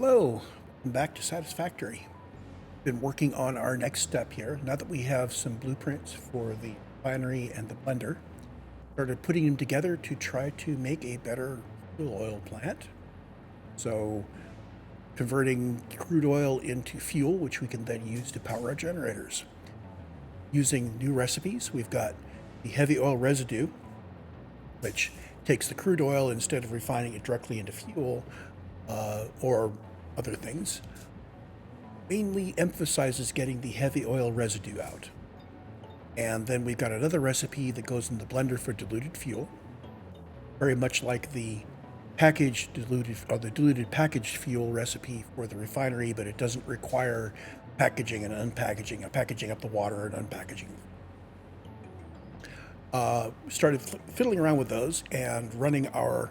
Hello, welcome back to Satisfactory. Been working on our next step here. Now that we have some blueprints for the refinery and the blender, started putting them together to try to make a better fuel oil plant. So converting crude oil into fuel, which we can then use to power our generators. Using new recipes, we've got the heavy oil residue, which takes the crude oil instead of refining it directly into fuel or other things, mainly emphasizes getting the heavy oil residue out. And then we've got another recipe that goes in the blender for diluted fuel, very much like the packaged diluted or the diluted packaged fuel recipe for the refinery, but it doesn't require packaging and unpackaging, packaging up the water and unpackaging. Started fiddling around with those and running our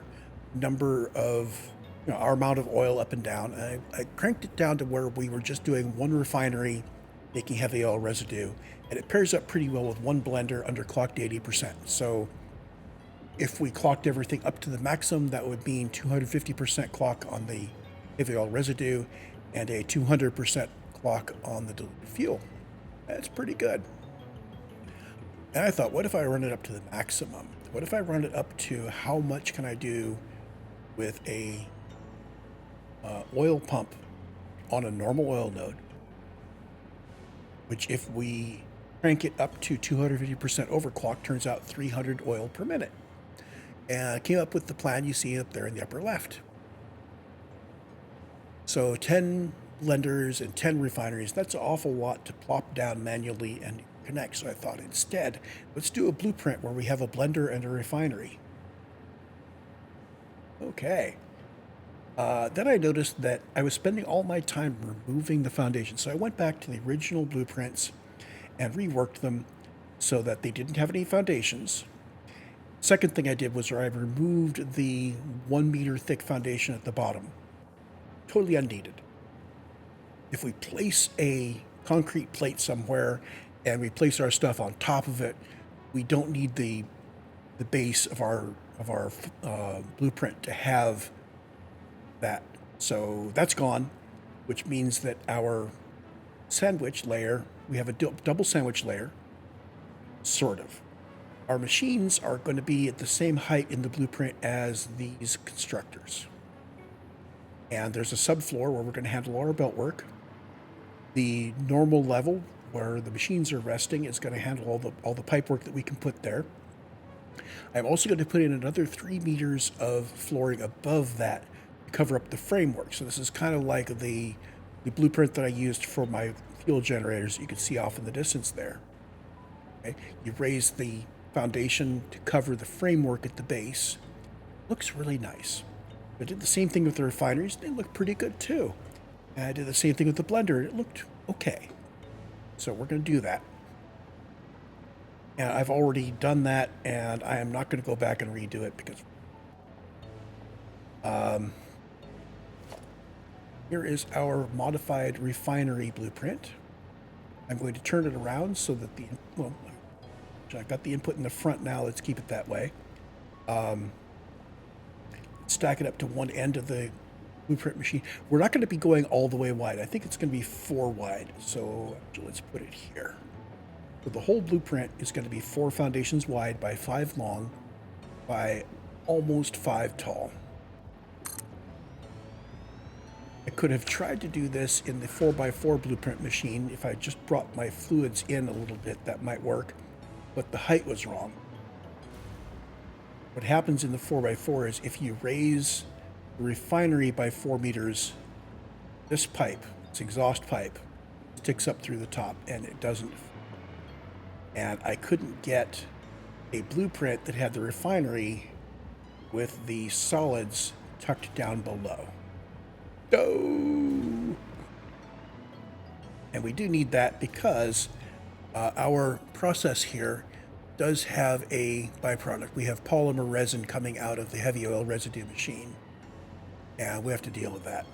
number of our amount of oil up and down. I cranked it down to where we were just doing one refinery making heavy oil residue, and it pairs up pretty well with one blender underclocked 80%. So if we clocked everything up to the maximum, that would mean 250% clock on the heavy oil residue and a 200% clock on the diluted fuel. That's pretty good. And I thought, what if I run it up to the maximum? What if I run it up to how much can I do with a oil pump on a normal oil node, which if we crank it up to 250% overclock, turns out 300 oil per minute. And I came up with the plan you see up there in the upper left. So 10 blenders and 10 refineries, that's an awful lot to plop down manually and connect. So I thought instead, let's do a blueprint where we have a blender and a refinery. Okay. Then I noticed that I was spending all my time removing the foundation. So I went back to the original blueprints and reworked them so that they didn't have any foundations. Second thing I did was I removed the 1 meter thick foundation at the bottom. Totally unneeded. If we place a concrete plate somewhere and we place our stuff on top of it, we don't need the base of our blueprint to have that. So that's gone, which means that our sandwich layer, we have a double sandwich layer, sort of. Our machines are going to be at the same height in the blueprint as these constructors. And there's a subfloor where we're going to handle our belt work. The normal level where the machines are resting is going to handle all the pipe work that we can put there. I'm also going to put in another 3 meters of flooring above that to cover up the framework. So this is kind of like the blueprint that I used for my fuel generators you can see off in the distance there. Okay? You raise the foundation to cover the framework at the base. Looks really nice. I did the same thing with the refineries. They look pretty good too. And I did the same thing with the blender. It looked okay. So we're going to do that. And I've already done that, and I am not going to go back and redo it because here is our modified refinery blueprint. I'm going to turn it around so that I've got the input in the front now. Let's keep it that way. Stack it up to one end of the blueprint machine. We're not going to be going all the way wide. I think it's going to be 4 wide. So let's put it here. So the whole blueprint is going to be 4 foundations wide by 5 long by almost 5 tall. I could have tried to do this in the 4x4 blueprint machine. If I just brought my fluids in a little bit, that might work, but the height was wrong. What happens in the 4x4 is if you raise the refinery by 4 meters, this pipe, this exhaust pipe, sticks up through the top and it doesn't. And I couldn't get a blueprint that had the refinery with the solids tucked down below. And we do need that because our process here does have a byproduct. We have polymer resin coming out of the heavy oil residue machine, and we have to deal with that.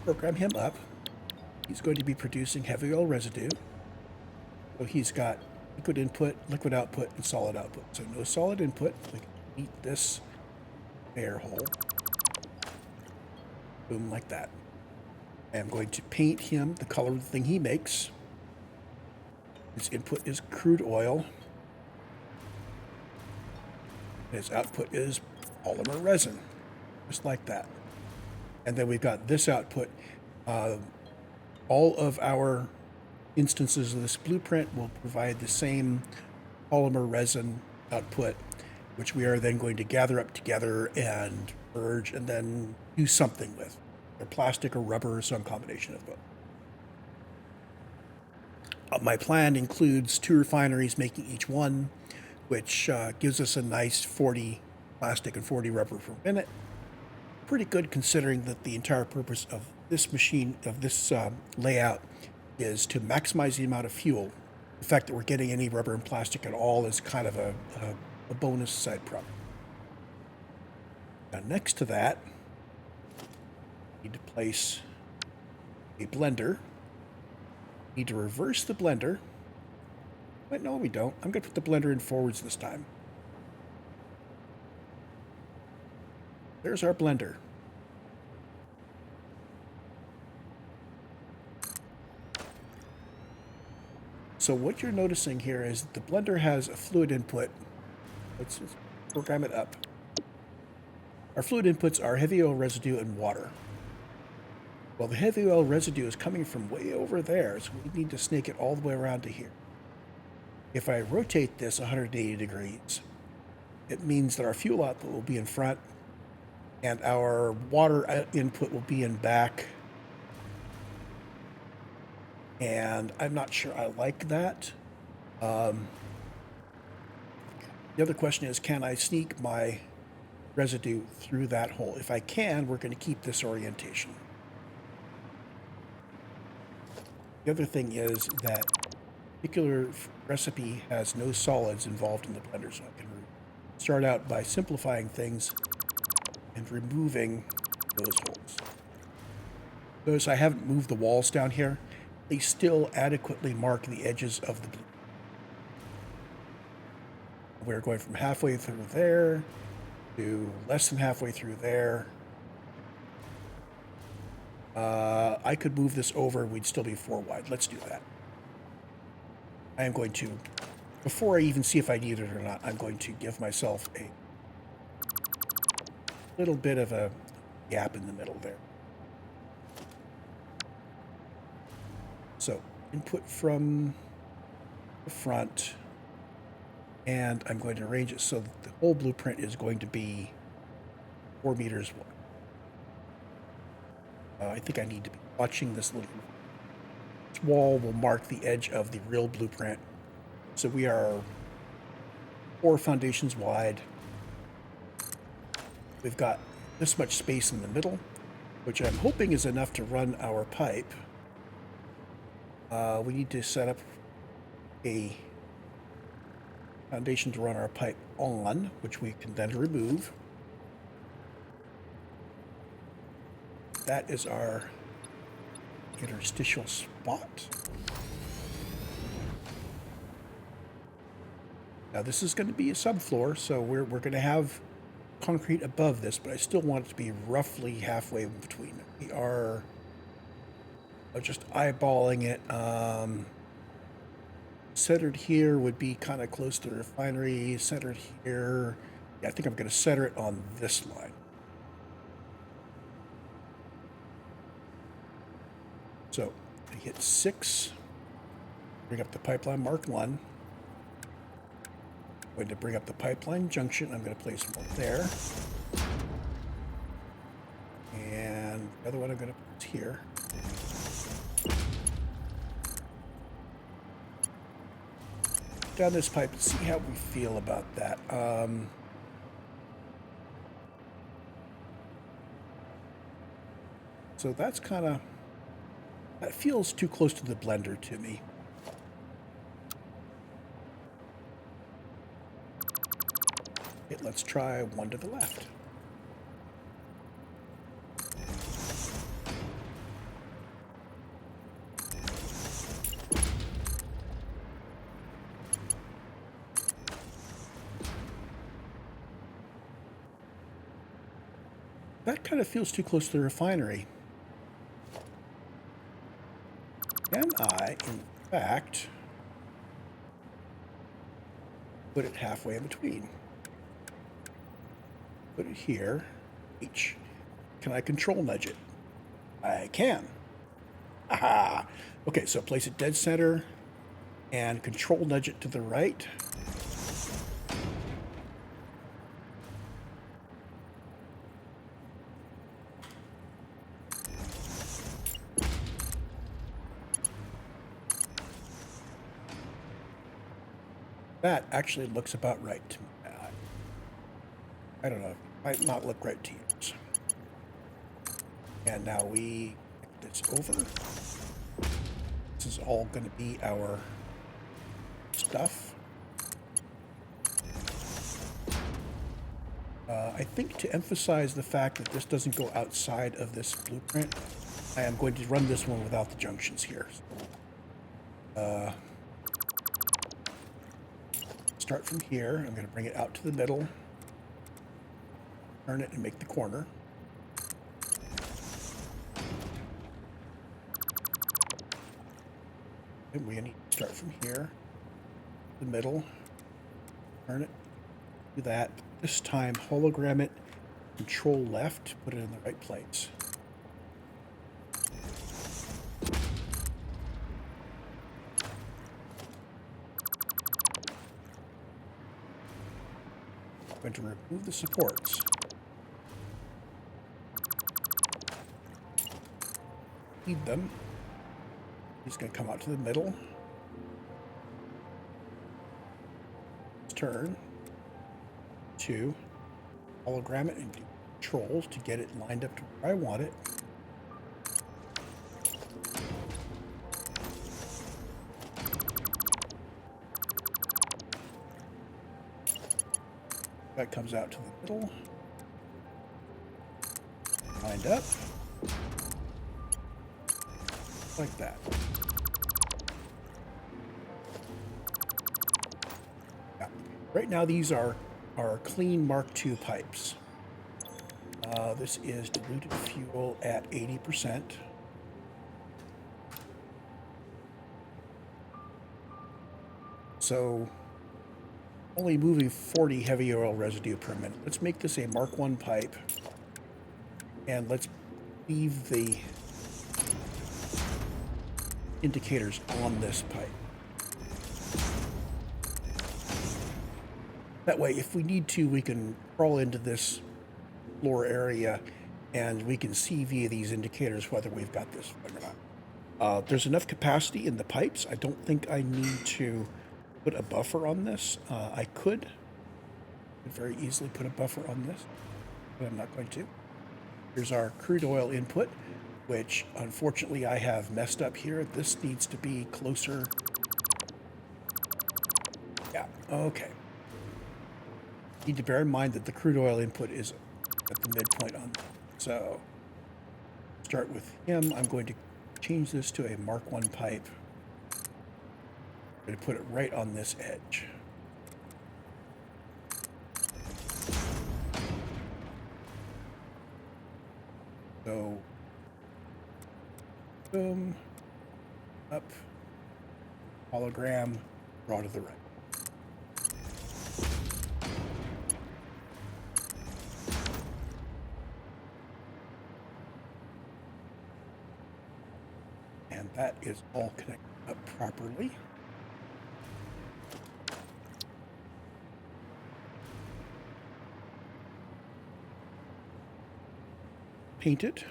Program him up. He's going to be producing heavy oil residue. So he's got liquid input, liquid output, and solid output. So no solid input. We can eat this air hole. Boom, like that. I am going to paint him the color of the thing he makes. His input is crude oil. His output is polymer resin, just like that. And then we've got this output. All of our instances of this blueprint will provide the same polymer resin output, which we are then going to gather up together and merge and then do something with. Either plastic or rubber or some combination of both. My plan includes 2 refineries making each one, which gives us a nice 40 plastic and 40 rubber per minute. Pretty good considering that the entire purpose of this machine, of this layout, is to maximize the amount of fuel. The fact that we're getting any rubber and plastic at all is kind of a bonus side product. Now next to that, we need to place a blender. Need to reverse the blender. Wait, no, we don't. I'm going to put the blender in forwards this time. There's our blender. So what you're noticing here is the blender has a fluid input. Let's just program it up. Our fluid inputs are heavy oil residue and water. Well, the heavy oil residue is coming from way over there, so we need to snake it all the way around to here. If I rotate this 180 degrees, it means that our fuel output will be in front and our water input will be in back. And I'm not sure I like that. The other question is, can I sneak my residue through that hole? If I can, we're going to keep this orientation. The other thing is that particular recipe has no solids involved in the blender, so I can start out by simplifying things and removing those holes. Notice I haven't moved the walls down here. They still adequately mark the edges of the blue. We're going from halfway through there to less than halfway through there. I could move this over, we'd still be 4 wide. Let's do that. I am going to, before I even see if I need it or not, I'm going to give myself a little bit of a gap in the middle there. So, input from the front, and I'm going to arrange it so that the whole blueprint is going to be 4 meters wide. I think I need to be watching this little wall will mark the edge of the real blueprint. So we are 4 foundations wide. We've got this much space in the middle, which I'm hoping is enough to run our pipe. We need to set up a foundation to run our pipe on, which we can then remove. That is our interstitial spot. Now this is going to be a subfloor, so we're going to have concrete above this, but I still want it to be roughly halfway between. We are just eyeballing it. Centered here would be kind of close to the refinery. Centered here, yeah, I think I'm going to center it on this line. So I hit 6, bring up the pipeline mark 1. I'm going to bring up the pipeline junction. I'm going to place one there. And the other one I'm going to put here. Down this pipe and see how we feel about that. So that's kind of, that feels too close to the blender to me. Okay, let's try one to the left. That kind of feels too close to the refinery. Can I, in fact, put it halfway in between? Put it here. H. Can I control nudge it? I can. Aha! Okay, so place it dead center and control nudge it to the right. That actually looks about right to me. I don't know. It might not look right to you. And now we kick this over. This is all going to be our stuff. I think to emphasize the fact that this doesn't go outside of this blueprint, I am going to run this one without the junctions here. Start from here. I'm going to bring it out to the middle, turn it and make the corner. And we need to start from here, the middle, turn it, do that. This time, hologram it, control left, put it in the right place. I'm going to remove the supports. Feed them. He's going to come out to the middle. Turn. 2. Hologram it and do controls to get it lined up to where I want it. That comes out to the middle. Lined up. Like that. Yeah. Right now these are clean Mark II pipes. This is diluted fuel at 80%. So only moving 40 heavy oil residue per minute. Let's make this a Mark I pipe, and let's leave the indicators on this pipe. That way, if we need to, we can crawl into this floor area and we can see via these indicators whether we've got this or not. There's enough capacity in the pipes. I don't think I need to put a buffer on this. I could very easily put a buffer on this, but I'm not going to. Here's our crude oil input, which unfortunately I have messed up here. This needs to be closer. Yeah, okay. Need to bear in mind that the crude oil input is at the midpoint on that. So start with him. I'm going to change this to a Mark I pipe. I'm going to put it right on this edge. So boom, up, hologram, draw to the right. And that is all connected up properly. Paint it.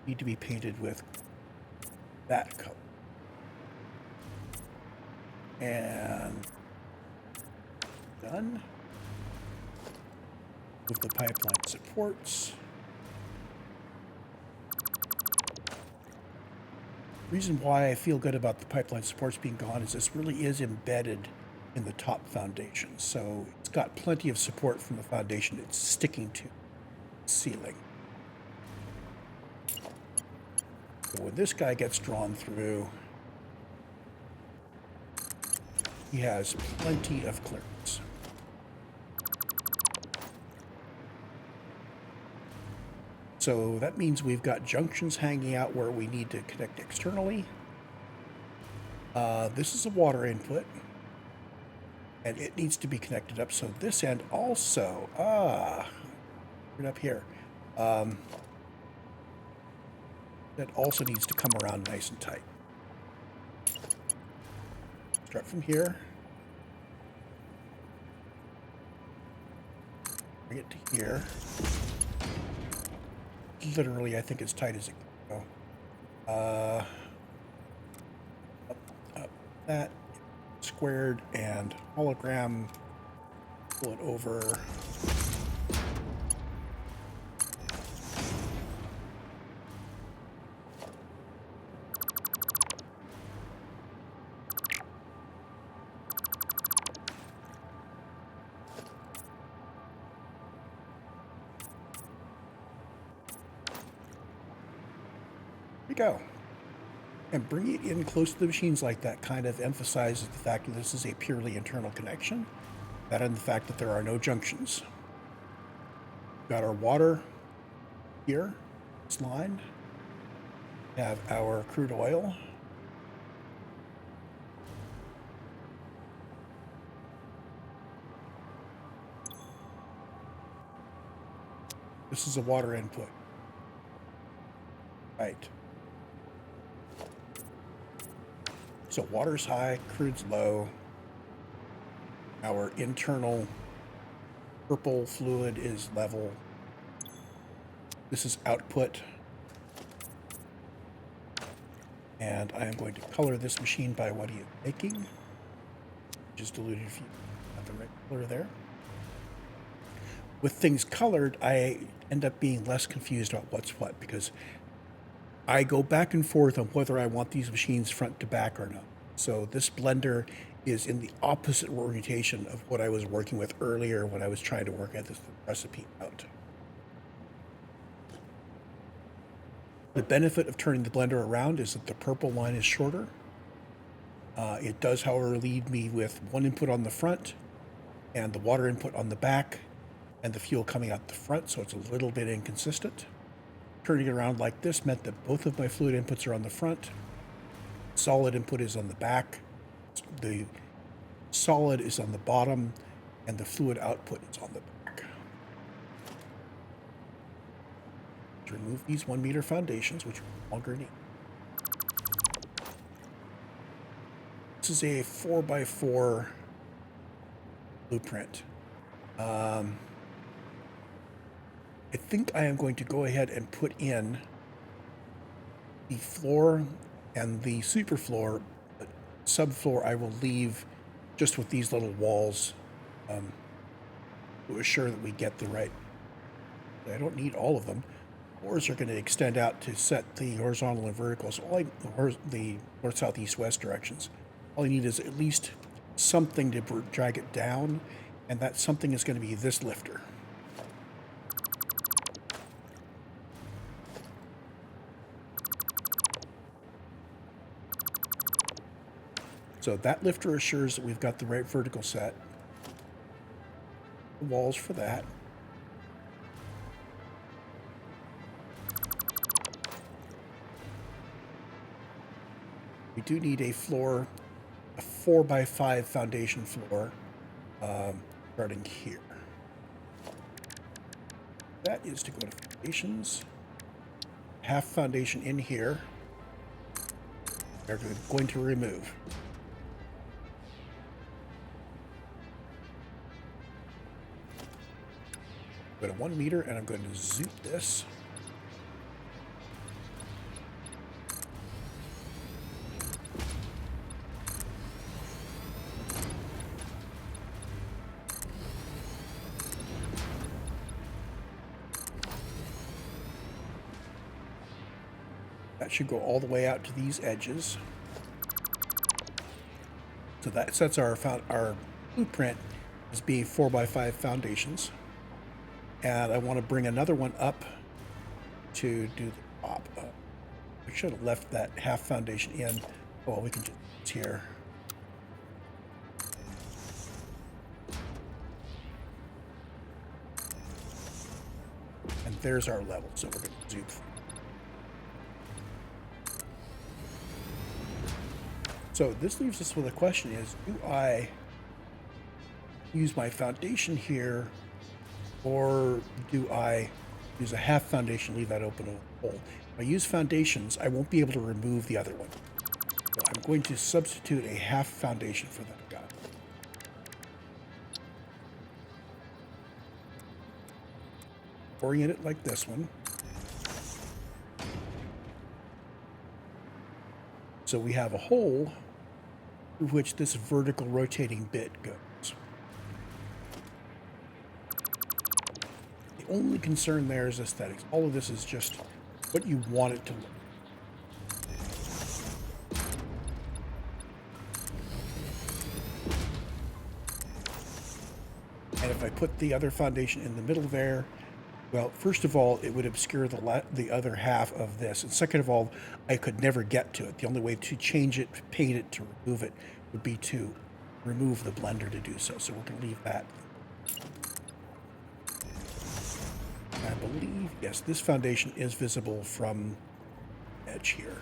Need to be painted with that color. And done. With the pipeline supports. The reason why I feel good about the pipeline supports being gone is this really is embedded in the top foundation. So it's got plenty of support from the foundation it's sticking to the ceiling. So when this guy gets drawn through, he has plenty of clearance. So that means we've got junctions hanging out where we need to connect externally. This is a water input, and it needs to be connected up. So this end also, right up here, that also needs to come around nice and tight. Start from here. Bring it to here. Literally, I think as tight as it can go. Up that, squared, and hologram. Pull it over. Go. And bringing it in close to the machines like that kind of emphasizes the fact that this is a purely internal connection, that and the fact that there are no junctions. Got our water here, this line. We have our crude oil. This is a water input. Right. So water's high, crude's low. Our internal purple fluid is level. This is output. And I am going to color this machine by what he is making. Just diluted fuel. Got the right color there. With things colored, I end up being less confused about what's what, because I go back and forth on whether I want these machines front to back or not. So this blender is in the opposite orientation of what I was working with earlier when I was trying to work at this recipe out. The benefit of turning the blender around is that the purple line is shorter. It does, however, leave me with one input on the front and the water input on the back and the fuel coming out the front, so it's a little bit inconsistent. Turning it around like this meant that both of my fluid inputs are on the front. Solid input is on the back. The solid is on the bottom, and the fluid output is on the back. To remove these 1 meter foundations, which we no longer need. This is a 4x4 blueprint. I think I am going to go ahead and put in the floor and the superfloor, but subfloor I will leave just with these little walls to assure that we get the right. I don't need all of them. Floors are going to extend out to set the horizontal and vertical, so the north, south, east, west directions. All I need is at least something to drag it down, and that something is going to be this lifter. So that lifter assures that we've got the right vertical set. The walls for that. We do need a floor, a 4x5 foundation floor, starting here. That is to go to foundations. Half foundation in here. We're going to remove. Go to 1 meter, and I'm going to zoot this. That should go all the way out to these edges. So that sets our blueprint as being 4x5 foundations. And I want to bring another one up to do the top. We should have left that half foundation in. Oh, we can do this here. And there's our level. So we're going to zoom through. So this leaves us with a question is, do I use my foundation here, or do I use a half foundation, leave that open hole? If I use foundations, I won't be able to remove the other one. So I'm going to substitute a half foundation for that guy. Orient it like this one. So we have a hole through which this vertical rotating bit goes. The only concern there is aesthetics. All of this is just what you want it to look. And if I put the other foundation in the middle there, well, first of all, it would obscure the other half of this. And second of all, I could never get to it. The only way to change it, to paint it, to remove it, would be to remove the blender to do so. So we're going to leave that. I believe, yes, this foundation is visible from the edge here.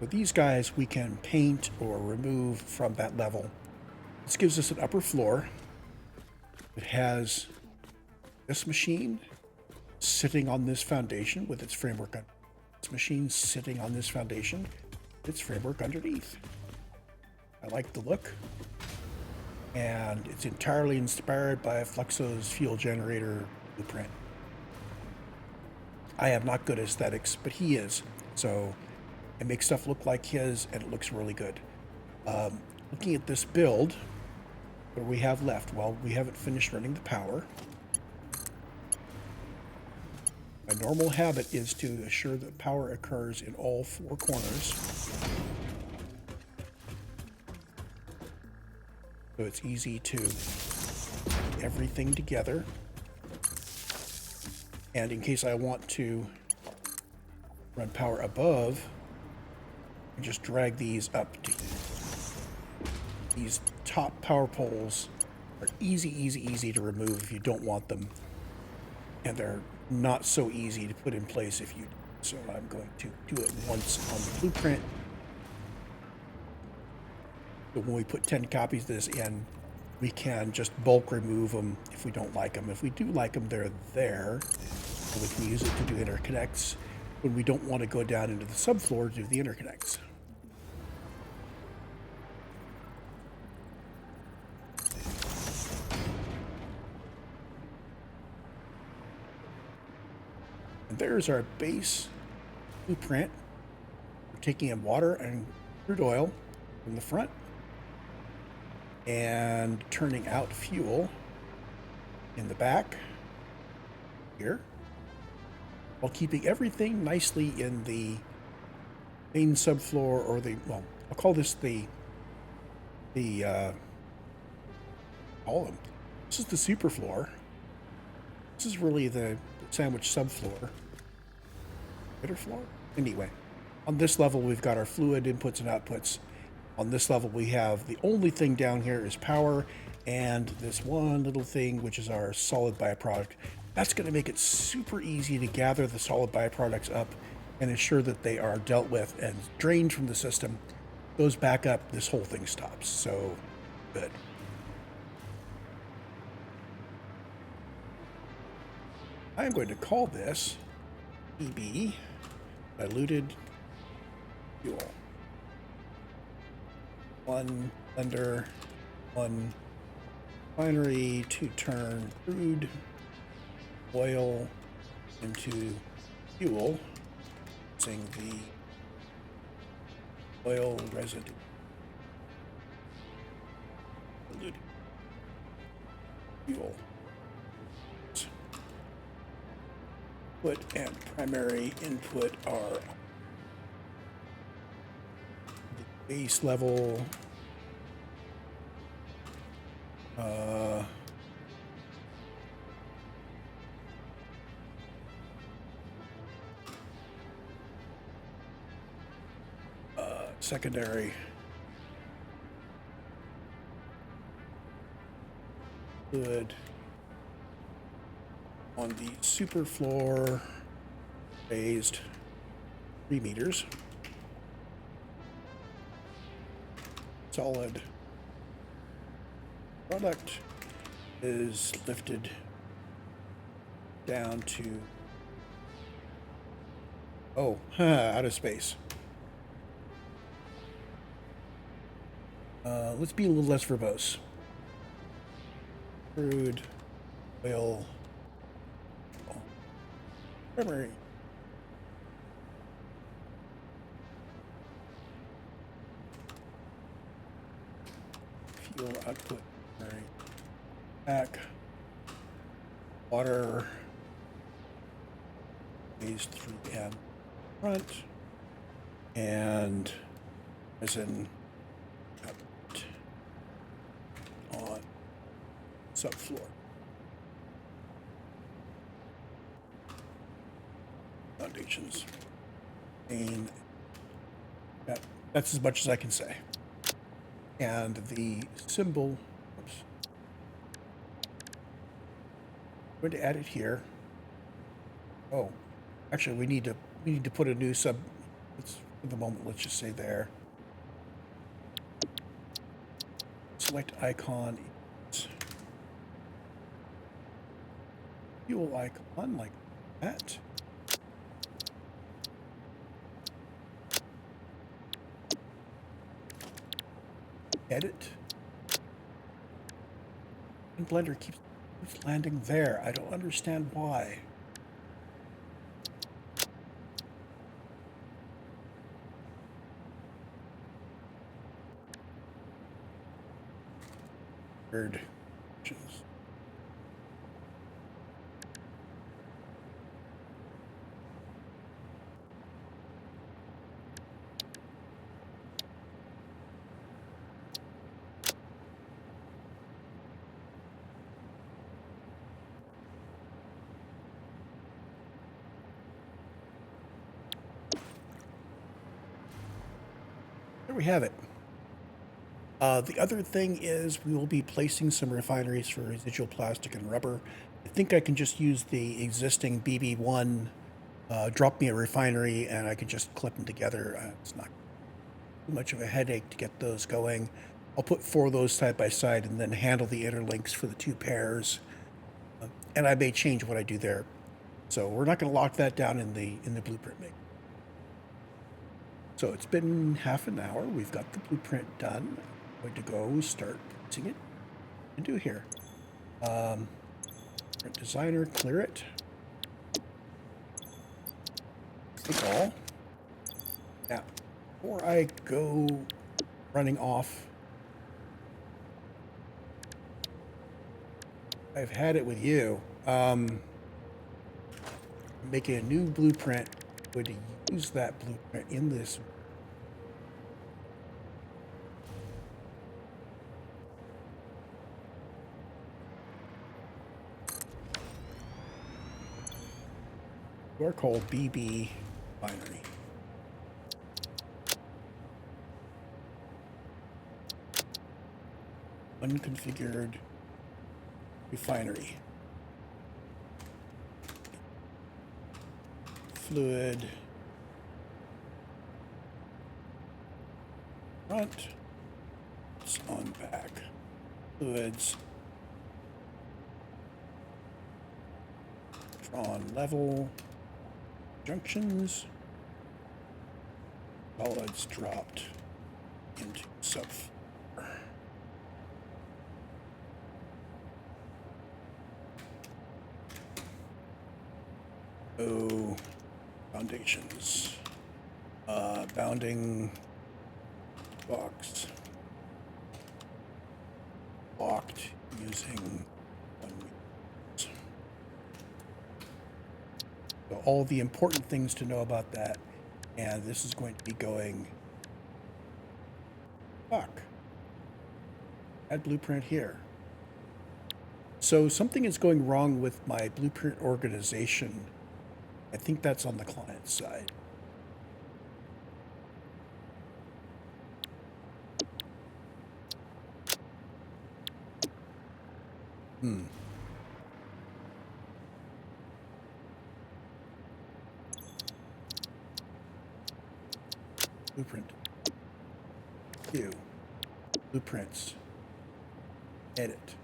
With these guys, we can paint or remove from that level. This gives us an upper floor. It has this machine sitting on this foundation with its framework. This machine sitting on this foundation, its framework underneath. I like the look. And it's entirely inspired by Fluxo's fuel generator blueprint. I have not good aesthetics, but he is. So I make stuff look like his, and it looks really good. Looking at this build, what do we have left? Well, we haven't finished running the power. My normal habit is to assure that power occurs in all four corners. So it's easy to put everything together. And in case I want to run power above, I just drag these up to these top power poles. Are easy to remove if you don't want them, and they're not so easy to put in place if you do. So I'm going to do it once on the blueprint. But when we put 10 copies of this in, we can just bulk remove them if we don't like them. If we do like them, they're there, and we can use it to do interconnects when we don't want to go down into the subfloor to do the interconnects. And there's our base blueprint. We're taking in water and crude oil from the front and turning out fuel in the back here, while keeping everything nicely in the main subfloor, or the, well, I'll call this the column. This is the superfloor. This is really the sandwich subfloor. Bitter floor? Anyway, on this level, we've got our fluid inputs and outputs. On this level, we have the only thing down here is power, and this one little thing, which is our solid byproduct. That's going to make it super easy to gather the solid byproducts up and ensure that they are dealt with and drained from the system. Goes back up, this whole thing stops. So good. I'm going to call this EB, Diluted Fuel. One blender, one refinery to turn crude oil into fuel using the oil residue. Diluted fuel. Input and primary input are the base level secondary fluid on the super floor, raised 3 meters. Solid product is lifted down to, out of space. Let's be a little less verbose. Crude oil primary. Fuel output primary. Back. Water phase 3M front. And resin output on subfloor. Foundations. And that's as much as I can say. And the symbol, oops, I'm going to add it here. Oh, actually, we need to put a new sub. For the moment, let's just say there. Select icon. Fuel icon like that. Edit. And Blender keeps landing there. I don't understand why. Weird. There we have it. The other thing is we will be placing some refineries for residual plastic and rubber. I think I can just use the existing BB1, drop me a refinery, and I can just clip them together. It's not too much of a headache to get those going. I'll put 4 of those side by side and then handle the interlinks for the 2 pairs. And I may change what I do there. So we're not going to lock that down in the blueprint make. So it's been half an hour. We've got the blueprint done. I'm going to go start using it and do here. Print designer, clear it. Take all. Now, before I go running off, I've had it with you. Making a new blueprint. Going to use that blueprint in this. We're called BB Refinery. Unconfigured refinery. Fluid front. It's on back. Fluids. Drawn level. Junctions. Solids dropped into subfloor. Oh, foundations. Bounding box. Locked using 1 meter. So all the important things to know about that. And this is going to be going. Add blueprint here. So something is going wrong with my blueprint organization. I think that's on the client side. Blueprint. View. Blueprints. Edit.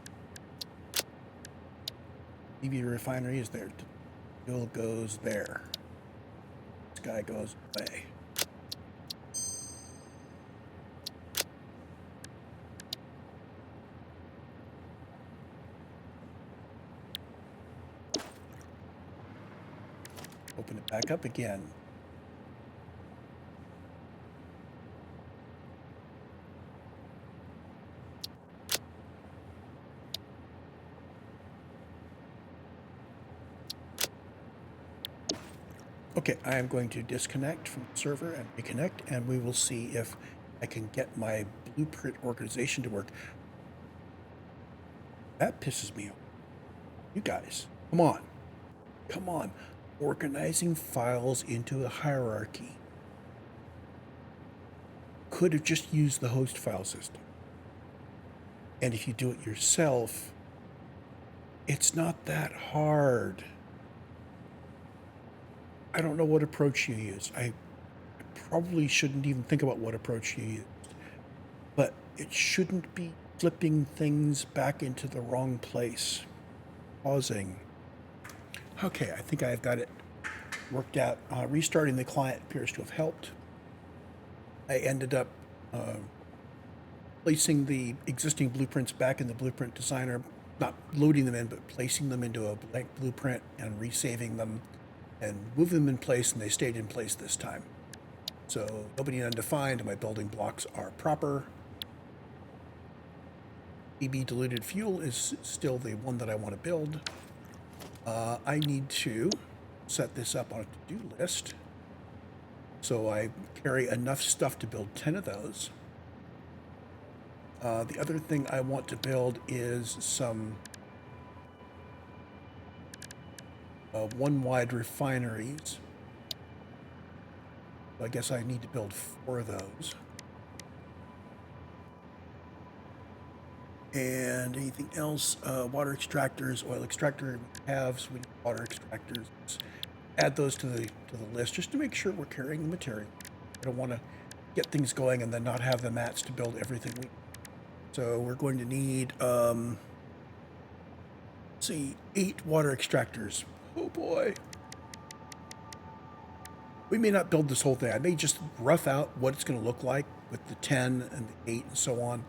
Heavy refinery is there. Fuel goes there. This guy goes away. Open it back up again. Okay, I am going to disconnect from the server and reconnect, and we will see if I can get my blueprint organization to work. That pisses me off. You guys, come on. Come on. Organizing files into a hierarchy. Could have just used the host file system. And if you do it yourself, it's not that hard. I don't know what approach you use. I probably shouldn't even think about what approach you use. But it shouldn't be flipping things back into the wrong place. Pausing. Okay, I think I've got it worked out. Restarting the client appears to have helped. I ended up placing the existing blueprints back in the blueprint designer, not loading them in, but placing them into a blank blueprint and resaving them and moving them in place, and they stayed in place this time. So nobody undefined, and my building blocks are proper. BB diluted fuel is still the one that I want to build. I need to set this up on a to-do list. So I carry enough stuff to build 10 of those. The other thing I want to build is some one-wide refineries. So I guess I need to build 4 of those. And anything else? Water extractors, oil extractor halves, we need water extractors. Add those to the list just to make sure we're carrying the material. I don't want to get things going and then not have the mats to build everything we need. So we're going to need, let's see, 8 water extractors. Oh boy. We may not build this whole thing. I may just rough out what it's going to look like with the 10 and the 8 and so on.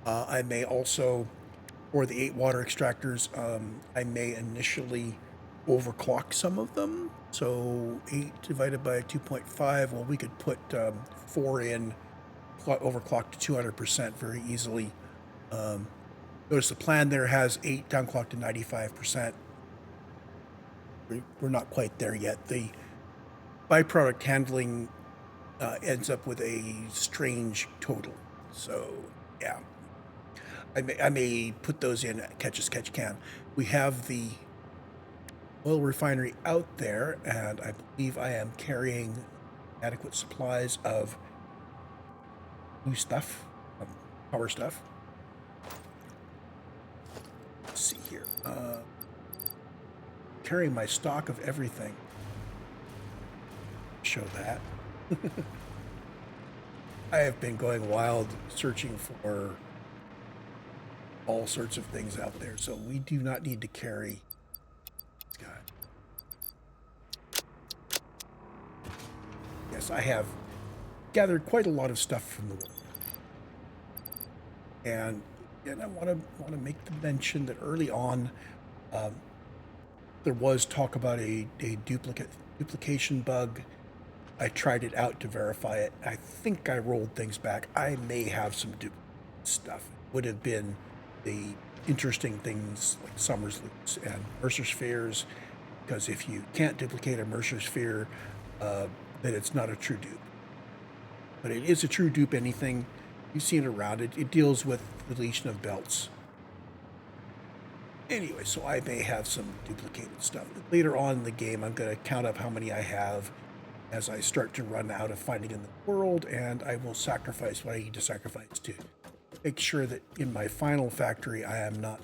I may also, for the 8 water extractors, I may initially overclock some of them. So 8 divided by 2.5, well, we could put 4 in, overclocked to 200% very easily. Notice the plan there has 8 downclocked to 95%. We're not quite there yet. The byproduct handling ends up with a strange total. So, yeah. I may put those in catch as catch can. We have the oil refinery out there, and I believe I am carrying adequate supplies of new stuff, power stuff. Let's see here. Carrying my stock of everything. Show that. I have been going wild searching for all sorts of things out there, so we do not need to carry. Yes, I have gathered quite a lot of stuff from the world, and I want to make the mention that early on there was talk about a duplication bug. I tried it out to verify it. I think I rolled things back. I may have some duplicate stuff. It would have been the interesting things like Summers loops and Mercer spheres, because if you can't duplicate a Mercer sphere, then it's not a true dupe. But it is a true dupe anything. You've seen it around. It deals with deletion of belts. Anyway, so I may have some duplicated stuff. Later on in the game, I'm going to count up how many I have as I start to run out of finding in the world, and I will sacrifice what I need to sacrifice to make sure that in my final factory I am not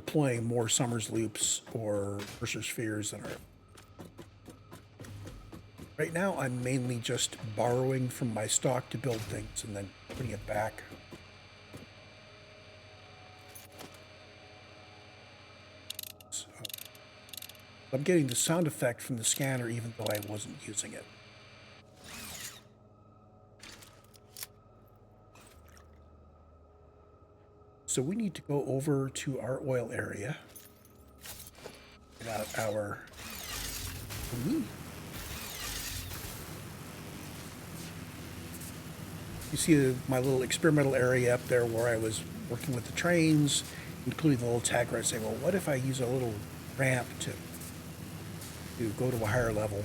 deploying more Summers loops or Mercer spheres than are. Right now, I'm mainly just borrowing from my stock to build things and then putting it back. So, I'm getting the sound effect from the scanner even though I wasn't using it. So we need to go over to our oil area. Get out our... You see my little experimental area up there where I was working with the trains, including the little tag where I say, well, what if I use a little ramp to go to a higher level?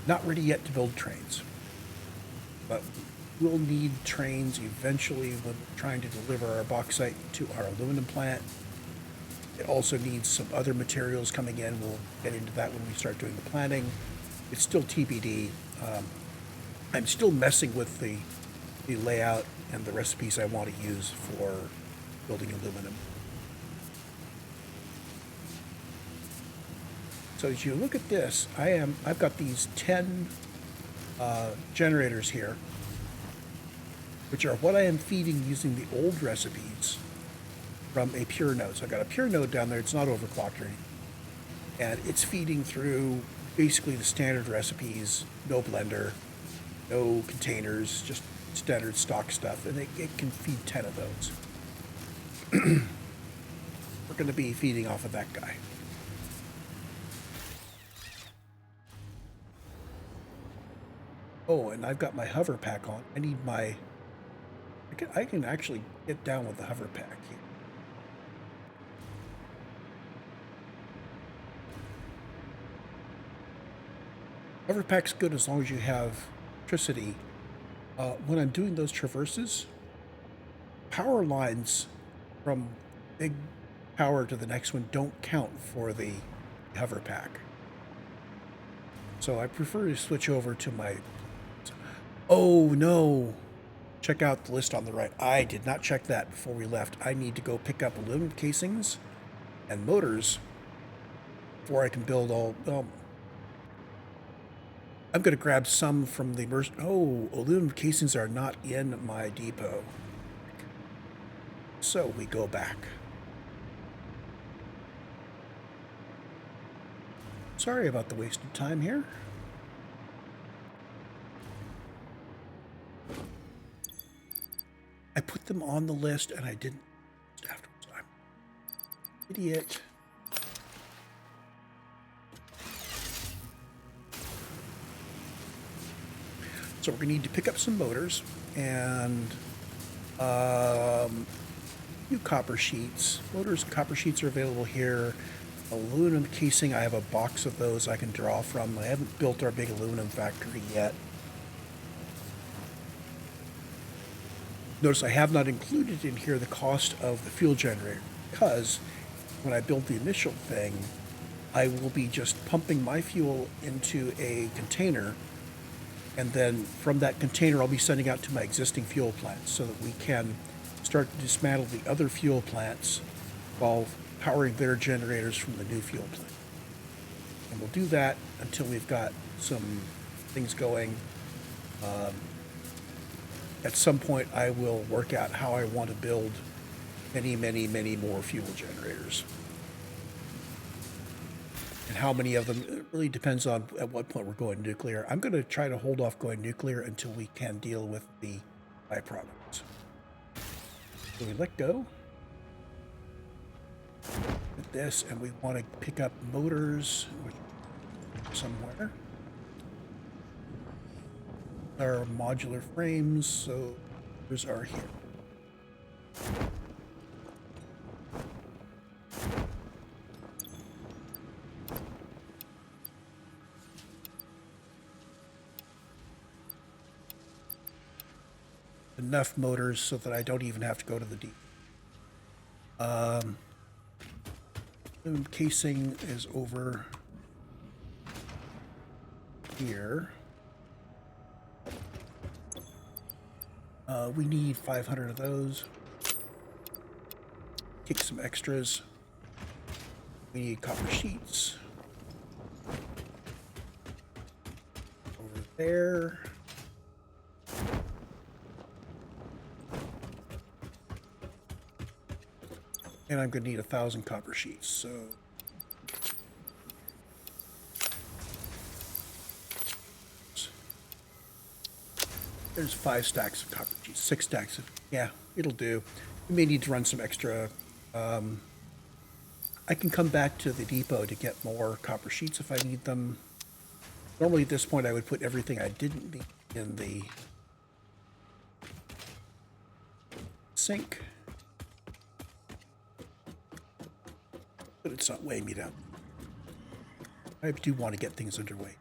Not ready yet to build trains, but we'll need trains eventually when we're trying to deliver our bauxite to our aluminum plant. It also needs some other materials coming in. We'll get into that when we start doing the planning. It's still TBD. I'm still messing with the layout and the recipes I want to use for building aluminum. So as you look at this, I've got these 10 generators here, which are what I am feeding using the old recipes from a pure node. So I've got a pure node down there. It's not overclocked or anything. And it's feeding through basically the standard recipes, no blender, no containers, just standard stock stuff. And it can feed 10 of those. We're going to be feeding off of that guy. Oh, and I've got my hover pack on. I need my... I can actually get down with the hover pack here. Hover pack's good as long as you have electricity. When I'm doing those traverses, power lines from big power to the next one don't count for the hover pack. So I prefer to switch over to my... Oh, no. Check out the list on the right. I did not check that before we left. I need to go pick up aluminum casings and motors before I can build all... I'm going to grab some from the... Oh, aluminum casings are not in my depot. So we go back. Sorry about the wasted time here. I put them on the list and I didn't afterwards. I'm an idiot. So we're going to need to pick up some motors and a few copper sheets. Motors and copper sheets are available here. Aluminum casing, I have a box of those I can draw from. I haven't built our big aluminum factory yet. Notice I have not included in here the cost of the fuel generator because when I build the initial thing, I will be just pumping my fuel into a container, and then from that container I'll be sending out to my existing fuel plants so that we can start to dismantle the other fuel plants while powering their generators from the new fuel plant. And we'll do that until we've got some things going. At some point, I will work out how I want to build many, many, many more fuel generators. And how many of them, it really depends on at what point we're going nuclear. I'm going to try to hold off going nuclear until we can deal with the byproducts. So we let go. At this, and we want to pick up motors somewhere. Our modular frames, so those are here. Enough motors so that I don't even have to go to the deep. Casing is over here. We need 500 of those. Kick some extras. We need copper sheets. Over there. And I'm going to need 1,000 copper sheets, so... There's 5 stacks of copper sheets, 6 stacks of... Yeah, it'll do. We may need to run some extra... I can come back to the depot to get more copper sheets if I need them. Normally at this point I would put everything I didn't need in the sink. But it's not weighing me down. I do want to get things underway.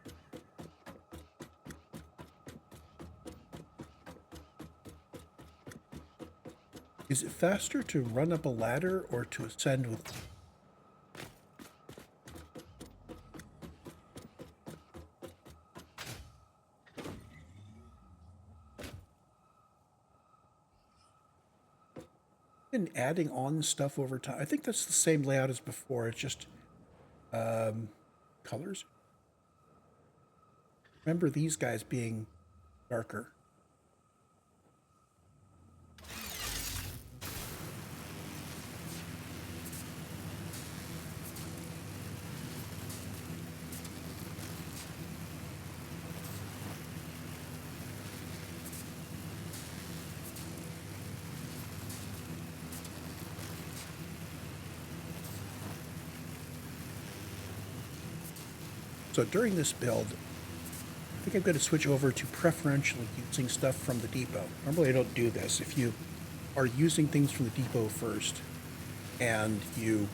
Is it faster to run up a ladder or to ascend with... Been adding on stuff over time. I think that's the same layout as before. It's just colors. Remember these guys being darker. So during this build, I think I'm going to switch over to preferentially using stuff from the depot. Normally I don't do this. If you are using things from the depot first and you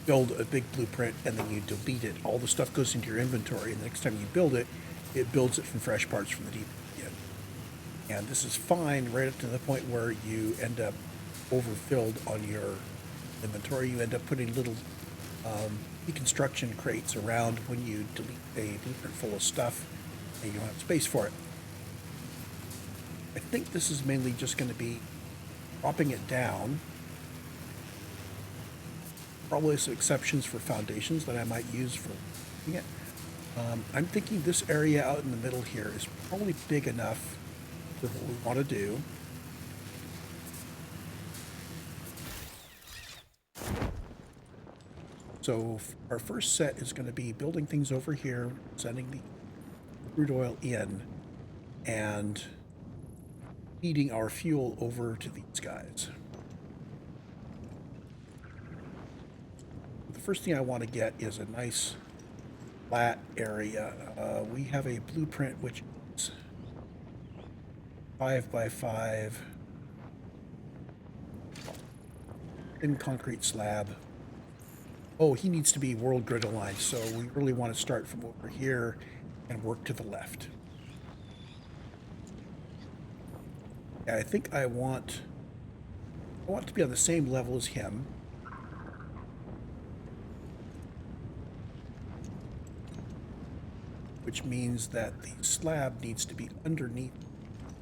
build a big blueprint and then you delete it, all the stuff goes into your inventory, and the next time you build it, it builds it from fresh parts from the depot again. And this is fine right up to the point where you end up overfilled on your inventory. You end up putting little deconstruction crates around when you delete a blueprint full of stuff and you don't have space for it. I think this is mainly just going to be dropping it down. Probably some exceptions for foundations that I might use for it. I'm thinking this area out in the middle here is probably big enough for what we want to do. So our first set is going to be building things over here, sending the crude oil in, and feeding our fuel over to these guys. The first thing I want to get is a nice flat area. We have a blueprint which is 5 by 5 thin concrete slab. Oh, he needs to be world grid aligned, so we really want to start from over here and work to the left. Yeah, I think I want to be on the same level as him. Which means that the slab needs to be underneath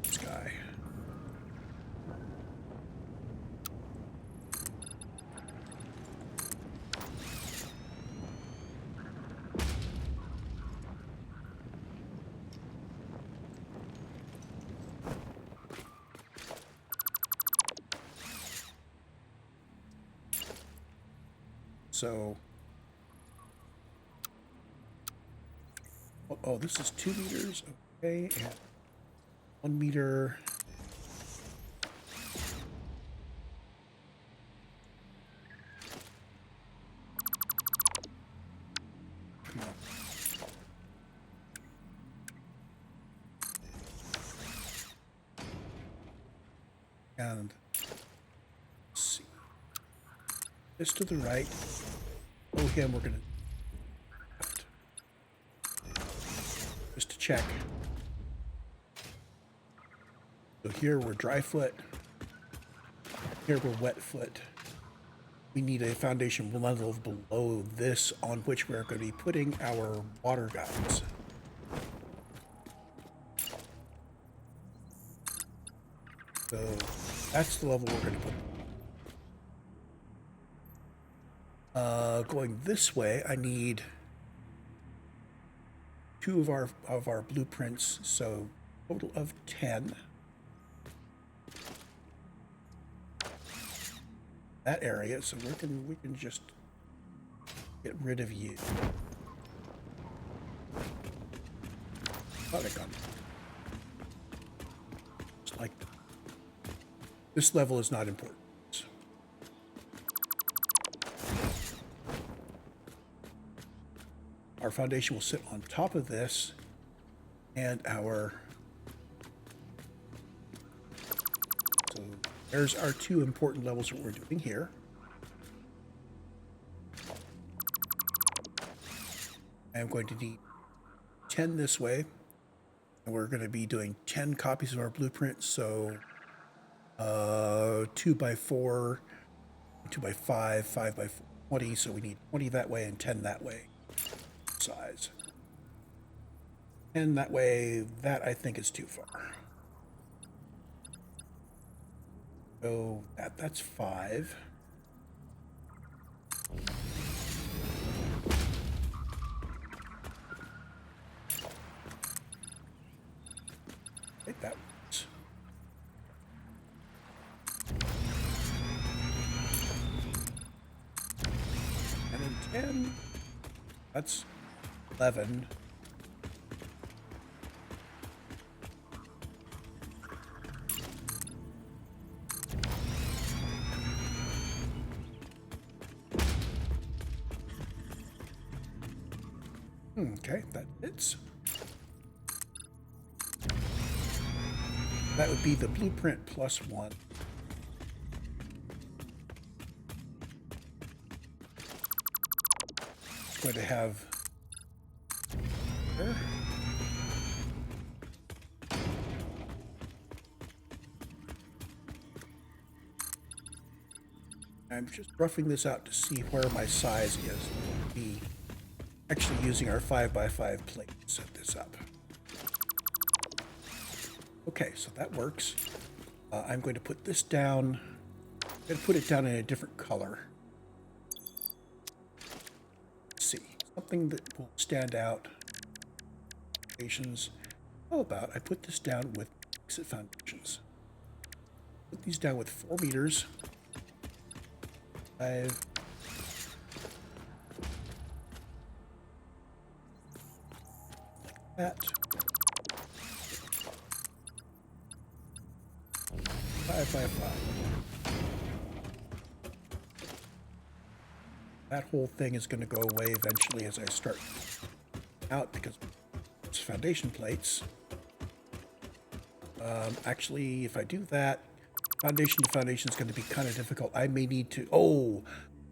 this guy. So, oh, this is 2 meters, okay, and 1 meter. Come on. And let's see. This to the right. Oh, him, we're gonna just to check. So here we're dry foot. Here we're wet foot. We need a foundation level below this on which we're going to be putting our water guides. So that's the level we're going to put. Going this way, I need two of our blueprints, so total of 10. That area, so we can just get rid of you. Thought I got it. Just like that. This level is not important. Our foundation will sit on top of this, and so there's our two important levels that we're doing here. I'm going to need 10 this way, and we're going to be doing 10 copies of our blueprint, so 2 by 4, 2 by 5, 5 by 20, so we need 20 that way and 10 that way. Size. And that way, that I think is too far. So that's 5. I think that works. And then 10. That's 11. Okay, that fits. That would be the blueprint plus 1. It's going to have there. I'm just roughing this out to see where my size is. Be actually using our 5 by 5 plate to set this up. Okay, so that works. I'm going to put this down. I'm going to put it down in a different color. Let's see, something that will stand out. Foundations. How about I put this down with exit foundations? Put these down with 4 meters. 5. That. 5 by 5. That whole thing is going to go away eventually as I start out because it's foundation plates. Actually, if I do that, foundation to foundation is going to be kind of difficult. I may need to,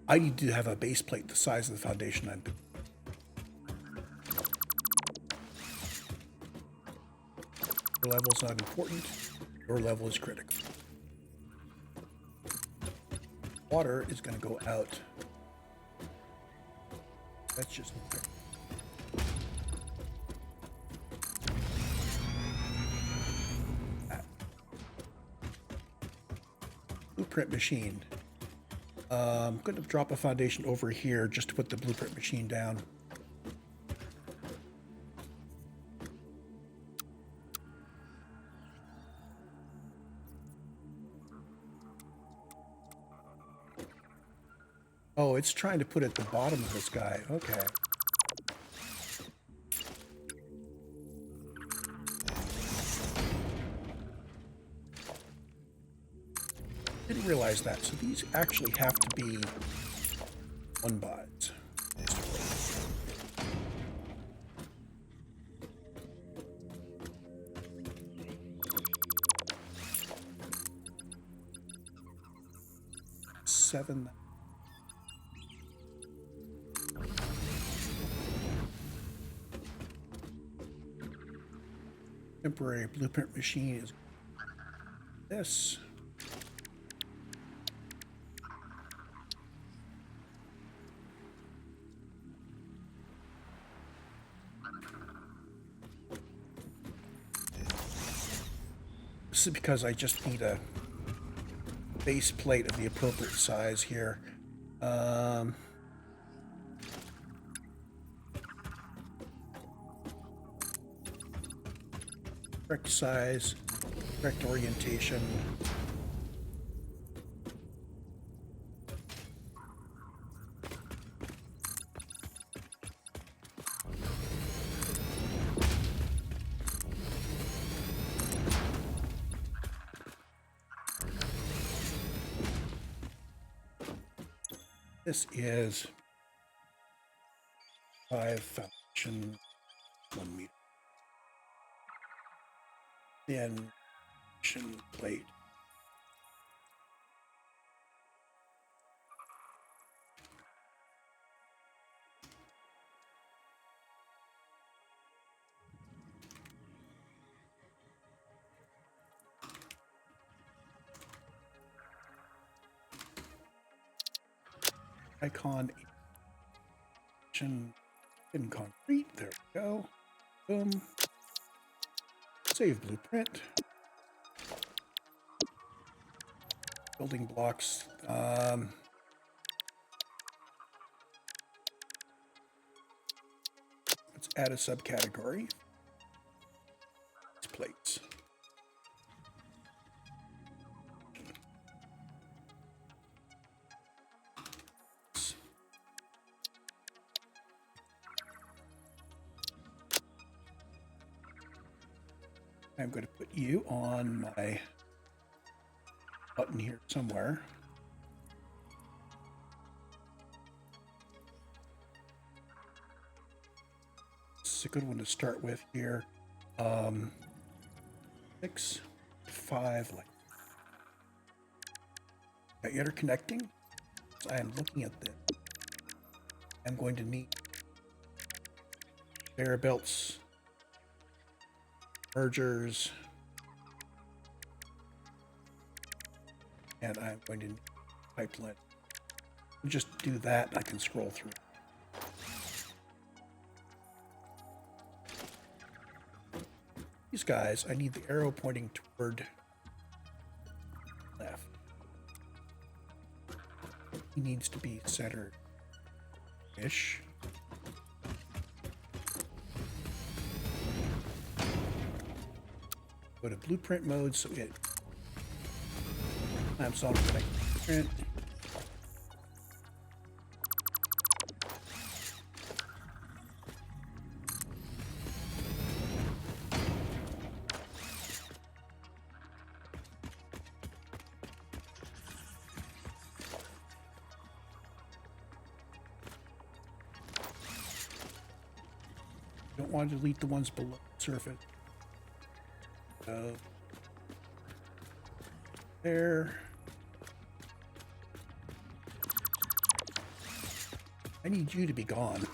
I need to have a base plate the size of the foundation I'm doing. Your level is not important. Your level is critical. Water is going to go out. That's just okay. Blueprint machine. I'm going to drop a foundation over here just to put the blueprint machine down. Oh, it's trying to put it at the bottom of this guy. Okay. Didn't realize that. So these actually have to be 1-bys. Seven. Temporary blueprint machine is this. This is because I just need a base plate of the appropriate size here. Correct size, correct orientation. This is 5 foundation, 1 meter. Then plate. Icon in concrete. There we go. Boom. Save blueprint. Building blocks. Let's add a subcategory. It's plates. I'm going to put you on my button here somewhere. It's a good one to start with here. 6, 5, like that. Interconnecting. So I am looking at this. I'm going to need conveyor belts, mergers, and I'm going to need pipeline. Just do that, and I can scroll through. These guys, I need the arrow pointing toward left. He needs to be centered-ish. Go to blueprint mode so it clamps on the blueprint. You don't want to delete the ones below the surface. There. I need you to be gone.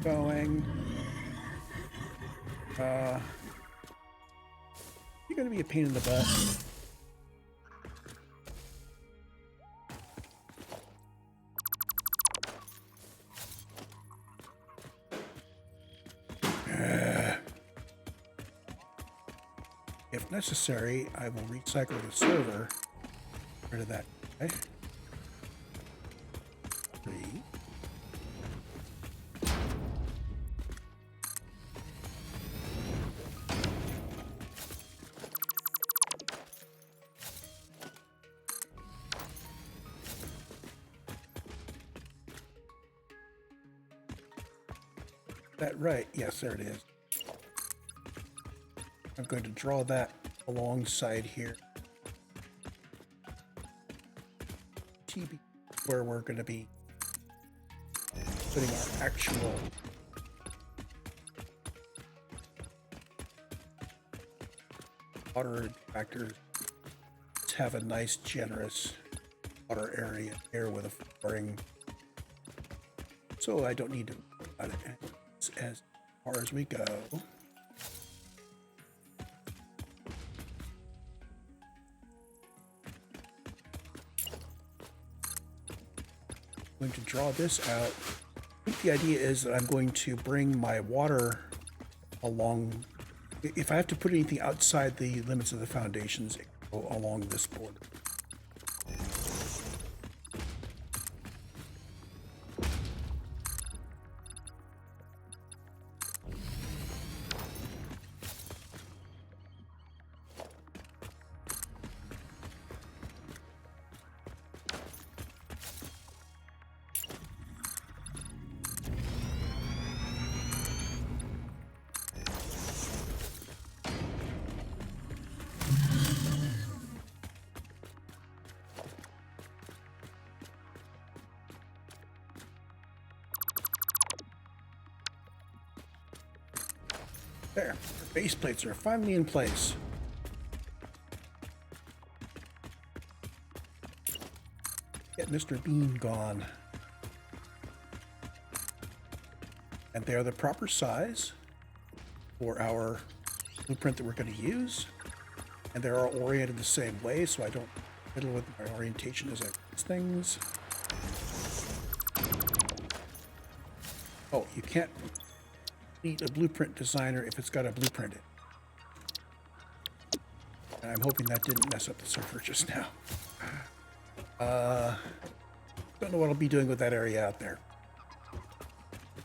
Going. You're going to be a pain in the butt. If necessary, I will recycle the server. Get rid of that. Okay. 3. That right? Yes, there it is. I'm going to draw that alongside here. TB, where we're going to be putting our actual water factors. have a nice, generous water area here with a flooring, so I don't need to cut it as far as we go. I'm going to draw this out. I think the idea is that I'm going to bring my water along. If I have to put anything outside the limits of the foundations, it will go along this border. There, our base plates are finally in place. Get Mr. Bean gone. And they are the proper size for our blueprint that we're going to use. And they're all oriented the same way, so I don't fiddle with my orientation as I use things. Oh, you can't need a blueprint designer if it's got a blueprint in. And I'm hoping that didn't mess up the server just now. Don't know what I'll be doing with that area out there.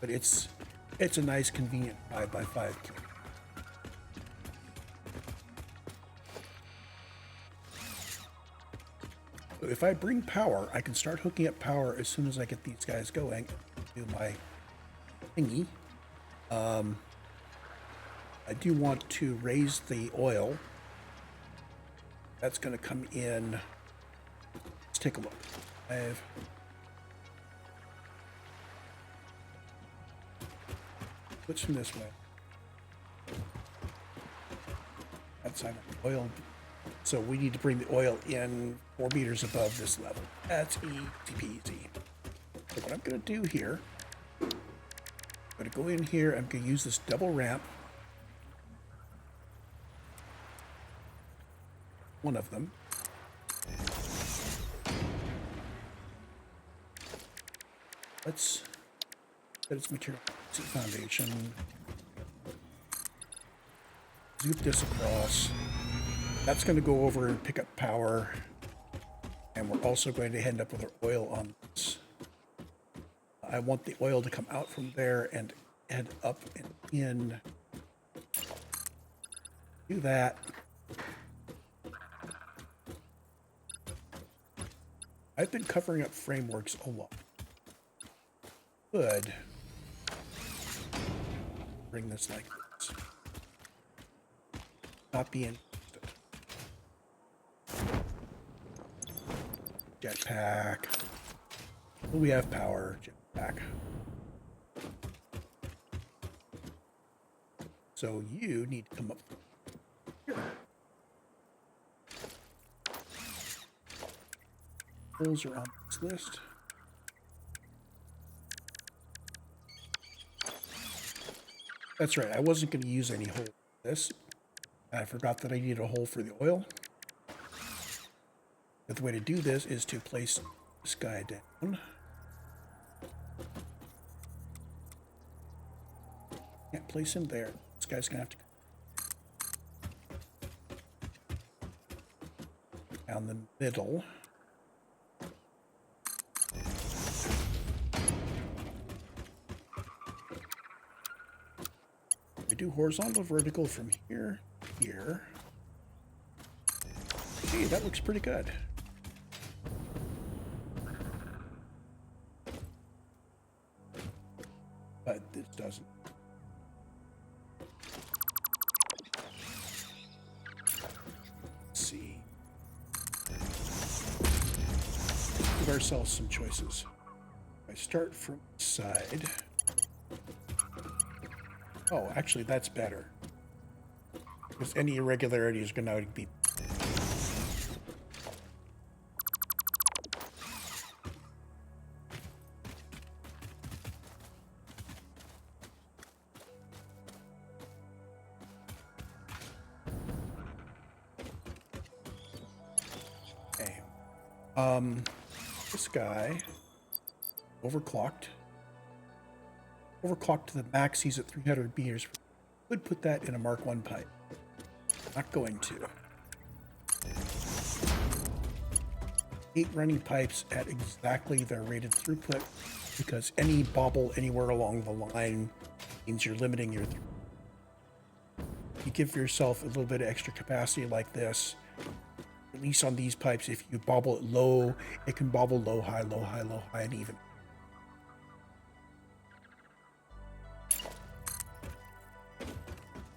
But it's a nice, convenient 5x5 kit. So if I bring power, I can start hooking up power as soon as I get these guys going. Do my thingy. I do want to raise the oil. That's going to come in. Let's take a look. Switch from this way. That's on oil. So we need to bring the oil in 4 meters above this level. That's easy peasy. So what I'm going to do here, I'm going to go in here. I'm going to use this double ramp. One of them. Let's get its material foundation. Zoop this across. That's going to go over and pick up power. And we're also going to end up with our oil on this. I want the oil to come out from there and head up and in. Do that. I've been covering up frameworks a lot. Good. Bring this like this. Not being jetpack. We have power. Jetpack. So you need to come up here. Those are on this list. That's right, I wasn't going to use any hole for this. I forgot that I needed a hole for the oil. But the way to do this is to place this guy down. Can't place him there. This guy's going to have to go down the middle. We do horizontal, vertical from here to here. Hey, that looks pretty good. But this doesn't. Let's see. Give ourselves some choices. I start from the side. Oh, actually, that's better. Because any irregularity is going to be... This guy, overclocked. Overclocked to the max, he's at 300 meters. Would put that in a Mark 1 pipe. Not going to. 8 running pipes at exactly their rated throughput, because any bobble anywhere along the line means you're limiting your throughput. You give yourself a little bit of extra capacity like this, at least on these pipes. If you bobble it low, it can bobble low, high, low, high, low, high, and even.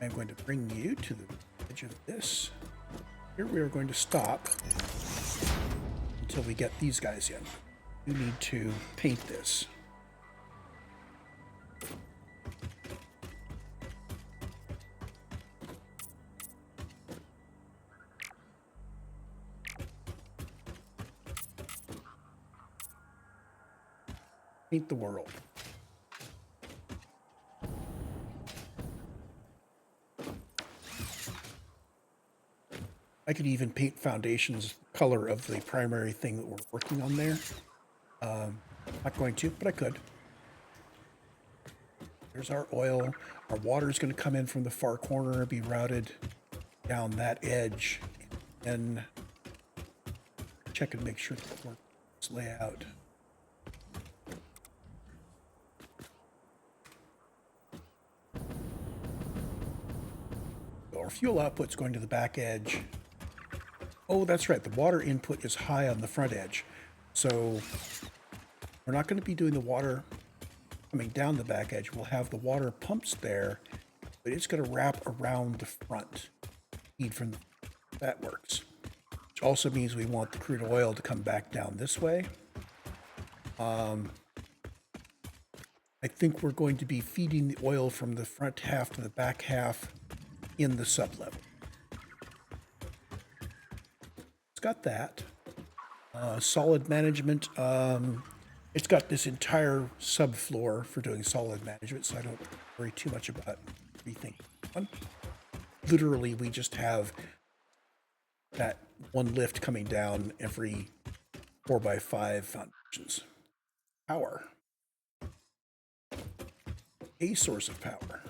I'm going to bring you to the edge of this. Here we are going to stop until we get these guys in. You need to paint this. Paint the world. I could even paint foundations color of the primary thing that we're working on there. Not going to, but I could. There's our oil. Our water is going to come in from the far corner and be routed down that edge. And check and make sure that works layout. So our fuel output's going to the back edge. Oh, that's right. The water input is high on the front edge. So we're not going to be doing the water coming down the back edge. We'll have the water pumps there, but it's going to wrap around the front. Feed from that works. Which also means we want the crude oil to come back down this way. I think we're going to be feeding the oil from the front half to the back half in the sublevel. Got that. Solid management. It's got this entire subfloor for doing solid management, so I don't worry too much about rethinking. Literally, we just have that one lift coming down every 4x5 foundations. Power. A source of power.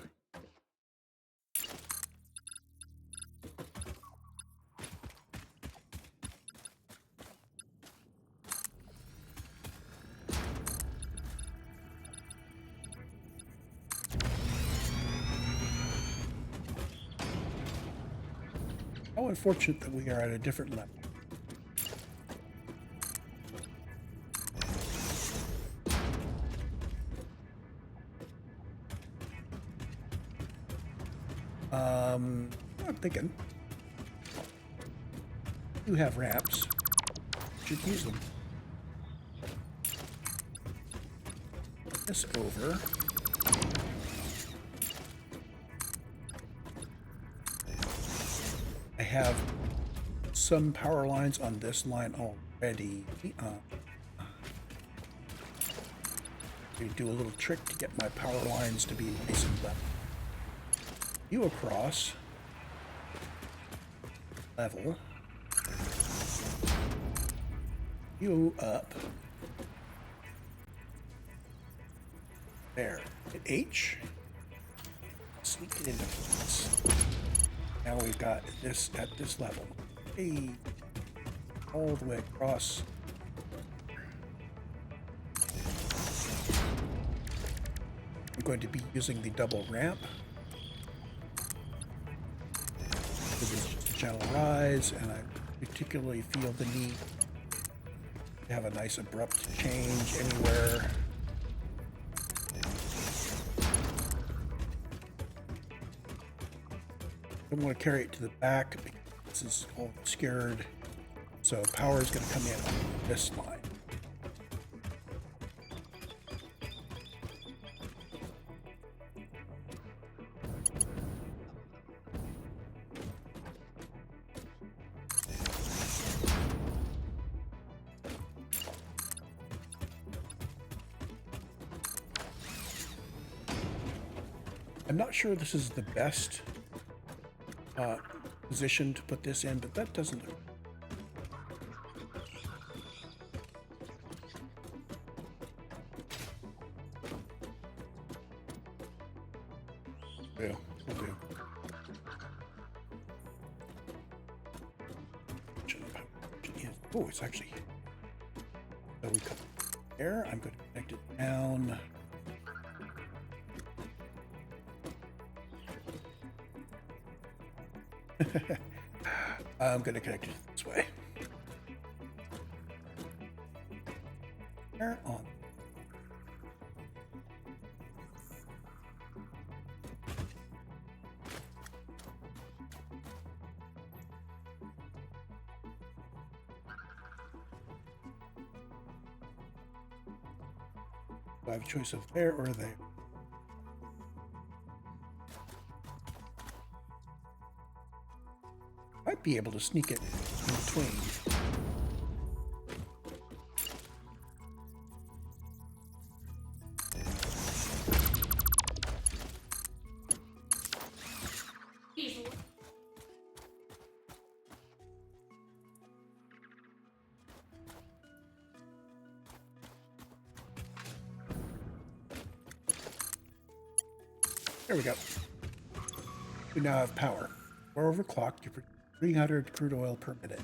How unfortunate that we are at a different level. I'm thinking you have ramps. Should use them. Put this over. I have some power lines on this line already. We do a little trick to get my power lines to be nice and level. You across. Level. You up. There. Hit H. Sneak it into place. Now we've got this at this level. Hey, all the way across. I'm going to be using the double ramp. This is just a gentle rise, and I particularly feel the need to have a nice abrupt change anywhere. I don't want to carry it to the back because this is all obscured. So power is going to come in on this line. I'm not sure this is the best position to put this in, but that doesn't look. Oh, it's actually. So we come there. I'm going to connect it down. I'm going to connect it this way. There on. I have a choice of there or there. Might be able to sneak it in between. There we go. We now have power. We're overclocked. You produce 300 crude oil per minute.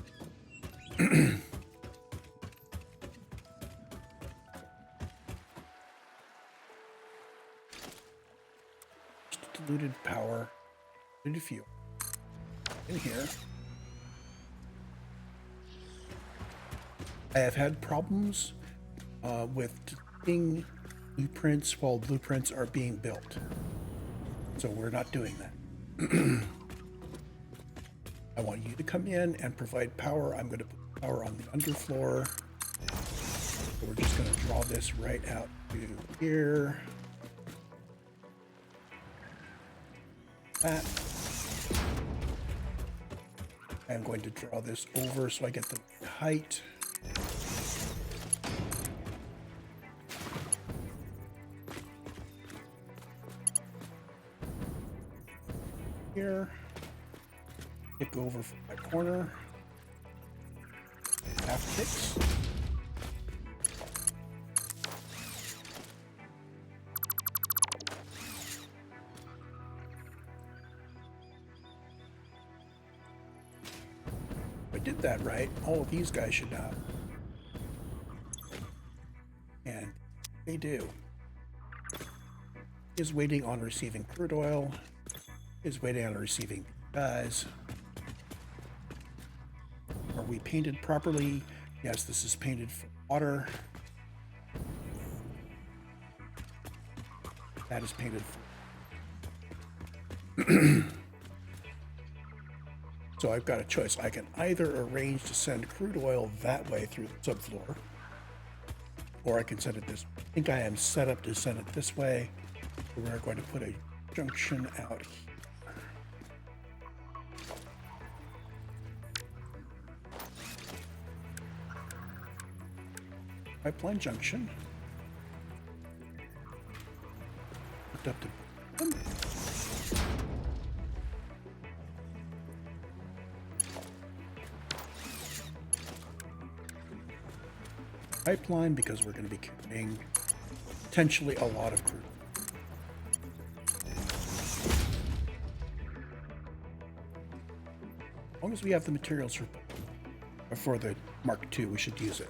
Diluted power. Diluted fuel. In here. I have had problems with deleting blueprints while blueprints are being built. So we're not doing that. I want you to come in and provide power. I'm going to put power on the underfloor. So we're just going to draw this right out to here. That. I'm going to draw this over so I get the height. Here. Kick over from that corner. Half kicks. If I did that right, all of these guys should now. And they do. Is waiting on receiving crude oil. Is waiting on receiving guys. Are we painted properly? Yes, this is painted for water. That is painted for. So I've got a choice. I can either arrange to send crude oil that way through the subfloor, or I can send it this way. I think I am set up to send it this way. We're going to put a junction out here. Pipeline junction. Hooked up to pipeline because we're going to be carrying potentially a lot of crude. As long as we have the materials for the Mark II, we should use it.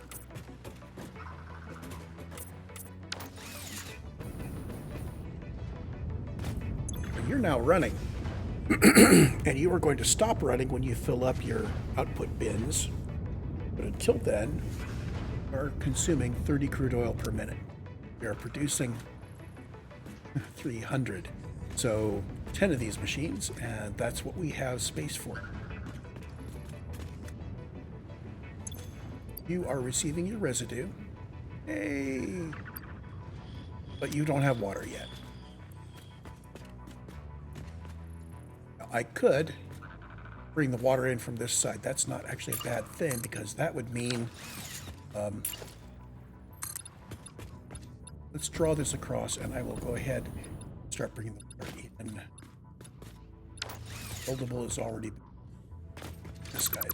You're now running, and you are going to stop running when you fill up your output bins. But until then, we are consuming 30 crude oil per minute. We are producing 300. So 10 of these machines, and that's what we have space for. You are receiving your residue. Hey, but you don't have water yet. I could bring the water in from this side. That's not actually a bad thing because that would mean, let's draw this across and I will go ahead and start bringing the water in. Buildable is already this guy's.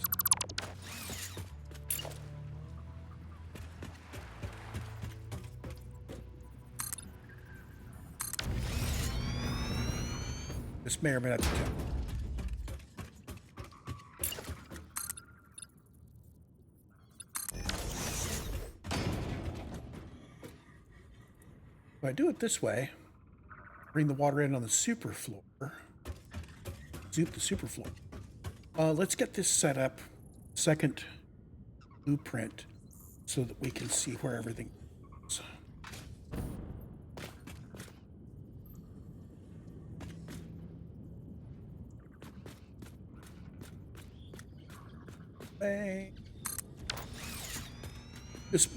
This may or may not be temp. I do it this way, bring the water in on the superfloor, zoop the superfloor. Let's get this set up, second blueprint, so that we can see where everything is.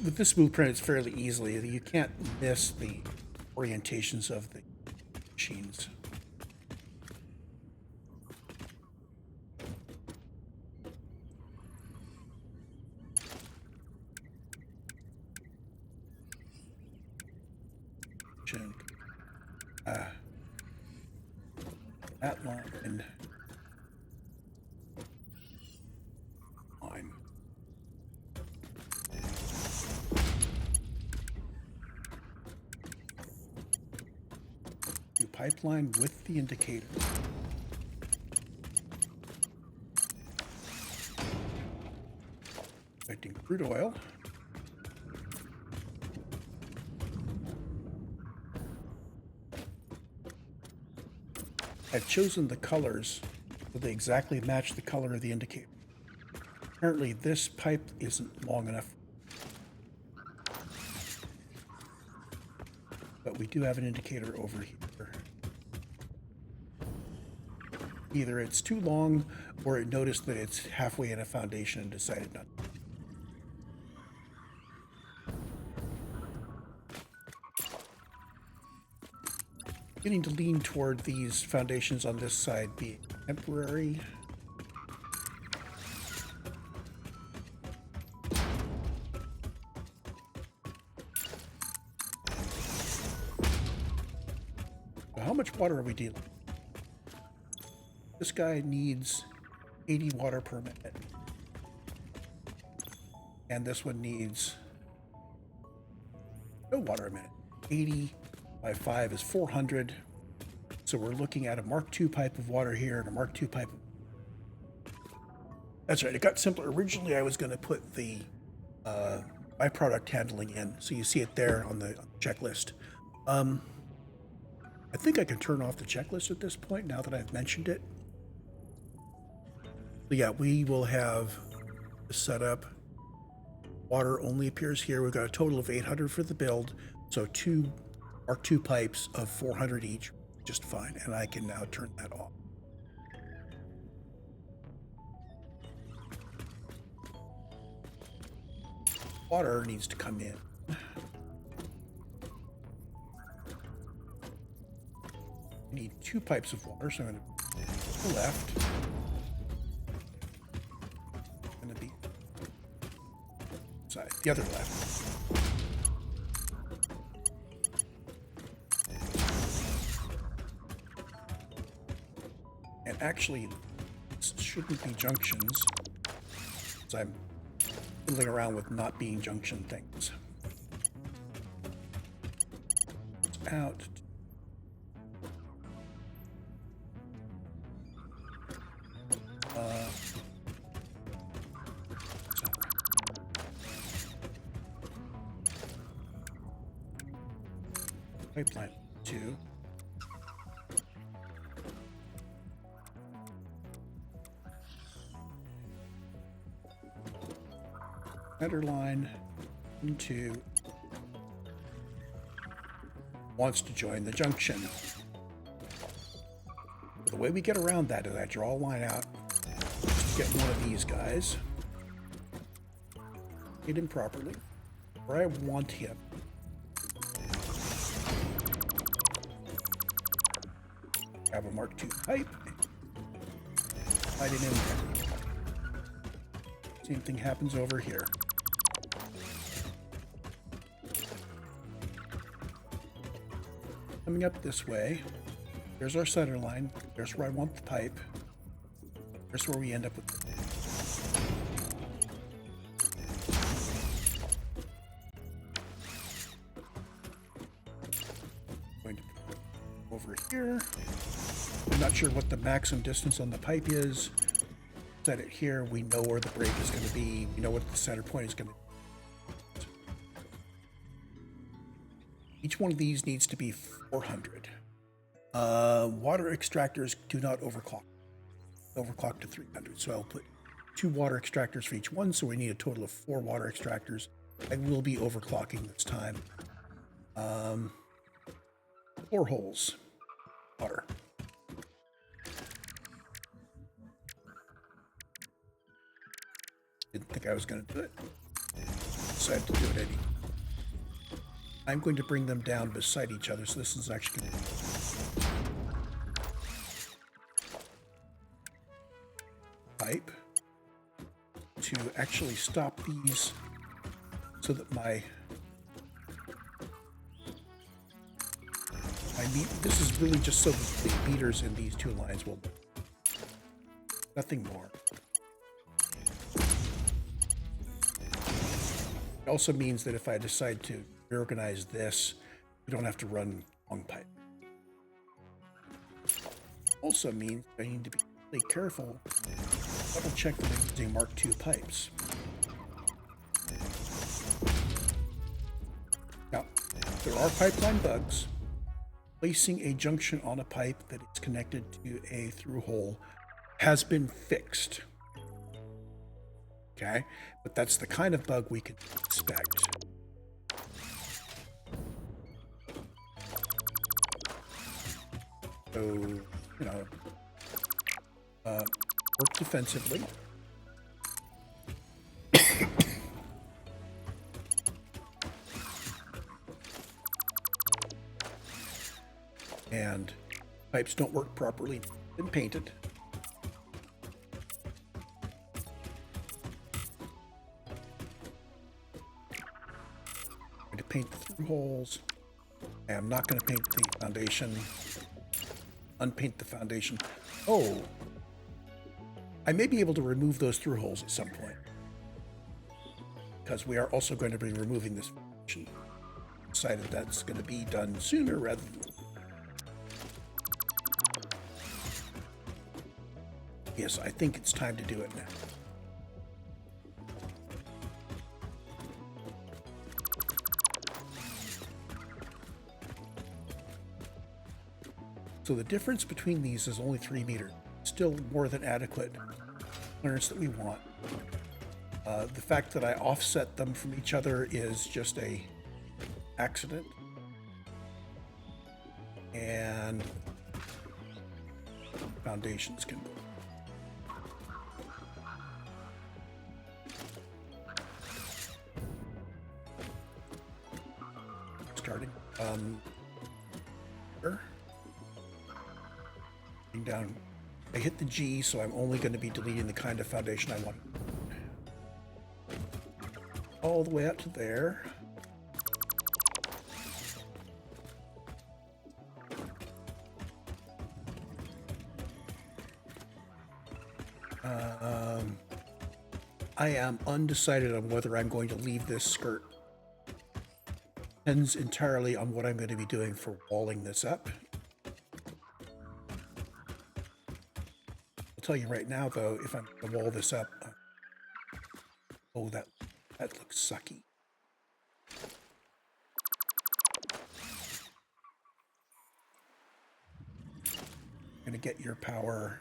With this blueprint, it's fairly easily. You can't miss the orientations of the machines. That line. Pipeline with the indicator. Expecting crude oil. I've chosen the colors so they exactly match the color of the indicator. Apparently this pipe isn't long enough, but we do have an indicator over here. Either it's too long or it noticed that it's halfway in a foundation and decided not to. Beginning to lean toward these foundations on this side being temporary. So how much water are we dealing with? This guy needs 80 water per minute. And this one needs no water a minute. 80 by 5 is 400. So we're looking at a Mark II pipe of water here and a Mark II pipe. That's right, it got simpler. Originally, I was going to put the byproduct handling in. So you see it there on the checklist. I think I can turn off the checklist at this point now that I've mentioned it. So yeah, we will have the setup. Water only appears here. We've got a total of 800 for the build. So 2 Mark II pipes of 400 each, just fine. And I can now turn that off. Water needs to come in. I need 2 pipes of water, so I'm going to the left. Going to be side, the other left. And actually, this shouldn't be junctions, because I'm fiddling around with not being junction things. It's out. Pipeline 2. Center line into wants to join the junction. The way we get around that is I draw a line out, get one of these guys, hit him properly where I want him. Have a Mark II pipe, slide it in there. Same thing happens over here. Coming up this way, there's our center line. There's where I want the pipe. There's where we end up with the going to put it over here. I'm not sure what the maximum distance on the pipe is. Set it here. We know where the break is going to be. We know what the center point is going to be. Each one of these needs to be 400. Water extractors do not overclock. Overclock to 300. So I'll put 2 water extractors for each one. So we need a total of 4 water extractors. I will be overclocking this time. 4 holes. Water. Didn't think I was going to do it. Decided to do it anyway. I'm going to bring them down beside each other, so this is actually going to be pipe to actually stop these so that my this is really just so that the meters in these 2 lines will nothing more. It also means that if I decide to reorganize this, we don't have to run long pipe. Also means I need to be really careful, double check that I'm using Mark II pipes. Now, there are pipeline bugs. Placing a junction on a pipe that is connected to a through hole has been fixed. Okay, but that's the kind of bug we can expect. So, you know, work defensively. And pipes don't work properly, been painted. I'm going to paint the through holes. I am not going to paint the foundation. Unpaint the foundation. Oh, I may be able to remove those through holes at some point, because we are also going to be removing this foundation. Decided that's going to be done sooner rather than yes, I think it's time to do it now. So the difference between these is only 3 meters. Still more than adequate clearance that we want. The fact that I offset them from each other is just a accident. And foundations can go. Starting here. Down. I hit the G, so I'm only going to be deleting the kind of foundation I want. All the way up to there. I am undecided on whether I'm going to leave this skirt. Depends entirely on what I'm going to be doing for walling this up. I'll tell you right now, though, if I'm going to wall this up, oh, that looks sucky. I'm going to get your power.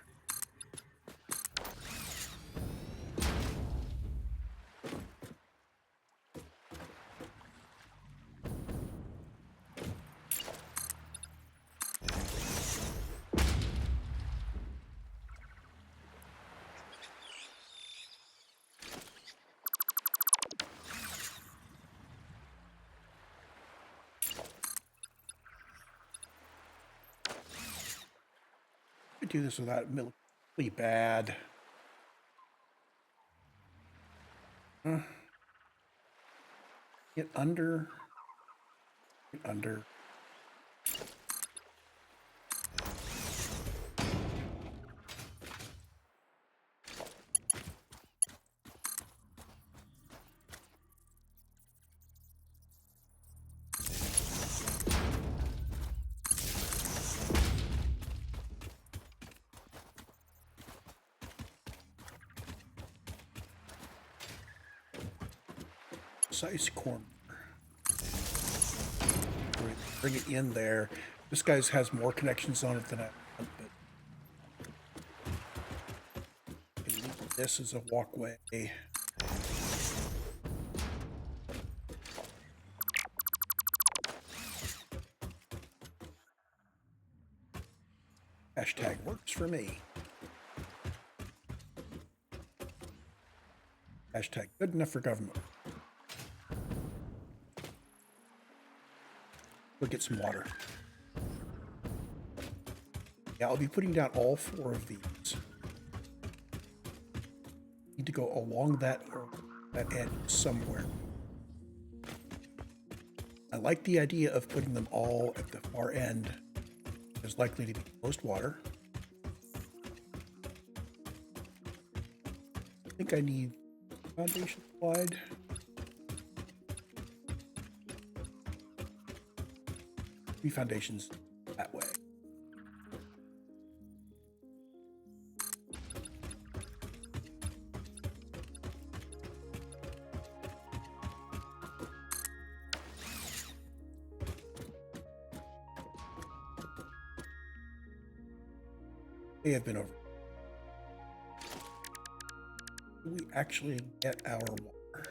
Do this without really bad. Get under. Get under. Size corner right bring it in there. This guy's has more connections on it than I want, but this is a walkway. Hashtag works for me. Hashtag good enough for government. We'll get some water. Yeah, I'll be putting down all 4 of these. Need to go along that edge somewhere. I like the idea of putting them all at the far end. There's likely to be most water. I think I need foundation slide. 3 foundations that way. They have been over. Do we actually get our water?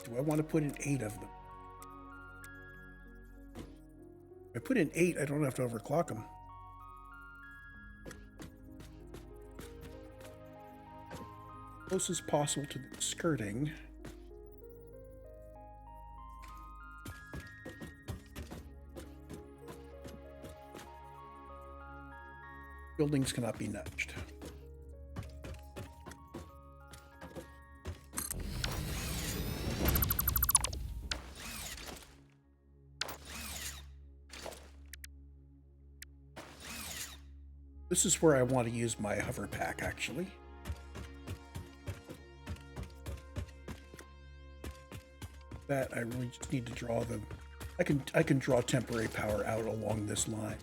Do I want to put in 8 of them? If I put in 8, I don't have to overclock them. Close as possible to the skirting. Buildings cannot be nudged. This is where I want to use my hover pack, actually. That I really just need to draw them. I can draw temporary power out along this line.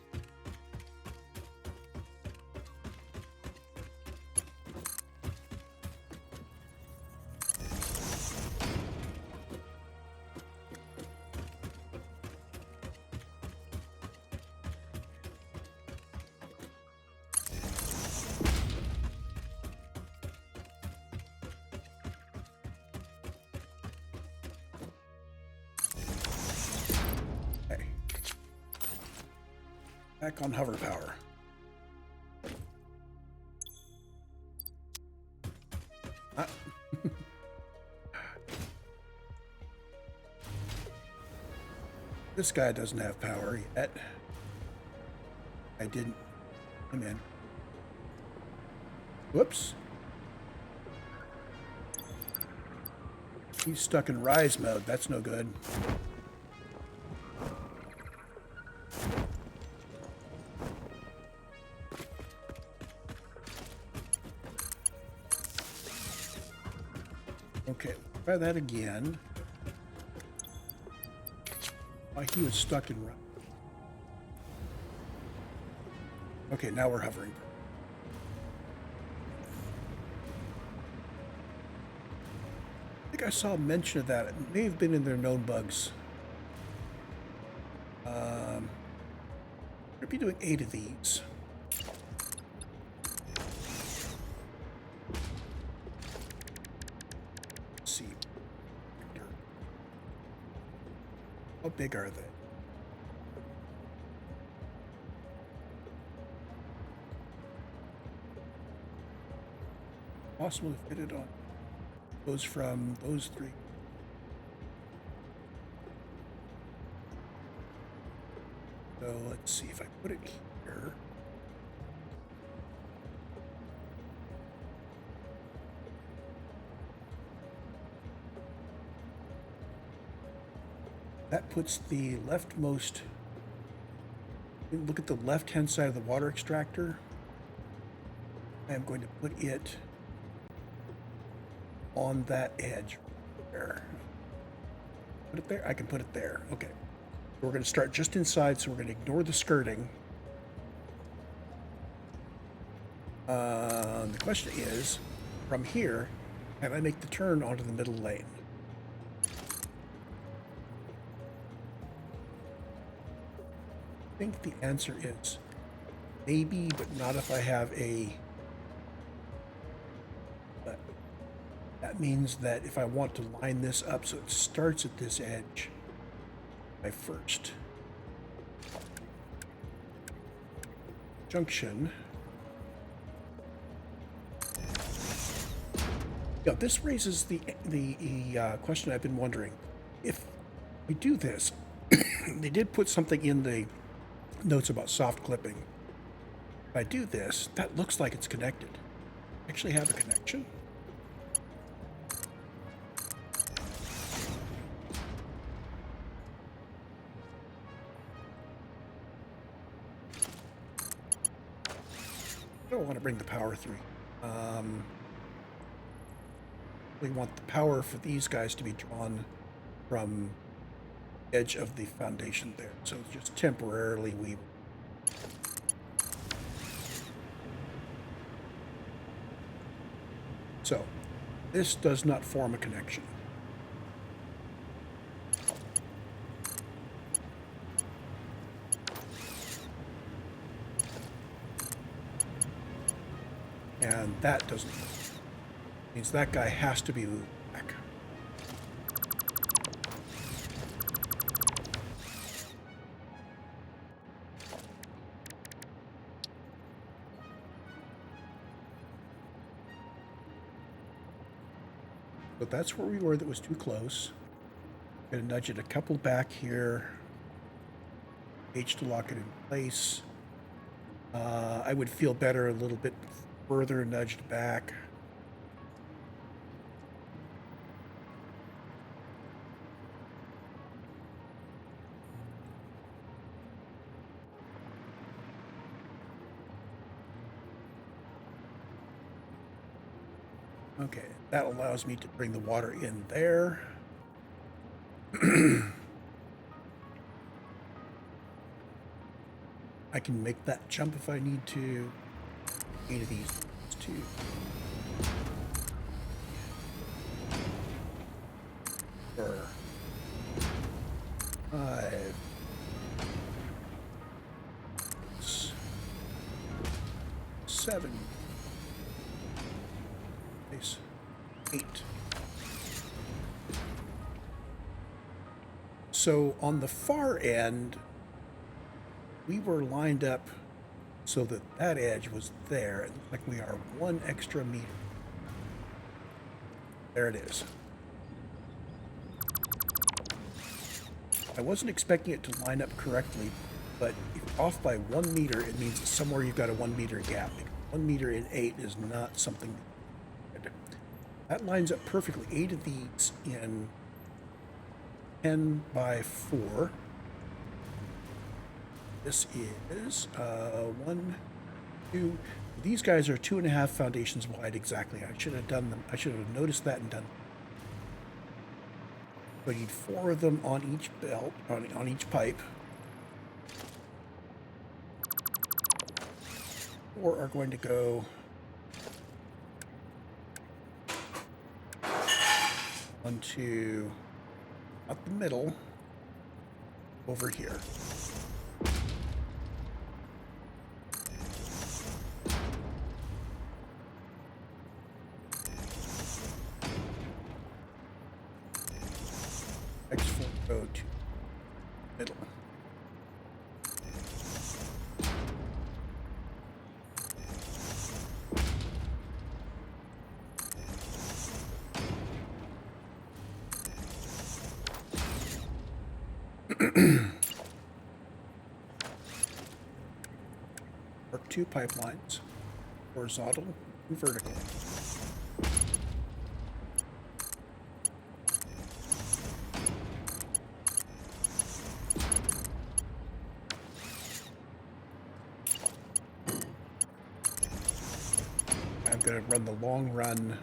Back on hover power. Ah. This guy doesn't have power yet. I didn't come in. Whoops. He's stuck in rise mode. That's no good. Okay, try that again. Why he was stuck in run. Okay, now we're hovering. I think I saw a mention of that. It may have been in their known bugs. We'll be doing 8 of these. How big are they? Possible to fit it on. Goes from those 3. So let's see if I put it here. That puts the leftmost, look at the left-hand side of the water extractor. I am going to put it on that edge there. Put it there? I can put it there. Okay. We're going to start just inside, so we're going to ignore the skirting. The question is, from here, can I make the turn onto the middle lane? think the answer is maybe, but not if I have a... But that means that if I want to line this up so it starts at this edge, my first junction... Yeah, this raises the question I've been wondering. If we do this, they did put something in the notes about soft clipping. If I do this, that looks like it's connected. Actually have a connection. I don't want to bring the power through. We want the power for these guys to be drawn from the edge of the foundation there. So just temporarily we... So this does not form a connection. And that doesn't work. Means that guy has to be moved back. But that's where we were. That was too close. Gonna nudge it a couple back here. H to lock it in place. I would feel better a little bit further nudged back. Okay, that allows me to bring the water in there. I can make that jump if I need to. 8 of these, 2. Four. 5. 6. 7. 8. So on the far end, we were lined up so that that edge was there. It looks like we are 1 extra meter. There it is. I wasn't expecting it to line up correctly, but if off by 1 meter, it means that somewhere you've got a 1 meter gap. 1 meter in 8 is not something... That lines up perfectly. 8 of these in 10 by 4. This is 1, 2. These guys are 2.5 foundations wide exactly. I should have done them. I should have noticed that and done them. So you need 4 of them on each belt, on each pipe. 4 are going to go onto, up the middle, over here. Next 4 go to middle. Work 2 pipelines, horizontal and vertical. I'm going to run the long run.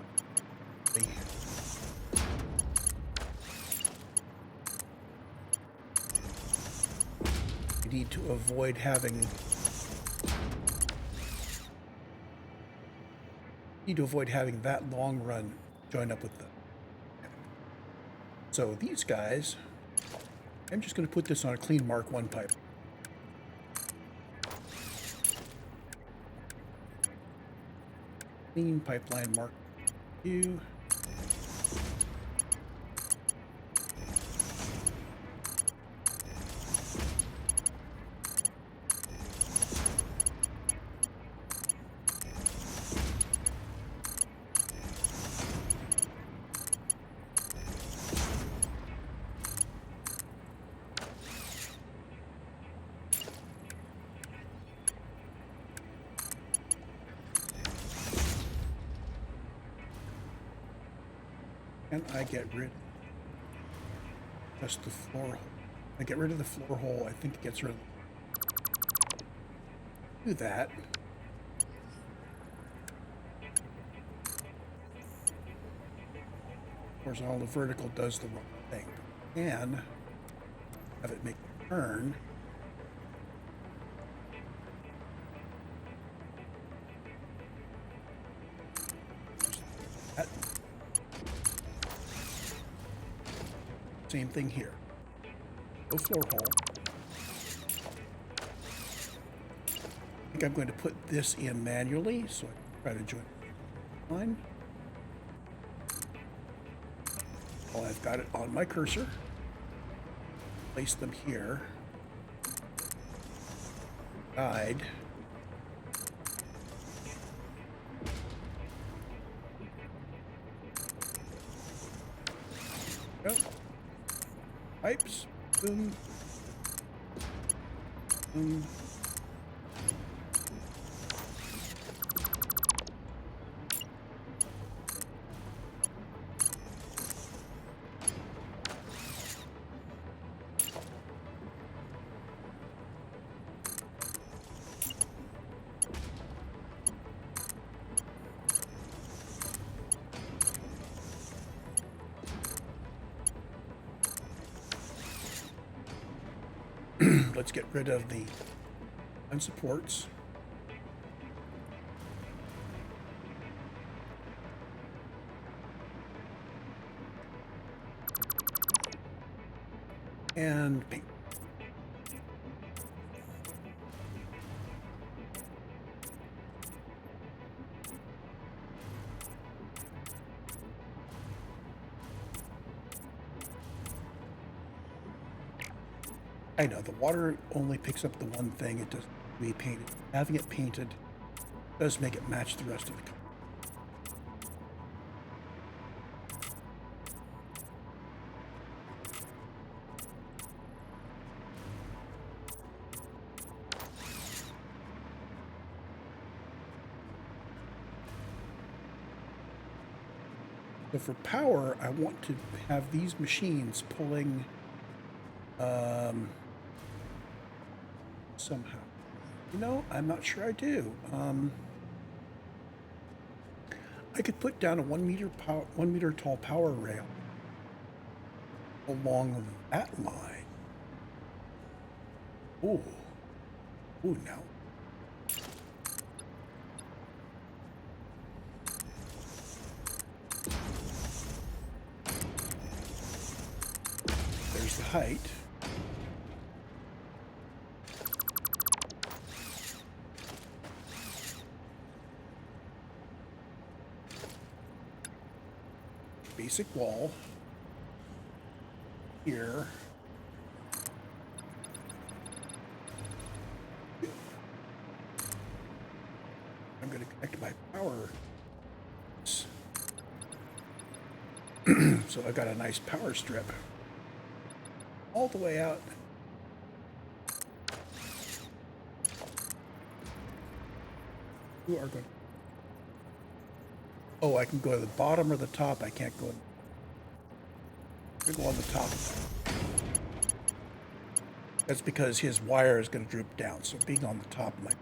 You need to avoid having that long run join up with them. So these guys, I'm just going to put this on a clean Mark 1 pipe. clean pipeline mark you. And I get rid just the floor hole. I get rid of the floor hole. I think it gets rid of do that. Horizontal to vertical does the wrong thing. And have it make a turn. That. Same thing here. No floor hole. I think I'm going to put this in manually, so I can try to join the line. Well, I've got it on my cursor. Place them here. Guide. Yep. Pipes. Boom. Boom. Let's get rid of the unsupports. And paint. I know, the water only picks up the one thing, it doesn't be painted. Having it painted does make it match the rest of the color. So for power, I want to have these machines pulling somehow. You know, I'm not sure I do. I could put down a 1 meter tall power rail along that line. Ooh. Ooh, no. There's the height. Basic wall here. I'm going to connect my power. So I've got a nice power strip all the way out. Who are going? Oh, I can go to the bottom or the top. I can't go. I go on the top. That's because his wire is going to droop down. So being on the top might.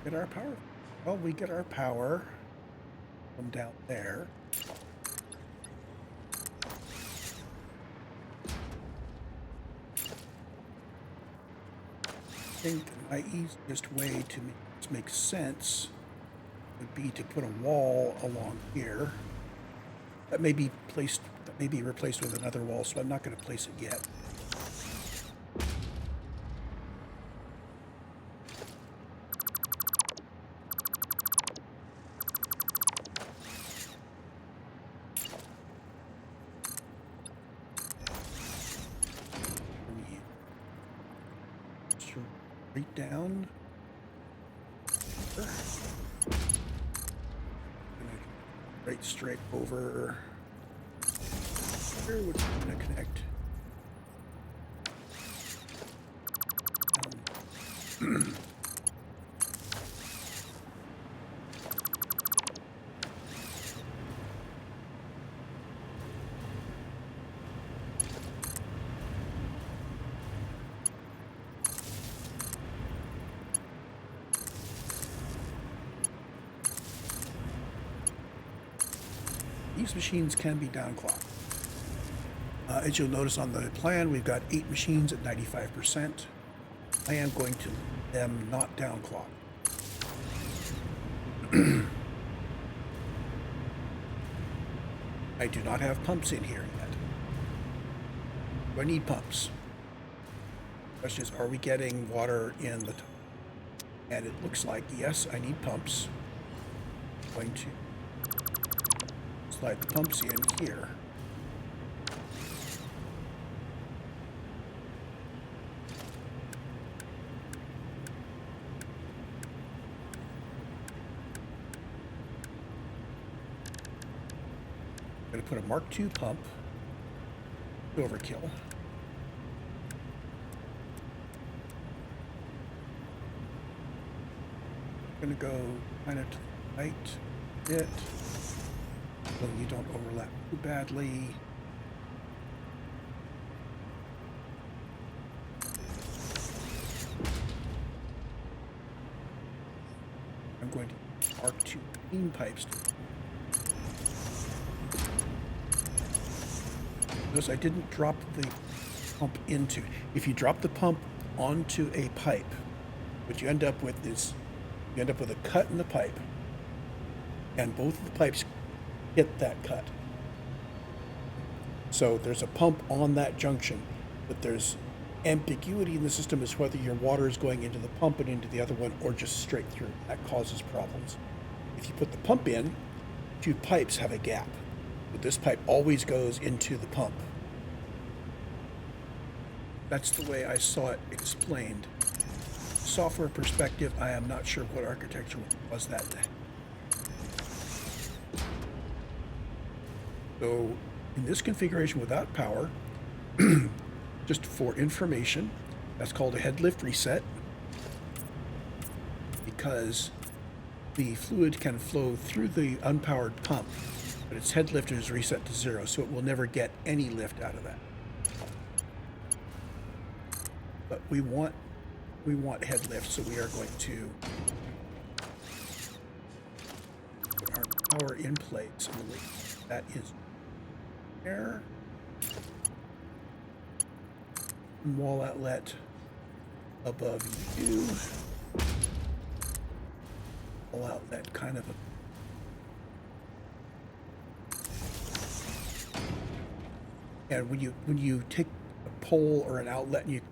get our power? Well, we get our power from down there. I think my easiest way to make this make sense would be to put a wall along here. That may be replaced with another wall, so I'm not going to place it yet. Straight down. Straight over here, which is going to connect. These machines can be downclocked. As you'll notice on the plan, we've got 8 machines at 95%. I am going to let them not downclock. I do not have pumps in here yet. Do I need pumps? The question is, are we getting water in the top? And it looks like, yes, I need pumps. I'm going to slide the pumps in here. I'm going to put a Mark II pump. Overkill. I'm going to go kind of to the right a bit, so you don't overlap too badly. I'm going to Mark II clean pipes. Notice I didn't drop the pump into. If you drop the pump onto a pipe, what you end up with is you end up with a cut in the pipe, and both of the pipes hit that cut. So there's a pump on that junction, but there's ambiguity in the system as whether your water is going into the pump and into the other one or just straight through. That causes problems. If you put the pump in, 2 pipes have a gap, but this pipe always goes into the pump. That's the way I saw it explained. Software perspective, I am not sure what architecture was that day. So in this configuration without power, just for information, that's called a head lift reset, because the fluid can flow through the unpowered pump, but its head lift is reset to 0, so it will never get any lift out of that. But we want head lift, so we are going to put our power in place. And that is there. Wall outlet above you. Wall outlet kind of a. And when you take a pole or an outlet and you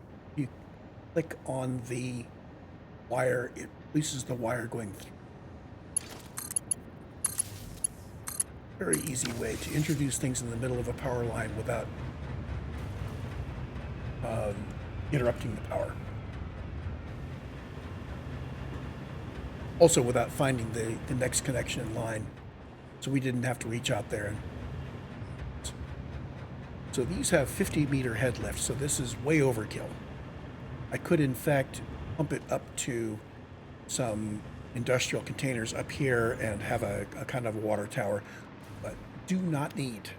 click on the wire, it releases the wire going through. Very easy way to introduce things in the middle of a power line without interrupting the power. Also without finding the next connection in line, so we didn't have to reach out there. So these have 50-meter head lift, so this is way overkill. I could, in fact, pump it up to some industrial containers up here and have a kind of a water tower, but do not need.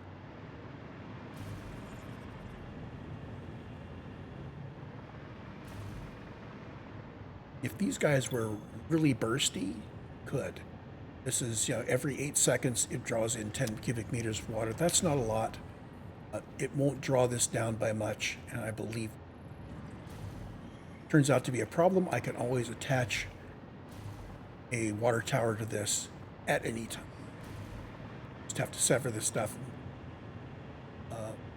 If these guys were really bursty, could. This is, every 8 seconds it draws in 10 cubic meters of water. That's not a lot. It won't draw this down by much, and I believe turns out to be a problem. I can always attach a water tower to this at any time. Just have to sever this stuff.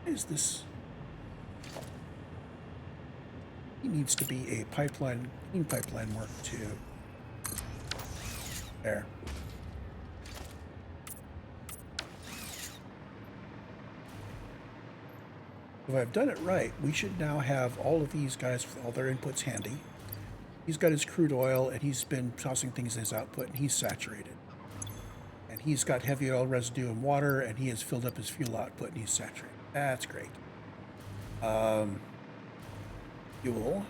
Is this? He needs to be a pipeline, clean pipeline work too. There. If I've done it right, we should now have all of these guys with all their inputs handy. He's got his crude oil, and he's been tossing things in his output, and he's saturated. And he's got heavy oil residue and water, and he has filled up his fuel output, and he's saturated. That's great. Fuel.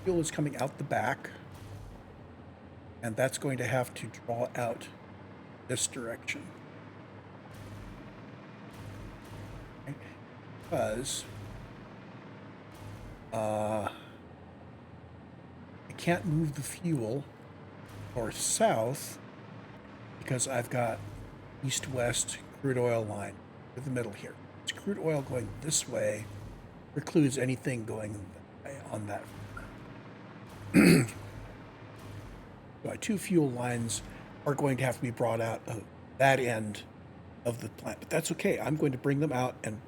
Fuel is coming out the back, and that's going to have to draw out this direction. Okay. Because I can't move the fuel north south because I've got east-west crude oil line in the middle here. It's crude oil going this way precludes anything going on that. My two fuel lines are going to have to be brought out of that end of the plant, but that's okay. I'm going to bring them out and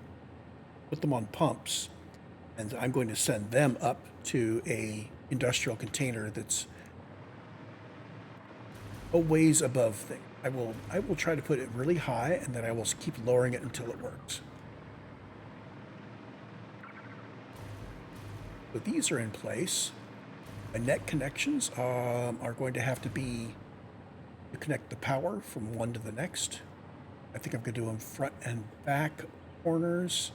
put them on pumps, and I'm going to send them up to a industrial container that's a ways above thing. I will try to put it really high, and then I will keep lowering it until it works. So these are in place. My net connections are going to have to be to connect the power from one to the next. I think I'm going to do them front and back corners,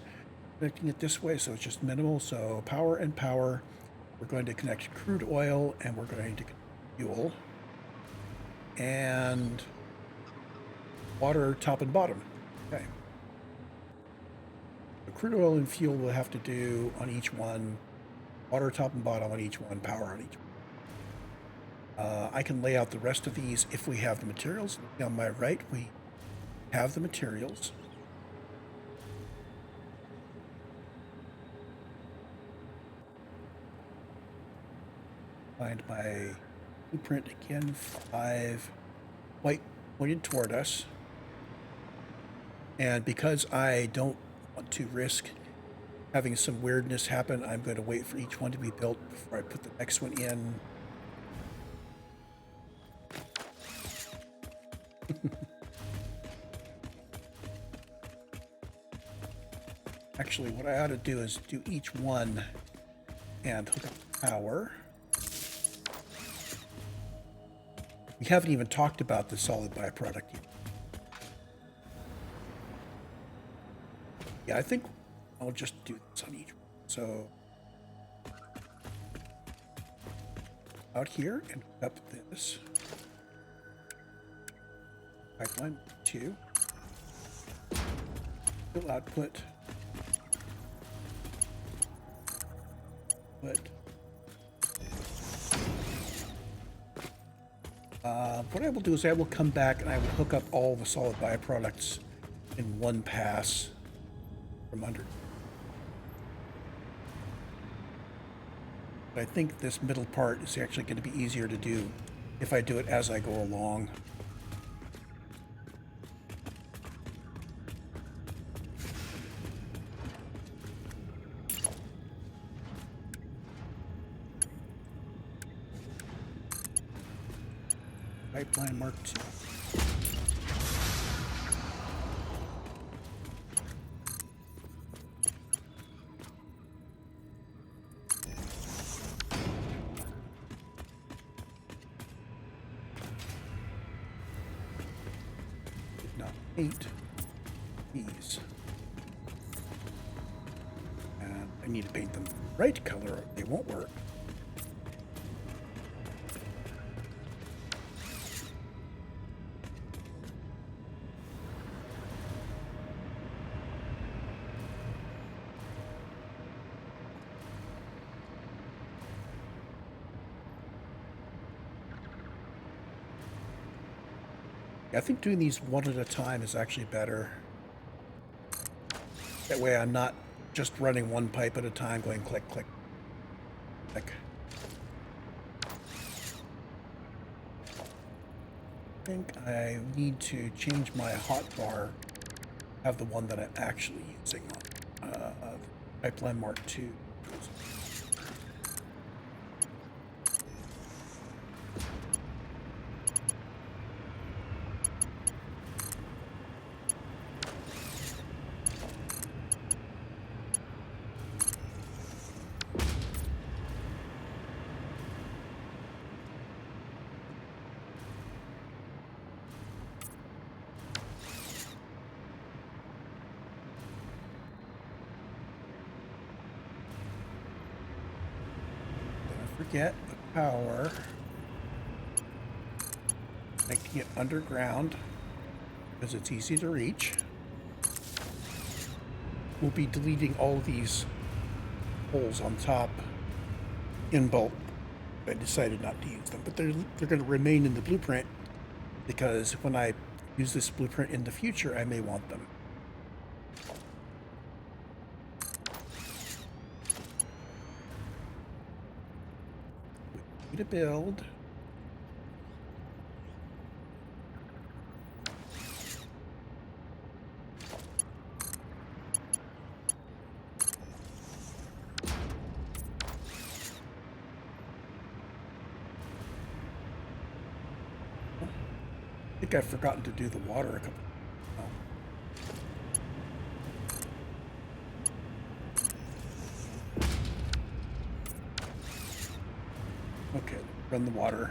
connecting it this way, so it's just minimal. So power and power. We're going to connect crude oil, and we're going to connect fuel, and water top and bottom. Okay. The crude oil and fuel will have to do on each one. Water top and bottom on each one, power on each one. I can lay out the rest of these if we have the materials. On my right, we have the materials. Find my blueprint again, 5 white pointed toward us. And because I don't want to risk having some weirdness happen, I'm going to wait for each one to be built before I put the next one in. Actually, what I ought to do is do each one and hook up power. We haven't even talked about the solid byproduct yet. Yeah, I think I'll just do this on each one. So out here and hook up this pipeline 2. Fuel output. What I will do is I will come back and I will hook up all the solid byproducts in one pass from under. But I think this middle part is actually going to be easier to do if I do it as I go along. Pipeline Mark II. Not 8 these. And I need to paint them the right color or they won't work. I think doing these one at a time is actually better. That way I'm not just running one pipe at a time, going click, click, click. I think I need to change my hot bar. Have the one that I'm actually using on Pipeline Mark II. Forget the power. Connecting it underground because it's easy to reach. We'll be deleting all of these holes on top in bulk. I decided not to use them, but they're going to remain in the blueprint because when I use this blueprint in the future, I may want them. To build. I think I've forgotten to do the water a couple. Okay, run the water.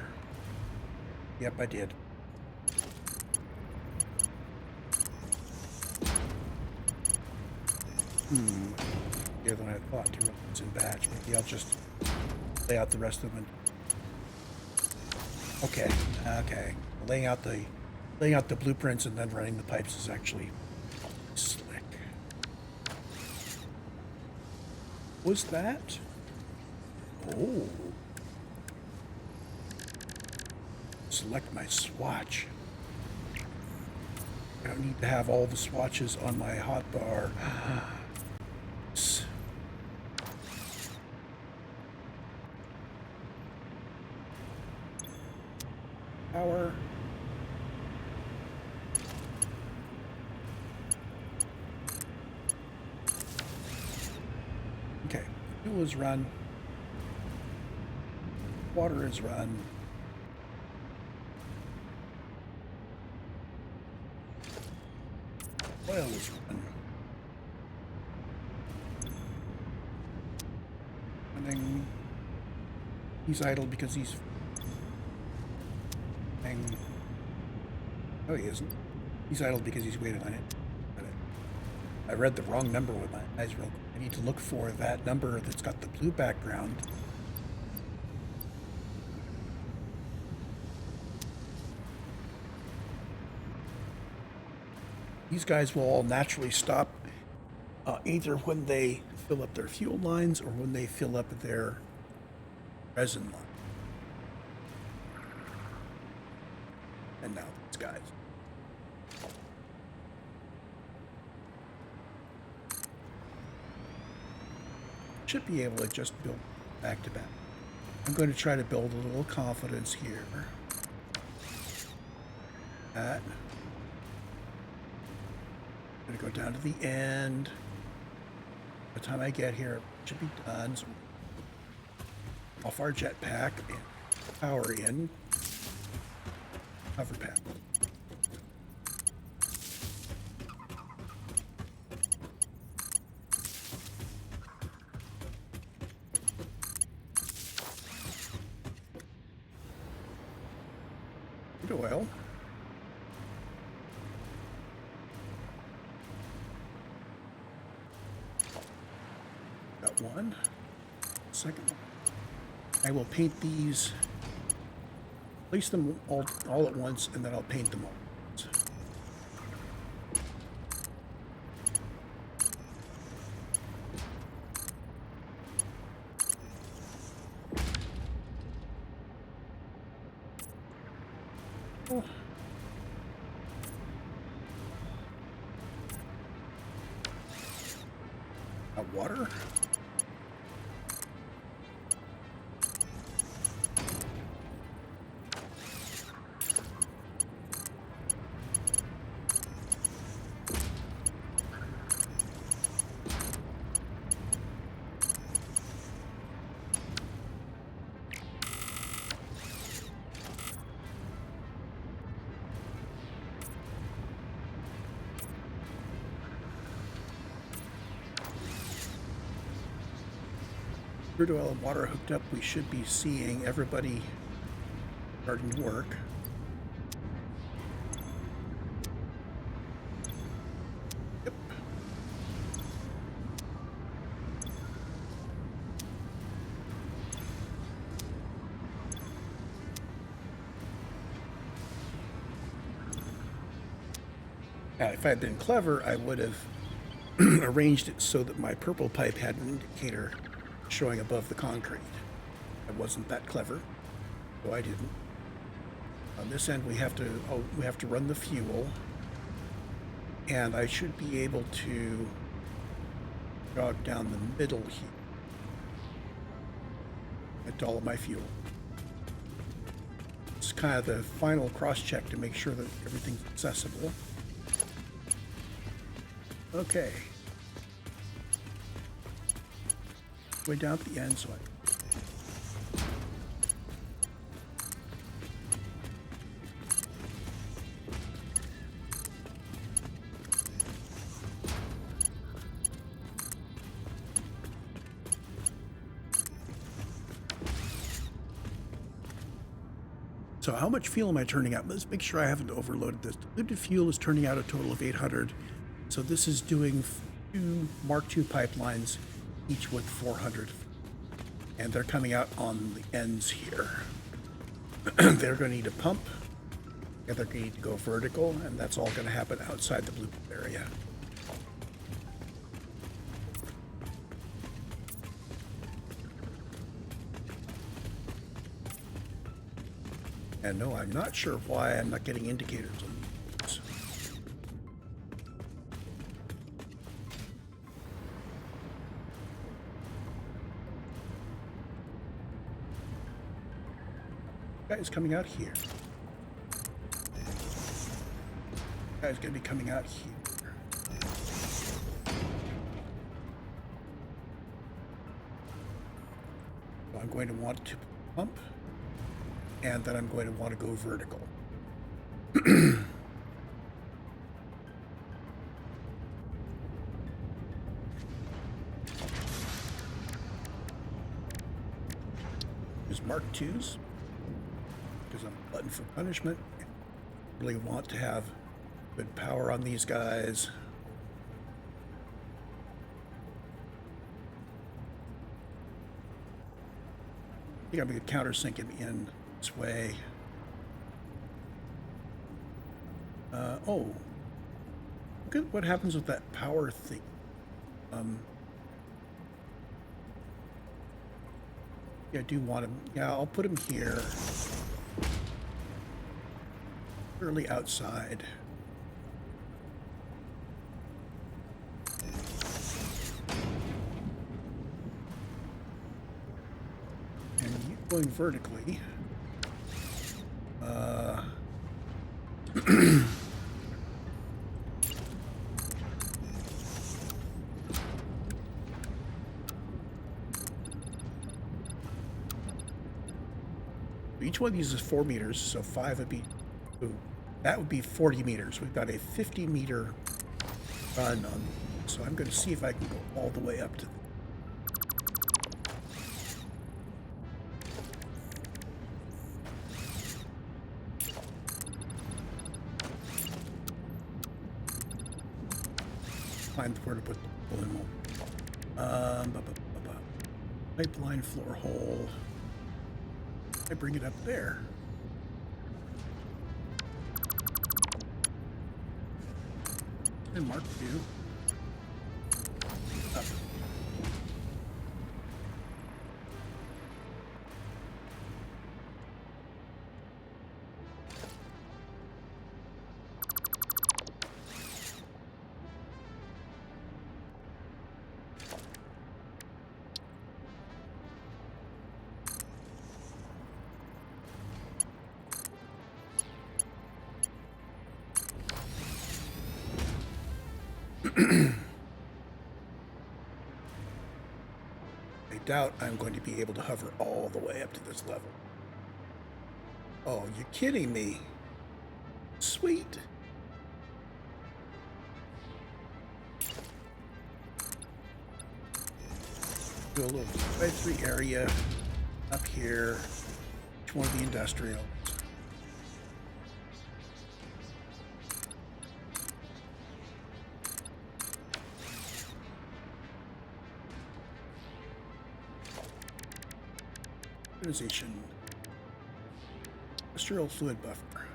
Yep, I did. Easier than I thought to run this in batch. Maybe I'll just lay out the rest of them. Okay, okay. Laying out the blueprints and then running the pipes is actually slick. Was that? Oh. Select my swatch. I don't need to have all the swatches on my hotbar. Power. Okay, fuel is run. Water is run. Oil is run. Running. He's idle because he's. Oh, he isn't. He's idle because he's waiting on it. I read the wrong number with my eyes real quick. I need to look for that number that's got the blue background. These guys will all naturally stop either when they fill up their fuel lines or when they fill up their resin line. And now these guys. Should be able to just build back to back. I'm going to try to build a little confidence here. That. I'm going to go down to the end. By the time I get here, it should be done. So off our jetpack and power in. Hover pad. Crude oil. Got one. Second one. I will paint these. Place them all at once, and then I'll paint them all. Oh. Water? Crude oil and water hooked up, we should be seeing everybody starting to work. Yep. If I had been clever, I would have arranged it so that my purple pipe had an indicator showing above the concrete. I wasn't that clever, so I didn't. On this end, we have to run the fuel, and I should be able to jog down the middle here into all of my fuel. It's kind of the final cross-check to make sure that everything's accessible. Okay. Way down at the end, so So how much fuel am I turning out? Let's make sure I haven't overloaded this. Diluted fuel is turning out a total of 800. So this is doing 2 Mark II pipelines, each with 400. And they're coming out on the ends here. They're going to need a pump, and they're going to need to go vertical, and that's all going to happen outside the blue area. And no, I'm not sure why I'm not getting indicators on these. Guy's coming out here. Guy's gonna be coming out here. So I'm going to want to pump, and then I'm going to want to go vertical. Use Mark IIs, because I'm a glutton for punishment. I really want to have good power on these guys. I think I'm going to countersink him in this way. Oh, look at what happens with that power thing. Yeah, I do want him. Yeah, I'll put him here. Early outside. And you going vertically. Each one uses 4 meters, so 5 would be, ooh, that would be 40 meters. We've got a 50-meter run on, so I'm going to see if I can go all the way up to find where to put the balloon hole. Pipeline floor hole. I bring it up there. And Mark II. Up. I doubt I'm going to be able to hover all the way up to this level. Oh, you're kidding me. Sweet. Do a little refinery area up here. Each one of the industrials. Organization. Industrial fluid buffer.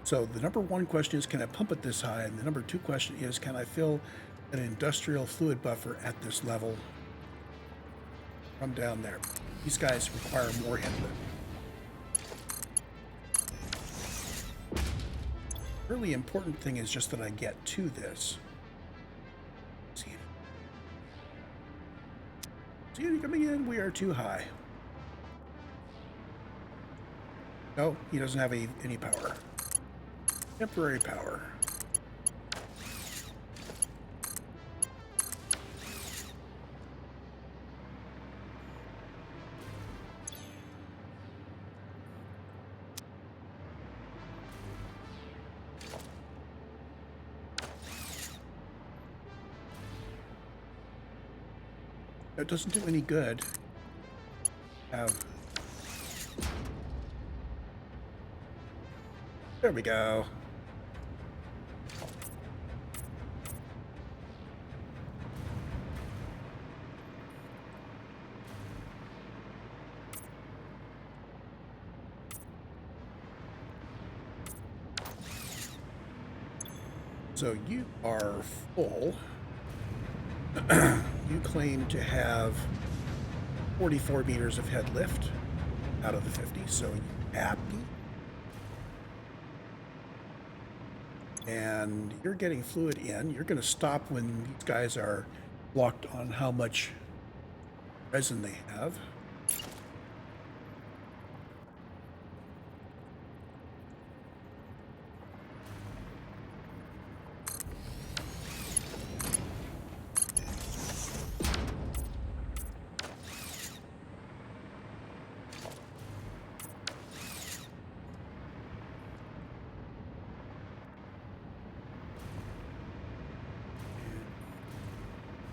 So the number one question is, can I pump it this high? And the number two question is, can I fill an industrial fluid buffer at this level from down there? These guys require more head lift. Really important thing is just that I get to this. See it coming in. We are too high. No, he doesn't have any power. Temporary power. It doesn't do any good. There we go. So you are full. You claim to have 44 meters of head lift out of the 50, so you're happy. And you're getting fluid in. You're going to stop when these guys are locked on how much resin they have.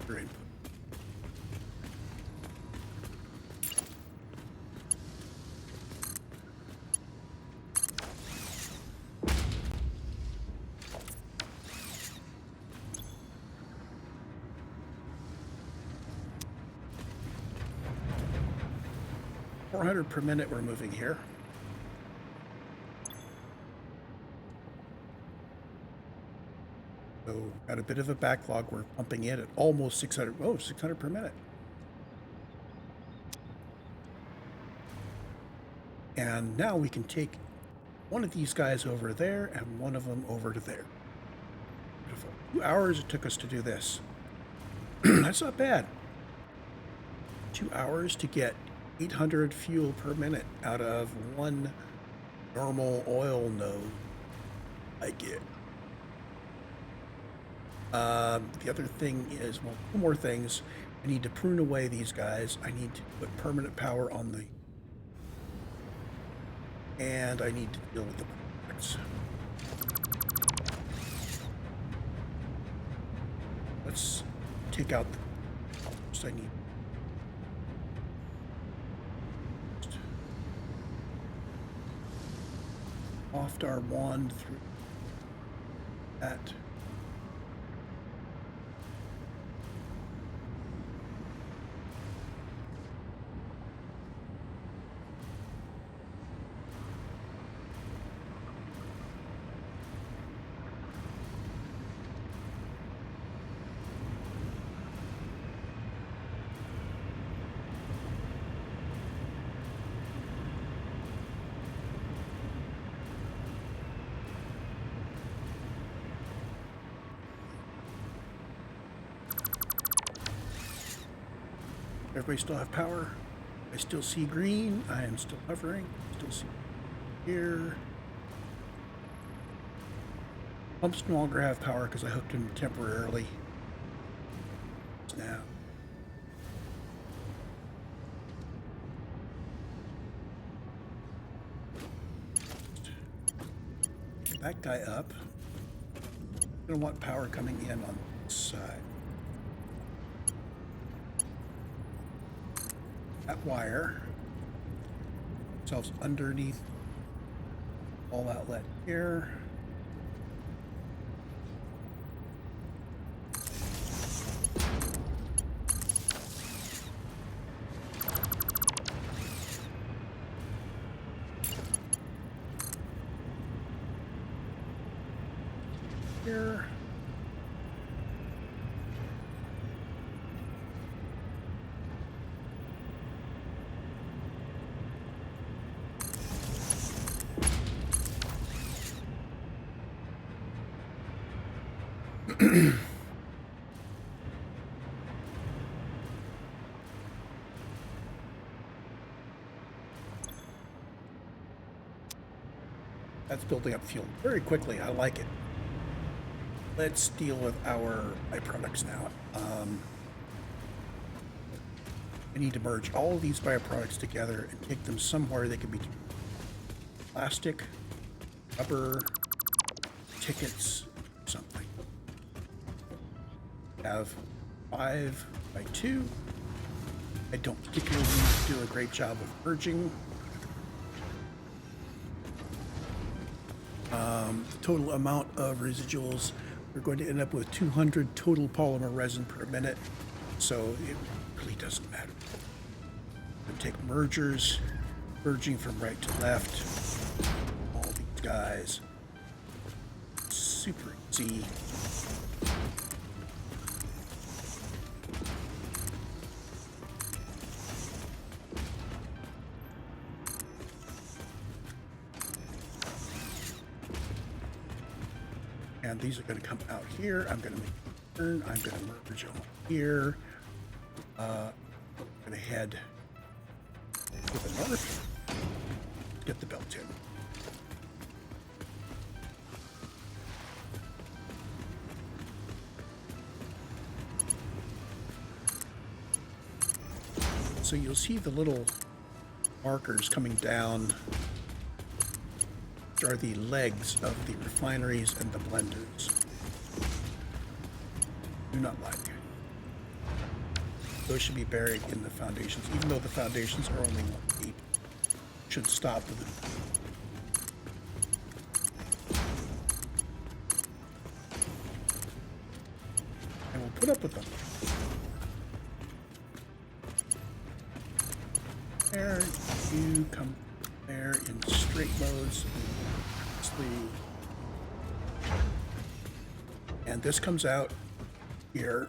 Great. 400 per minute we're moving here. So got a bit of a backlog. We're pumping in at almost 600. Oh, 600 per minute. And now we can take one of these guys over there and one of them over to there. Beautiful. 2 hours it took us to do this. That's not bad. 2 hours to get 800 fuel per minute out of one normal oil node. I get. The other thing is, well, 2 more things. I need to prune away these guys. I need to put permanent power on the... And I need to deal with the products. Let's take out the... First I need... Off our wand through that. Everybody still have power? I still see green. I am still hovering. Still see here. Pumps no longer have power because I hooked them temporarily. Now. Get that guy up. I'm going to want power coming in on this side. That wire. Ourselves underneath all outlet here. Here. That's building up fuel very quickly. I like it. Let's deal with our byproducts now. I need to merge all of these byproducts together and take them somewhere they can be plastic, rubber, tickets, something. Have 5 by 2. I don't particularly do a great job of merging. The total amount of residuals, we're going to end up with 200 total polymer resin per minute, so it really doesn't matter. I'm going to take mergers, merging from right to left, all these guys. Super easy. And these are going to come out here. I'm going to make a turn. I'm going to merge them here. I'm going to head to the north. Get the belt in. So you'll see the little markers coming down, which are the legs of the refineries and the blenders. Do not like. Those should be buried in the foundations, even though the foundations are only 1 deep. Should stop with it. And we'll put up with them. There, you come there in straight loads. And this comes out here.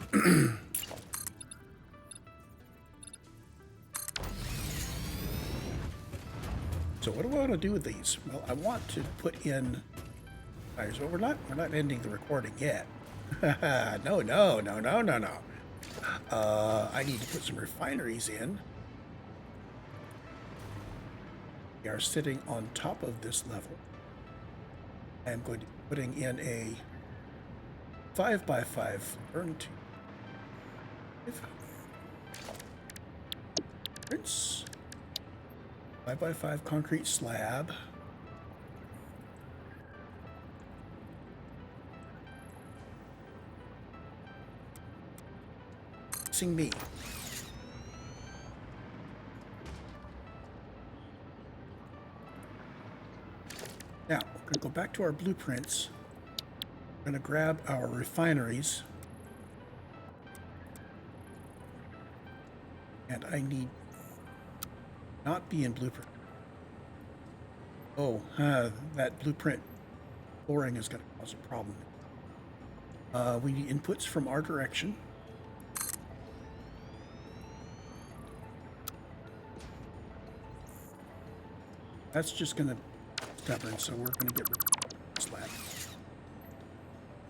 So what do I want to do with these? Well, I want to put in tires, but we're not ending the recording yet. No. I need to put some refineries in. We are sitting on top of this level. I'm going to be putting in a 5x5 burn tube. 5x5 concrete slab. Sing me. Now, we're going to go back to our blueprints. We're going to grab our refineries. And I need not be in blueprint. Oh, that blueprint flooring is going to cause a problem. We need inputs from our direction. That's just going to stubborn, so we're going to get rid of the slab.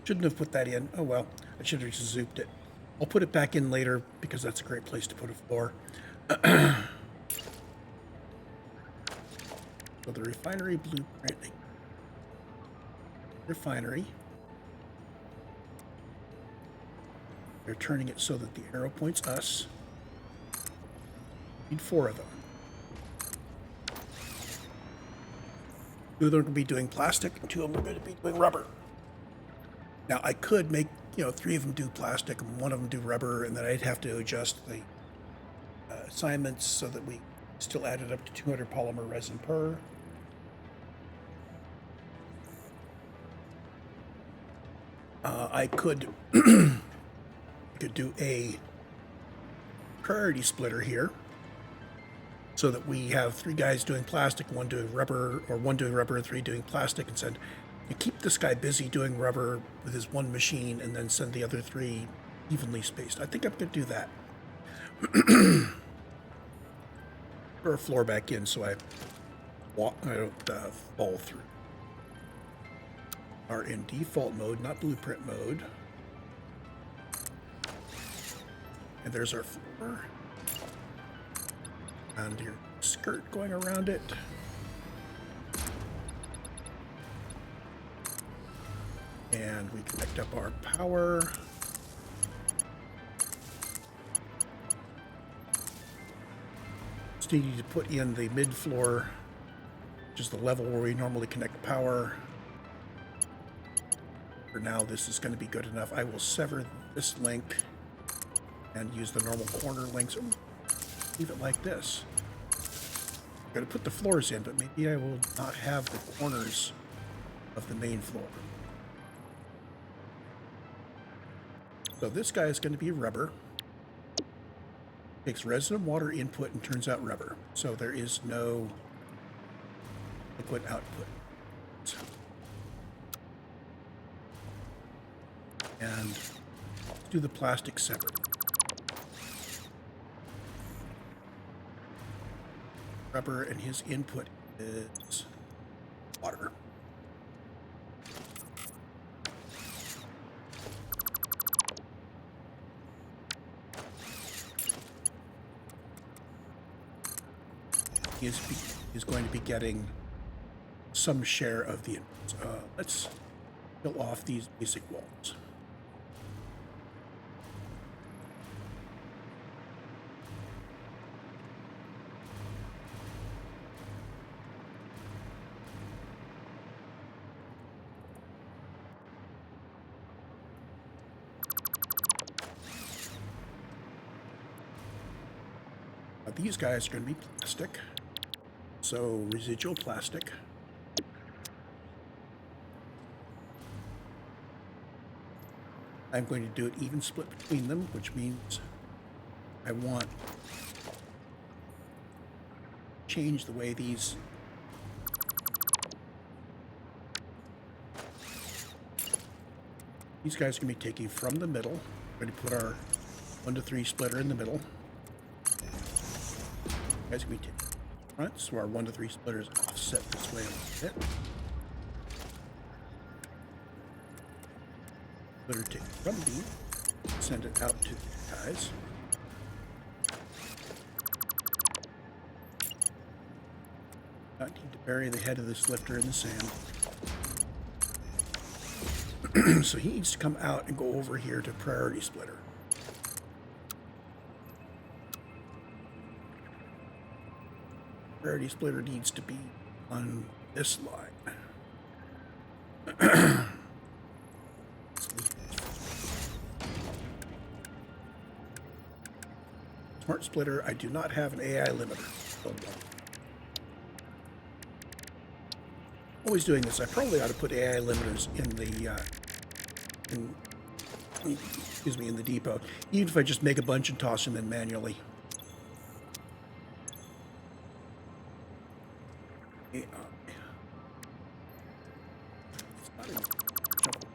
Shouldn't have put that in. Oh well, I should have just zooped it. I'll put it back in later because that's a great place to put a floor. So the refinery blueprint. Refinery. They're turning it so that the arrow points us. Need 4 of them. 2 of them are going to be doing plastic, and 2 of them are going to be doing rubber. Now, I could make, 3 of them do plastic and 1 of them do rubber, and then I'd have to adjust the assignments so that we still added up to 200 polymer resin per. I could do a priority splitter here so that we have 3 guys doing plastic, 1 doing rubber, or 1 doing rubber and 3 doing plastic, and send you keep this guy busy doing rubber with his 1 machine and then send the other 3 evenly spaced. I think I'm going to do that. Put our floor back in so I don't fall through. Are in default mode, not blueprint mode. And there's our floor. And your skirt going around it. And we connect up our power. Still need to put in the mid-floor, which is the level where we normally connect power. For now, this is going to be good enough. I will sever this link and use the normal corner links. Leave it like this. I'm going to put the floors in, but maybe I will not have the corners of the main floor. So this guy is going to be rubber. Takes resin and water input and turns out rubber. So there is no liquid output. And let's do the plastic separate. Rubber and his input is water. He's going to be getting some share of the inputs. Let's fill off these basic walls. These guys are going to be plastic, so residual plastic. I'm going to do an even split between them, which means I want to change the way these guys are going to be taking from the middle. We're going to put our 1 to 3 splitter in the middle. Guys can be taken front, so our 1 to 3 splitters offset this way a little bit. Splitter take from B, send it out to the guys. Not need to bury the head of this lifter in the sand. So he needs to come out and go over here to priority splitter. Priority splitter needs to be on this line. Smart splitter, I do not have an AI limiter. Always doing this. I probably ought to put AI limiters in the in the depot, even if I just make a bunch and toss them in manually.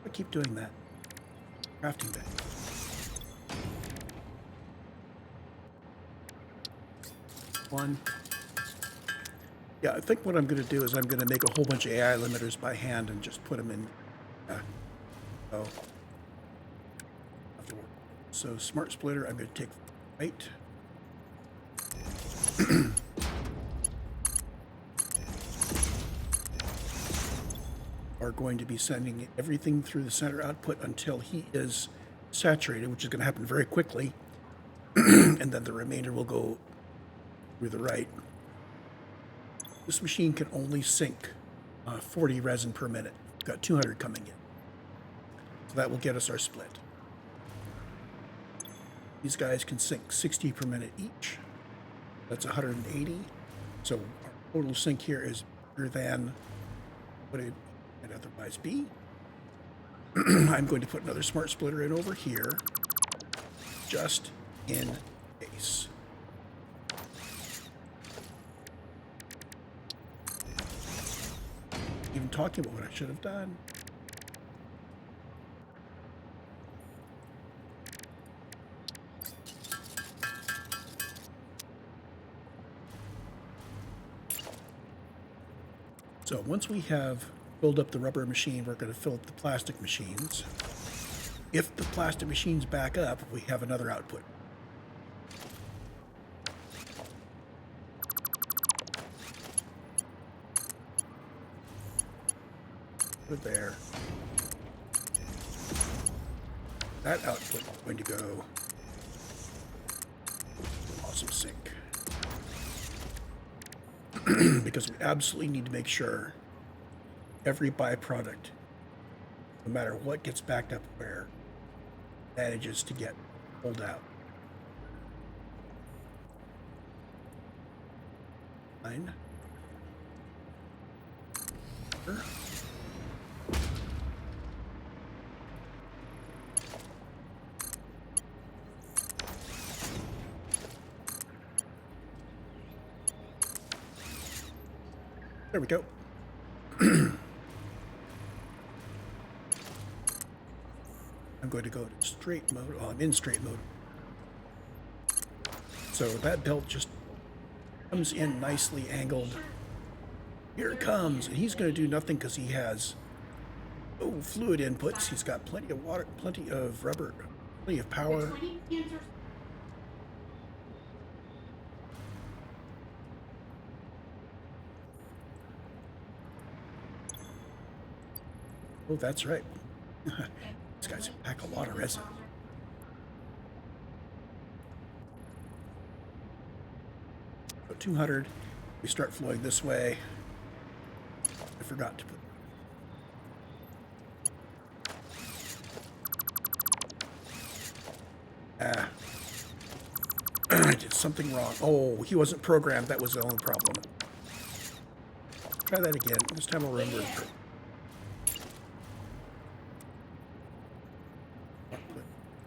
I keep doing that. Crafting bag. One. Yeah, I think what I'm going to do is I'm going to make a whole bunch of AI limiters by hand and just put them in. So smart splitter, I'm going to take right. Are going to be sending everything through the center output until he is saturated, which is going to happen very quickly, and then the remainder will go through the right. This machine can only sink 40 resin per minute. It's got 200 coming in. So that will get us our split. These guys can sink 60 per minute each. That's 180. So our total sink here is bigger than what it might otherwise be. I'm going to put another smart splitter in over here, just in case. Even talking about what I should have done. So once we have filled up the rubber machine, we're going to fill up the plastic machines. If the plastic machines back up, we have another output. Put it there. That output is going to go awesome sink. Because we absolutely need to make sure every byproduct, no matter what gets backed up where, manages to get pulled out. Fine. There we go. I'm going to go to straight mode. Oh, I'm in straight mode. So that belt just comes in nicely angled. Here it comes, and he's going to do nothing because he has fluid inputs. He's got plenty of water, plenty of rubber, plenty of power. Oh, that's right. These guys pack a lot of resin. So 200. We start flowing this way. I forgot to put. I did something wrong. Oh, he wasn't programmed. That was the only problem. Try that again. This time I'll remember.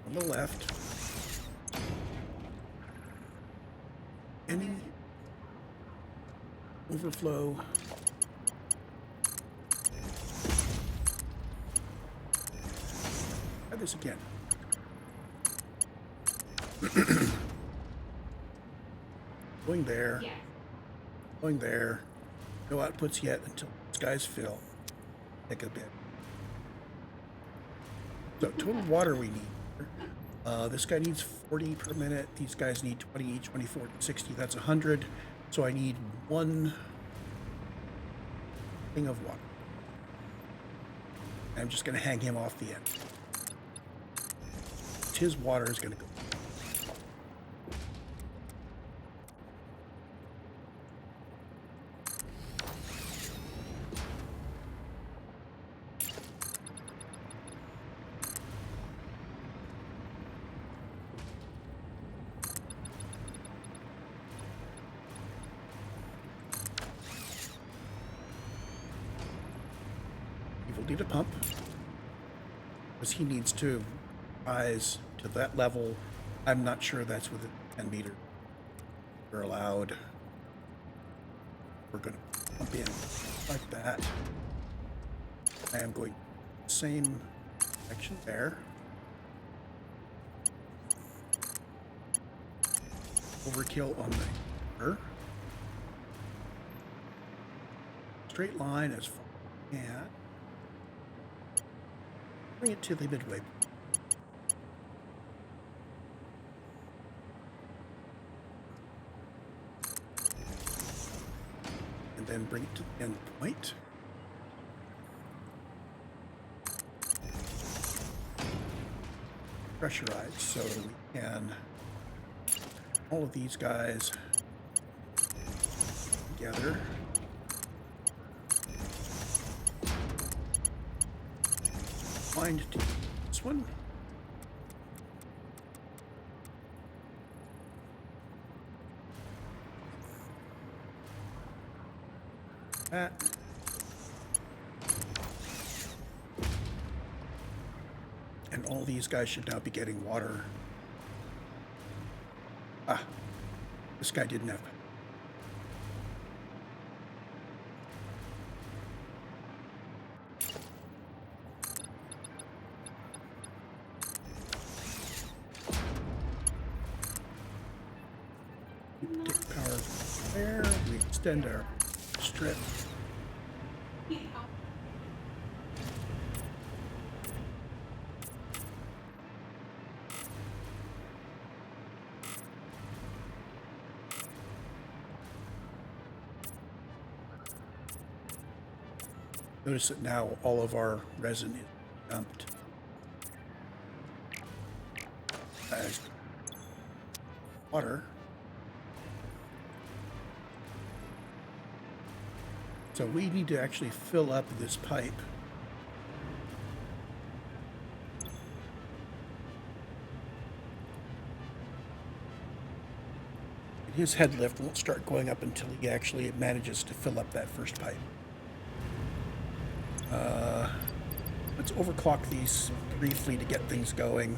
On the left. Any overflow. Try this again. Going there. Going there. No outputs yet until these guys fill. Take a bit. So total water we need. This guy needs 40 per minute. These guys need 20 each, 24, 60. That's 100. So I need one thing of water. I'm just going to hang him off the end. His water is going to go. Need a pump because he needs to rise to that level. I'm not sure that's within 10 meters. We're allowed. We're going to pump in like that. I am going same section there. Overkill on the straight line as far as I can. Bring it to the midway. And then bring it to the end point. pressurized, so we can all of these guys together. Find this one. That. And all these guys should now be getting water. Ah, this guy didn't have. Take power there. We extend our strip. Notice that now all of our resin is dumped as water. So we need to actually fill up this pipe. His head lift won't start going up until he actually manages to fill up that first pipe. Let's overclock these briefly to get things going.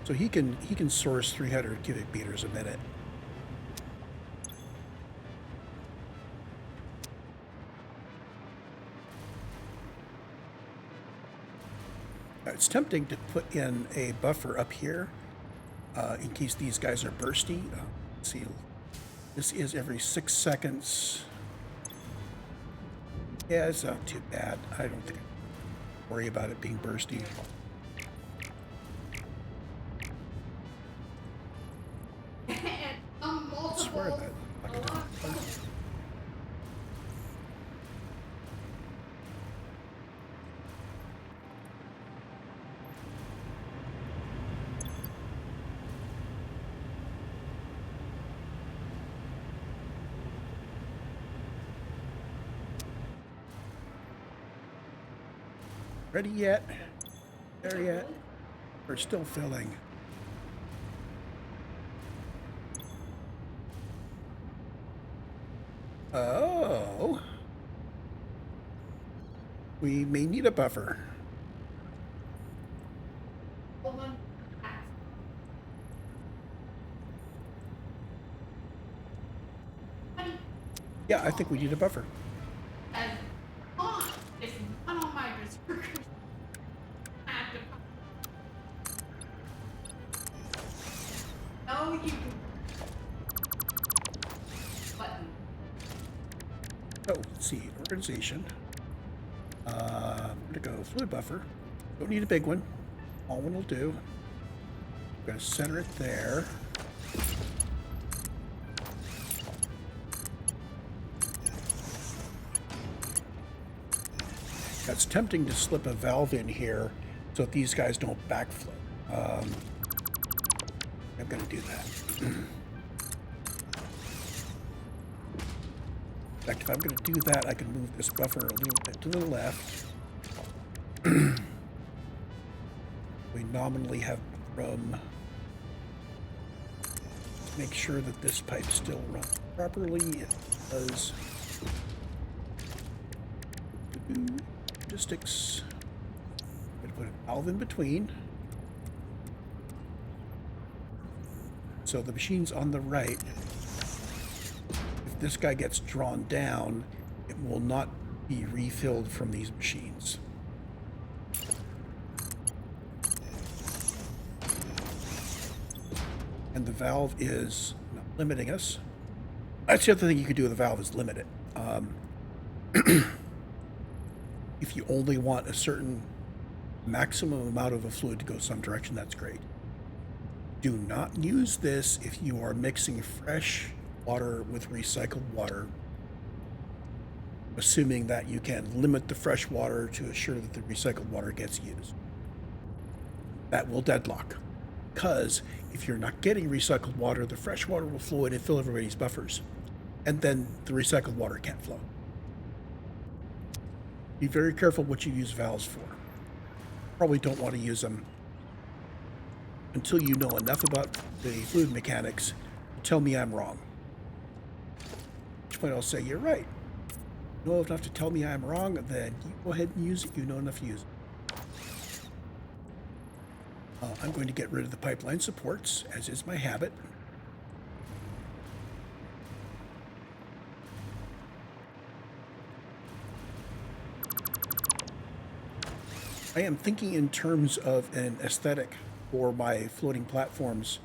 So he can source 300 cubic meters a minute. It's tempting to put in a buffer up here in case these guys are bursty. Let's see, this is every 6 seconds. Yeah, it's not too bad. I don't think I worry about it being bursty. I swear that ready yet? There yet? We're still filling. Oh. We may need a buffer. Yeah, I think we need a buffer. Oh, let's see, organization. I'm gonna go fluid buffer. Don't need a big one. Small one will do. I'm gonna center it there. It's tempting to slip a valve in here so that these guys don't backflow. I'm going to do that. In fact, if I'm going to do that, I can move this buffer a little bit to the left. We nominally have room. Make sure that this pipe still runs properly. It does. Logistics. I'm going to put a valve in between. So the machine's on the right. If this guy gets drawn down, it will not be refilled from these machines. And the valve is not limiting us. That's the other thing you could do with the valve is limit it. If you only want a certain maximum amount of a fluid to go some direction, that's great. Do not use this if you are mixing fresh water with recycled water. assuming that you can limit the fresh water to assure that the recycled water gets used. That will deadlock, because if you're not getting recycled water, the fresh water will flow in and fill everybody's buffers, and then the recycled water can't flow. Be very careful what you use valves for. Probably don't want to use them until you know enough about the fluid mechanics to tell me I'm wrong. At which point I'll say, you're right. You know enough to tell me I'm wrong, then you go ahead and use it. You know enough to use it. I'm going to get rid of the pipeline supports, as is my habit. I am thinking in terms of an aesthetic for my floating platforms,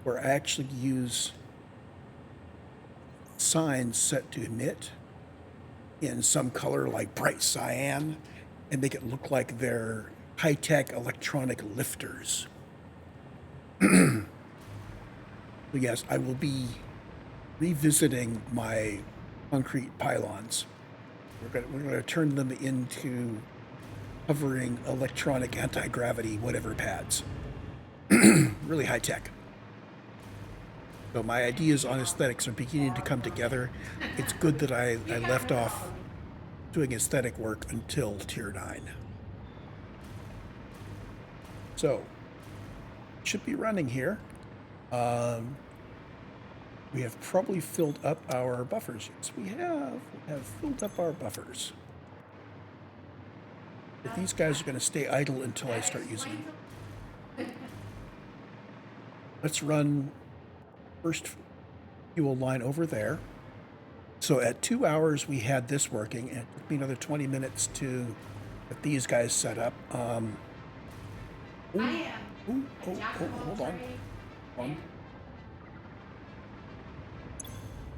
where I actually use signs set to emit in some color like bright cyan and make it look like they're high-tech electronic lifters. So yes, I will be revisiting my concrete pylons. We're going to turn them into hovering electronic anti-gravity whatever pads. Really high-tech. So my ideas on aesthetics are beginning to come together. It's good that I left off doing aesthetic work until Tier 9. So, should be running here. We have probably filled up our buffers. Yes, we have filled up our buffers. If these guys are going to stay idle until I start using them. Let's run first fuel line over there. So at 2 hours we had this working, and it took me another 20 minutes to get these guys set up. Hold on.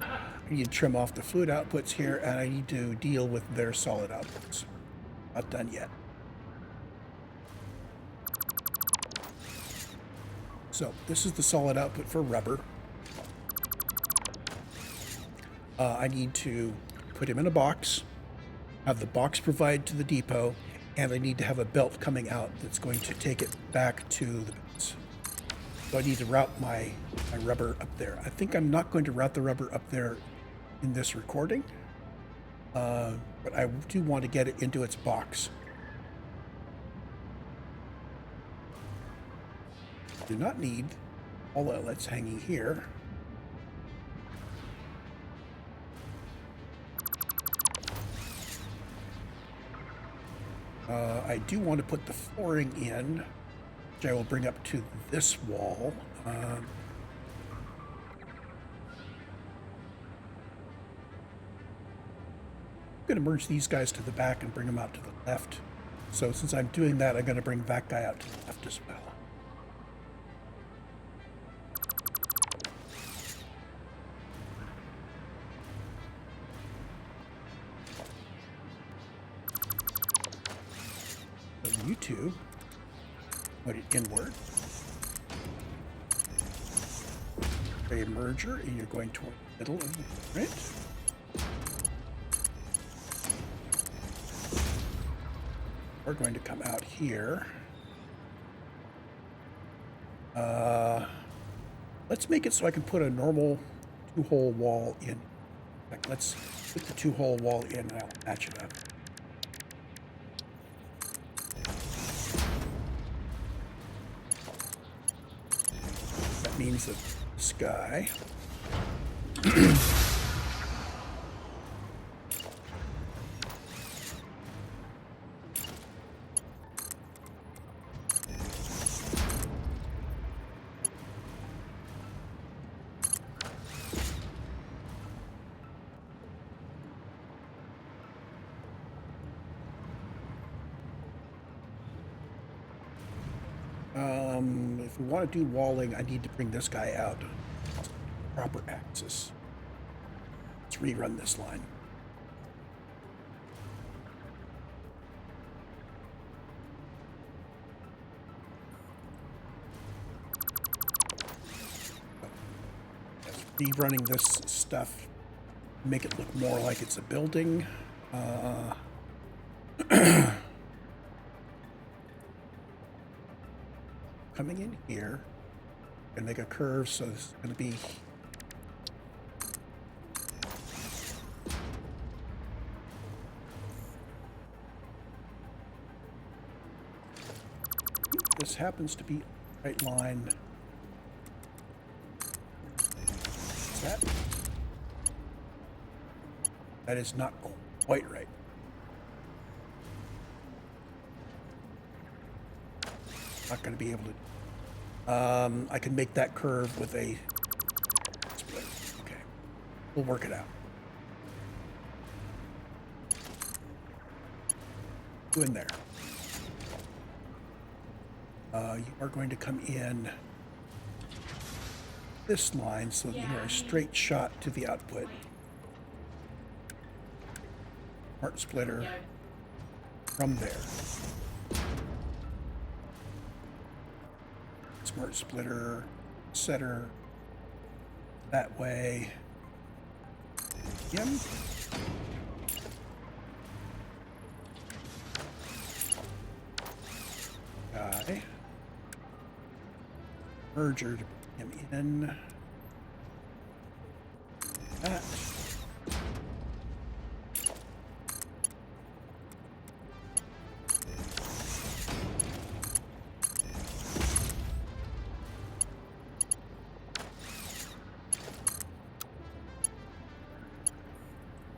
I need to trim off the fluid outputs here, and I need to deal with their solid outputs. Not done yet. So this is the solid output for rubber. I need to put him in a box, have the box provided to the depot, and I need to have a belt coming out that's going to take it back to the belts. So I need to route my rubber up there. I think I'm not going to route the rubber up there in this recording, but I do want to get it into its box. Do not need all outlets hanging here. I do want to put the flooring in, which I will bring up to this wall. I'm going to merge these guys to the back and bring them out to the left. So since I'm doing that, I'm going to bring that guy out to the left as well. So you two put it inward. A merger, and you're going toward the middle of the print. We're going to come out here. Let's make it so I can put a normal two-hole wall in. Like, let's put the two-hole wall in and I'll match it up. That means that this guy if we want to do walling, I need to bring this guy out. Proper axis. Let's rerun this line. Just rerunning this stuff, make it look more like it's a building. Coming in here, and make a curve, so this is going to be this happens to be a right line. Is that is not quite right. Not going to be able to. I can make that curve with a split. Okay, we'll work it out. Go in there. You are going to come in this line so that you are a straight shot to the output. Smart splitter from there. Smart splitter, setter that way. Him. Guy. Merger to bring him in. That.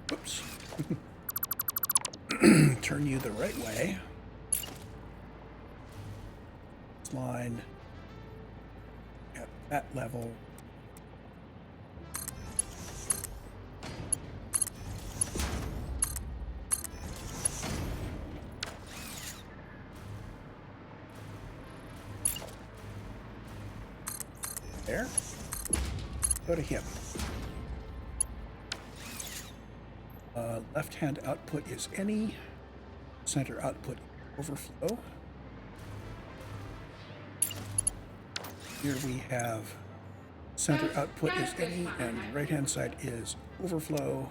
Whoops. Turn you the right way. This line at that level. There. Go to him. Left-hand output is any. Center output overflow. Here we have center output is any, and right-hand side is overflow.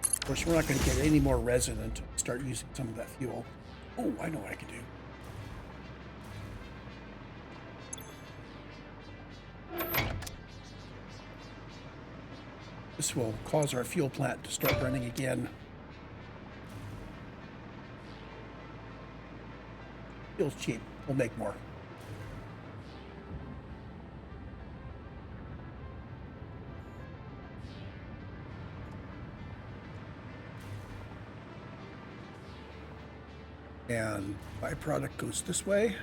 Of course, we're not going to get any more resin until we start using some of that fuel. Oh, I know what I can do. This will cause our fuel plant to start running again. Fuel's cheap. We'll make more. And byproduct goes this way.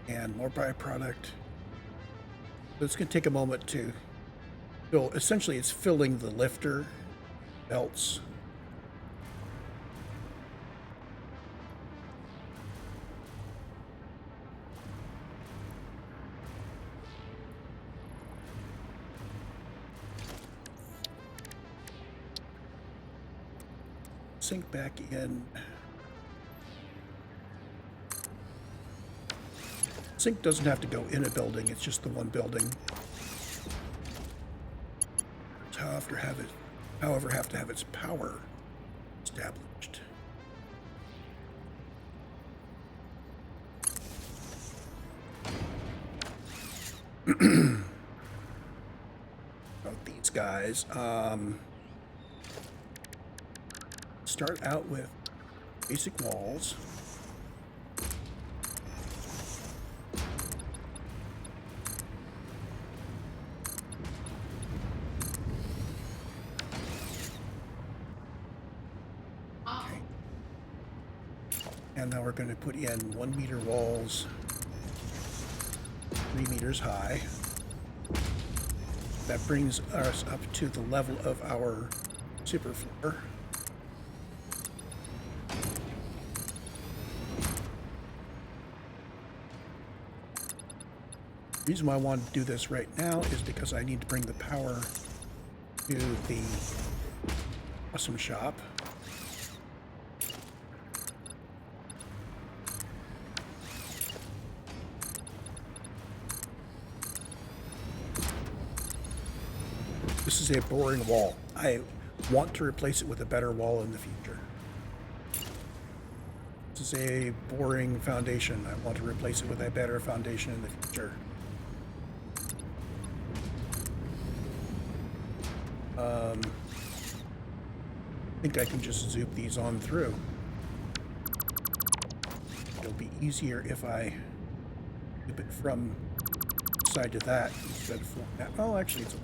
And more byproduct. So it's going to take a moment to fill. Essentially, it's filling the lifter belts. Sink back in. Sink doesn't have to go in a building, it's just the one building. However, have to have its power established. About these guys, start out with basic walls. And now we're going to put in 1 meter walls, 3 meters high. That brings us up to the level of our superfloor. The reason why I want to do this right now is because I need to bring the power to the awesome shop. This is a boring wall. I want to replace it with a better wall in the future. This is a boring foundation. I want to replace it with a better foundation in the future. I think I can just zoop these on through. It'll be easier if I zoop it from side to that instead of from that. Oh, actually, it's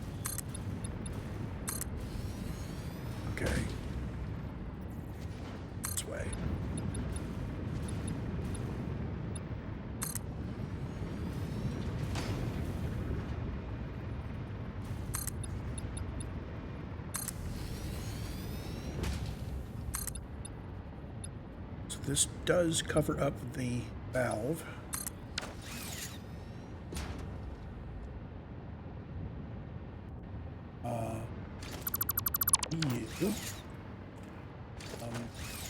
okay. This way. So this does cover up the valve.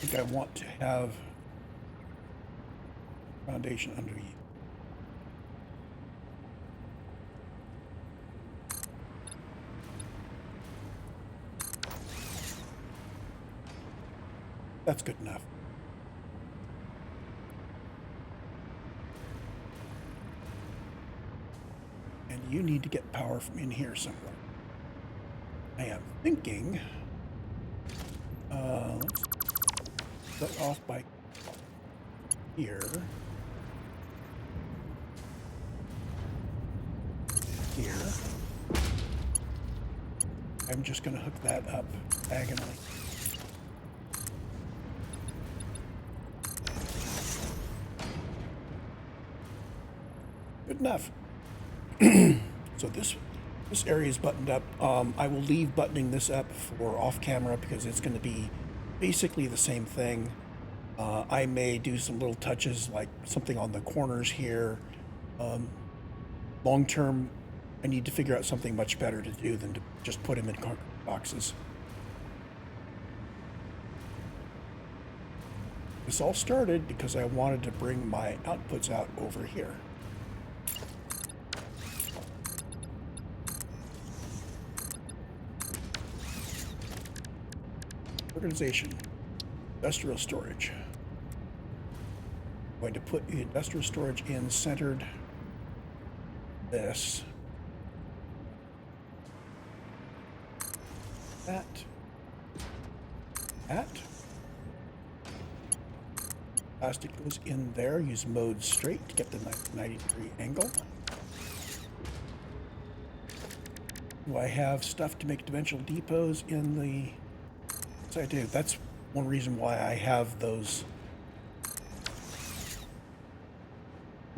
I think I want to have foundation under you. That's good enough. And you need to get power from in here somewhere. I am thinking, let's start off by here. Here. I'm just going to hook that up diagonally. Good enough. So this area is buttoned up. I will leave buttoning this up for off camera because it's going to be basically the same thing. I may do some little touches like something on the corners here. Long term, I need to figure out something much better to do than to just put them in boxes. This all started because I wanted to bring my outputs out over here. Organization, industrial storage. I'm going to put the industrial storage in centered this. That. Plastic goes in there. Use mode straight to get the 90-degree angle. Do I have stuff to make dimensional depots in the... Yes, I do. That's one reason why I have those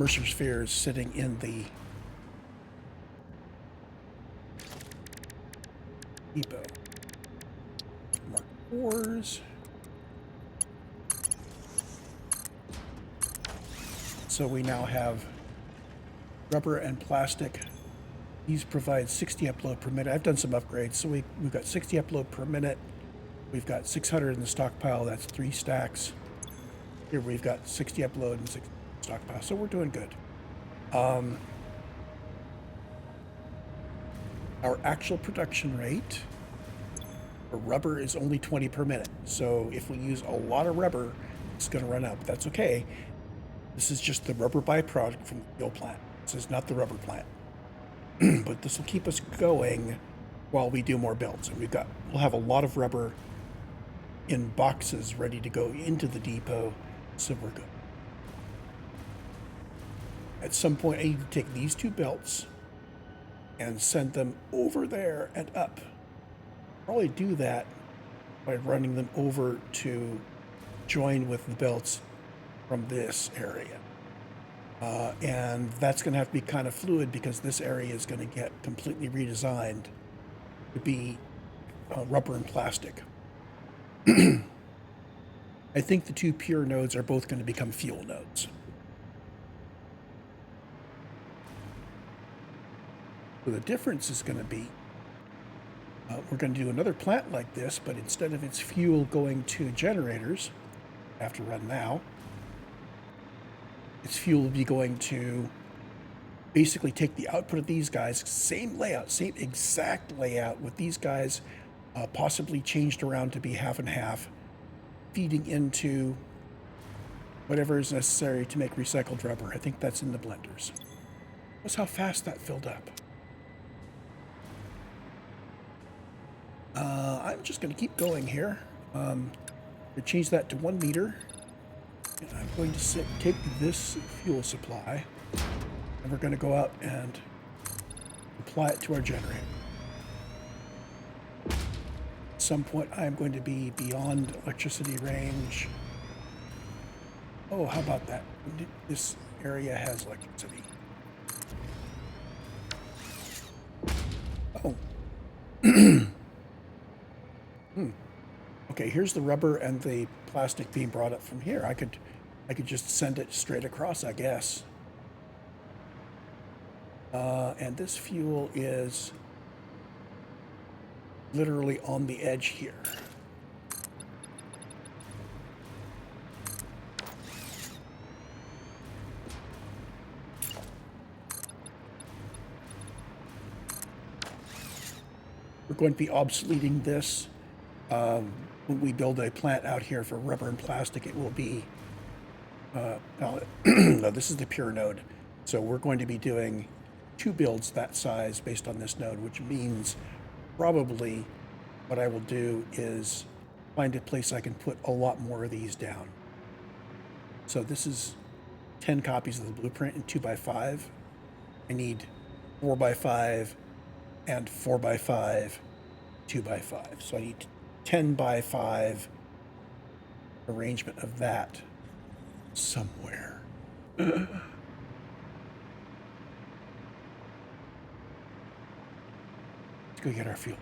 Mercer spheres sitting in the depot. Mark 4s. So we now have rubber and plastic. These provide 60 upload per minute. I've done some upgrades, so we've got 60 upload per minute. We've got 600 in the stockpile. That's 3 stacks. Here we've got 60 upload and 60 stockpile. So we're doing good. Our actual production rate for rubber is only 20 per minute. So if we use a lot of rubber, it's going to run out. But that's okay. This is just the rubber byproduct from the fuel plant. This is not the rubber plant. But this will keep us going while we do more builds. And we'll have a lot of rubber in boxes ready to go into the depot, so we're good. At some point, I need to take these 2 belts and send them over there and up. Probably do that by running them over to join with the belts from this area. And that's going to have to be kind of fluid because this area is going to get completely redesigned to be rubber and plastic. I think the 2 pure nodes are both going to become fuel nodes. So the difference is going to be, we're going to do another plant like this, but instead of its fuel going to generators, I have to run now, its fuel will be going to basically take the output of these guys, same layout, same exact layout with these guys possibly changed around to be half and half, feeding into whatever is necessary to make recycled rubber. I think that's in the blenders. Notice how fast that filled up. I'm just going to keep going here. To change that to 1 liter. And I'm going to take this fuel supply, and we're going to go out and apply it to our generator. At some point, I'm going to be beyond electricity range. Oh, how about that? This area has electricity. Oh. Okay, here's the rubber and the plastic being brought up from here. I could just send it straight across, I guess. And this fuel is literally on the edge here. We're going to be obsoleting this. When we build a plant out here for rubber and plastic, it will be, no, this is the pure node. So we're going to be doing 2 builds that size based on this node, which means probably what I will do is find a place I can put a lot more of these down. So this is 10 copies of the blueprint in 2x5. I need 4x5 and 4x5, 2x5. So I need 10x5 arrangement of that somewhere. Let's go get our fuel.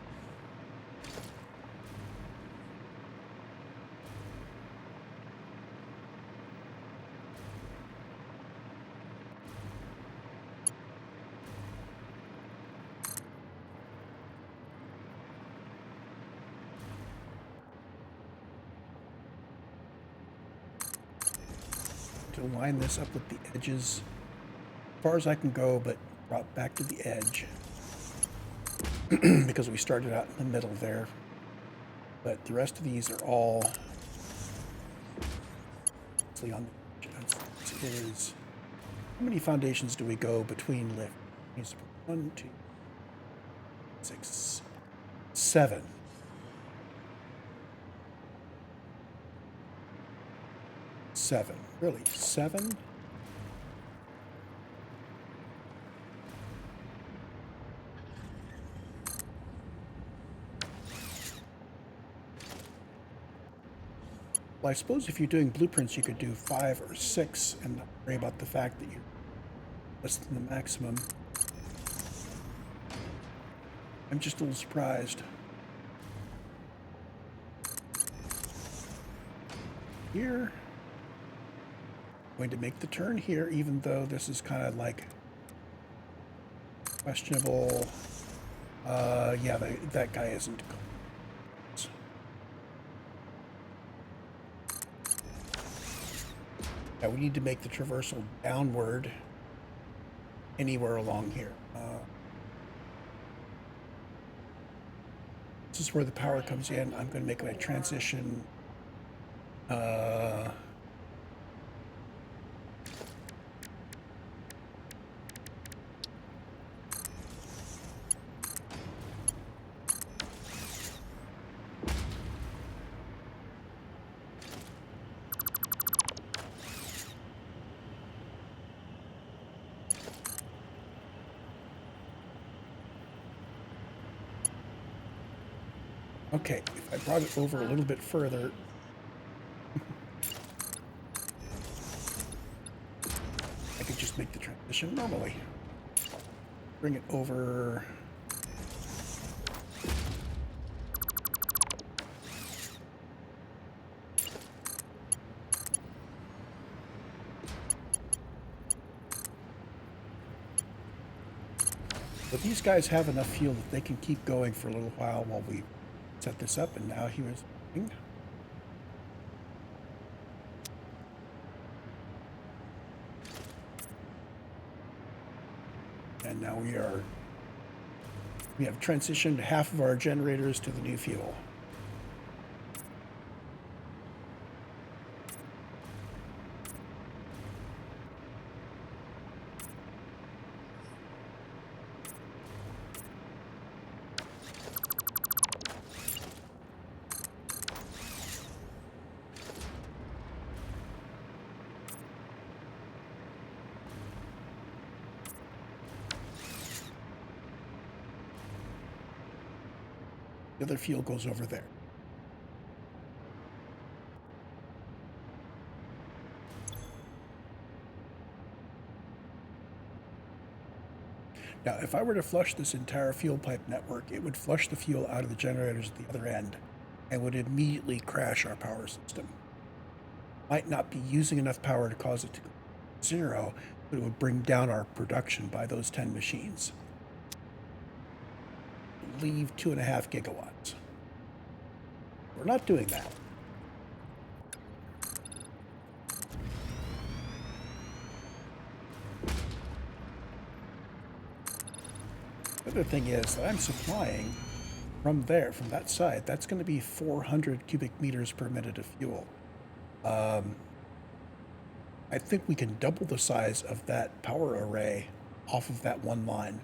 To line this up with the edges as far as I can go, but brought back to the edge because we started out in the middle there. But the rest of these are all on the edge. Is how many foundations do we go between lift? 1, 2, 6, 7. Really? 7? Well, I suppose if you're doing blueprints, you could do 5 or 6 and not worry about the fact that you're less than the maximum. I'm just a little surprised. Here. Going to make the turn here, even though this is kind of like questionable. Yeah, that guy isn't. Yeah, we need to make the traversal downward anywhere along here. This is where the power comes in. I'm going to make my transition. Okay, if I brought it over a little bit further, I could just make the transition normally. Bring it over. But these guys have enough fuel that they can keep going for a little while we set this up, and now he was. And now we have transitioned half of our generators to the new fuel. The other fuel goes over there. Now, if I were to flush this entire fuel pipe network, it would flush the fuel out of the generators at the other end and would immediately crash our power system. Might not be using enough power to cause it to go zero, but it would bring down our production by those 10 machines. Leave 2.5 gigawatts. We're not doing that. The other thing is that I'm supplying from there, from that side, that's going to be 400 cubic meters per minute of fuel. I think we can double the size of that power array off of that one line.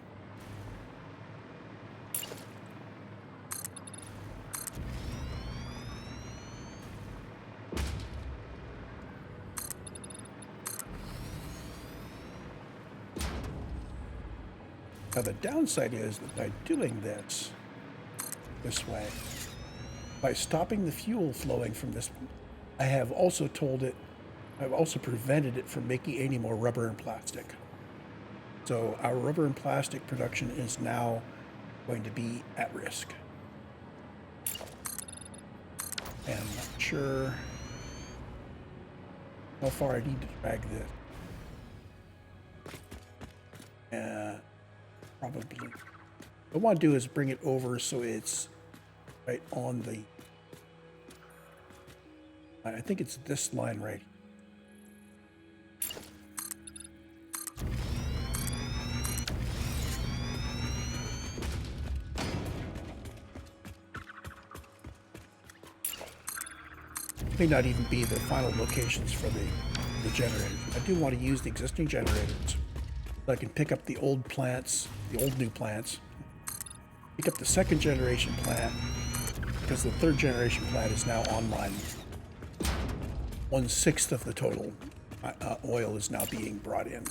Now the downside is that by doing this way, by stopping the fuel flowing from this, I have also I've also prevented it from making any more rubber and plastic. So our rubber and plastic production is now going to be at risk. And I'm not sure how far I need to drag this. Probably. What I want to do is bring it over so it's right on the, I think it's this line right. May not even be the final locations for the generators. I do want to use the existing generators. So I can pick up the old plants, the old new plants, pick up the second generation plant, because the third generation plant is now online. 1/6 of the total oil is now being brought in.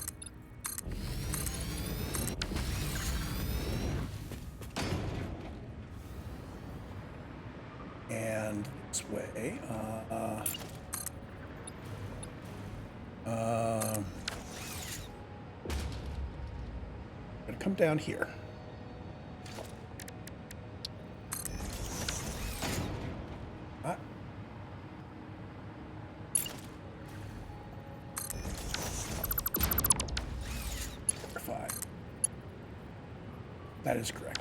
And this way, I'm gonna come down here. Verify. That is correct.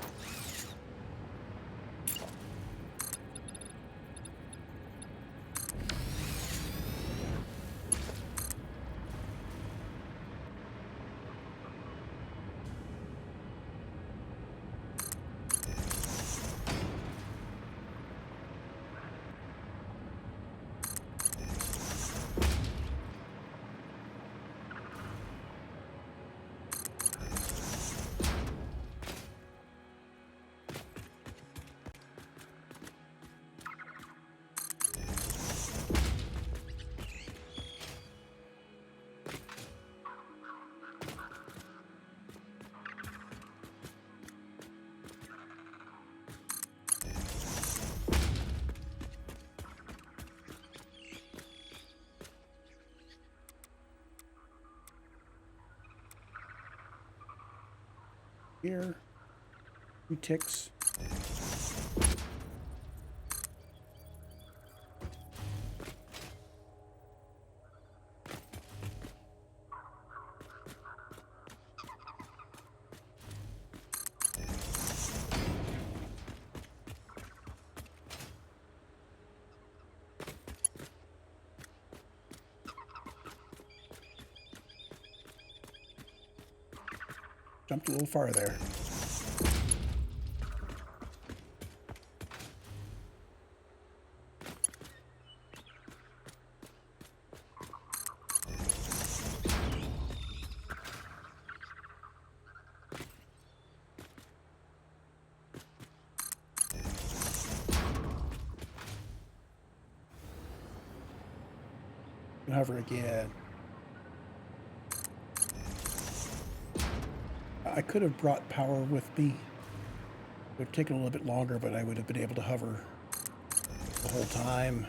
Here, 2 ticks. jumped a little far there. Hover again. I could have brought power with me. It would have taken a little bit longer, but I would have been able to hover the whole time.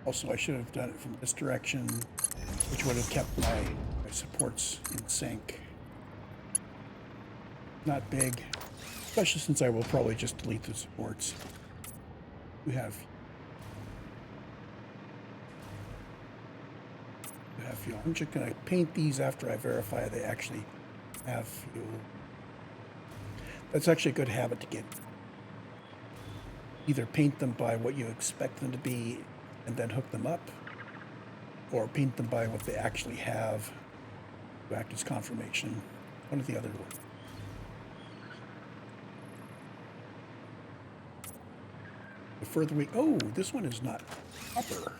Also, I should have done it from this direction, which would have kept my supports in sync. Not big, especially since I will probably just delete the supports. We have fuel. I'm just going to paint these after I verify they actually have fuel. That's actually a good habit to get. Either paint them by what you expect them to be and then hook them up, or paint them by what they actually have to act as confirmation. One or the other. The further we... Oh, this one is not copper.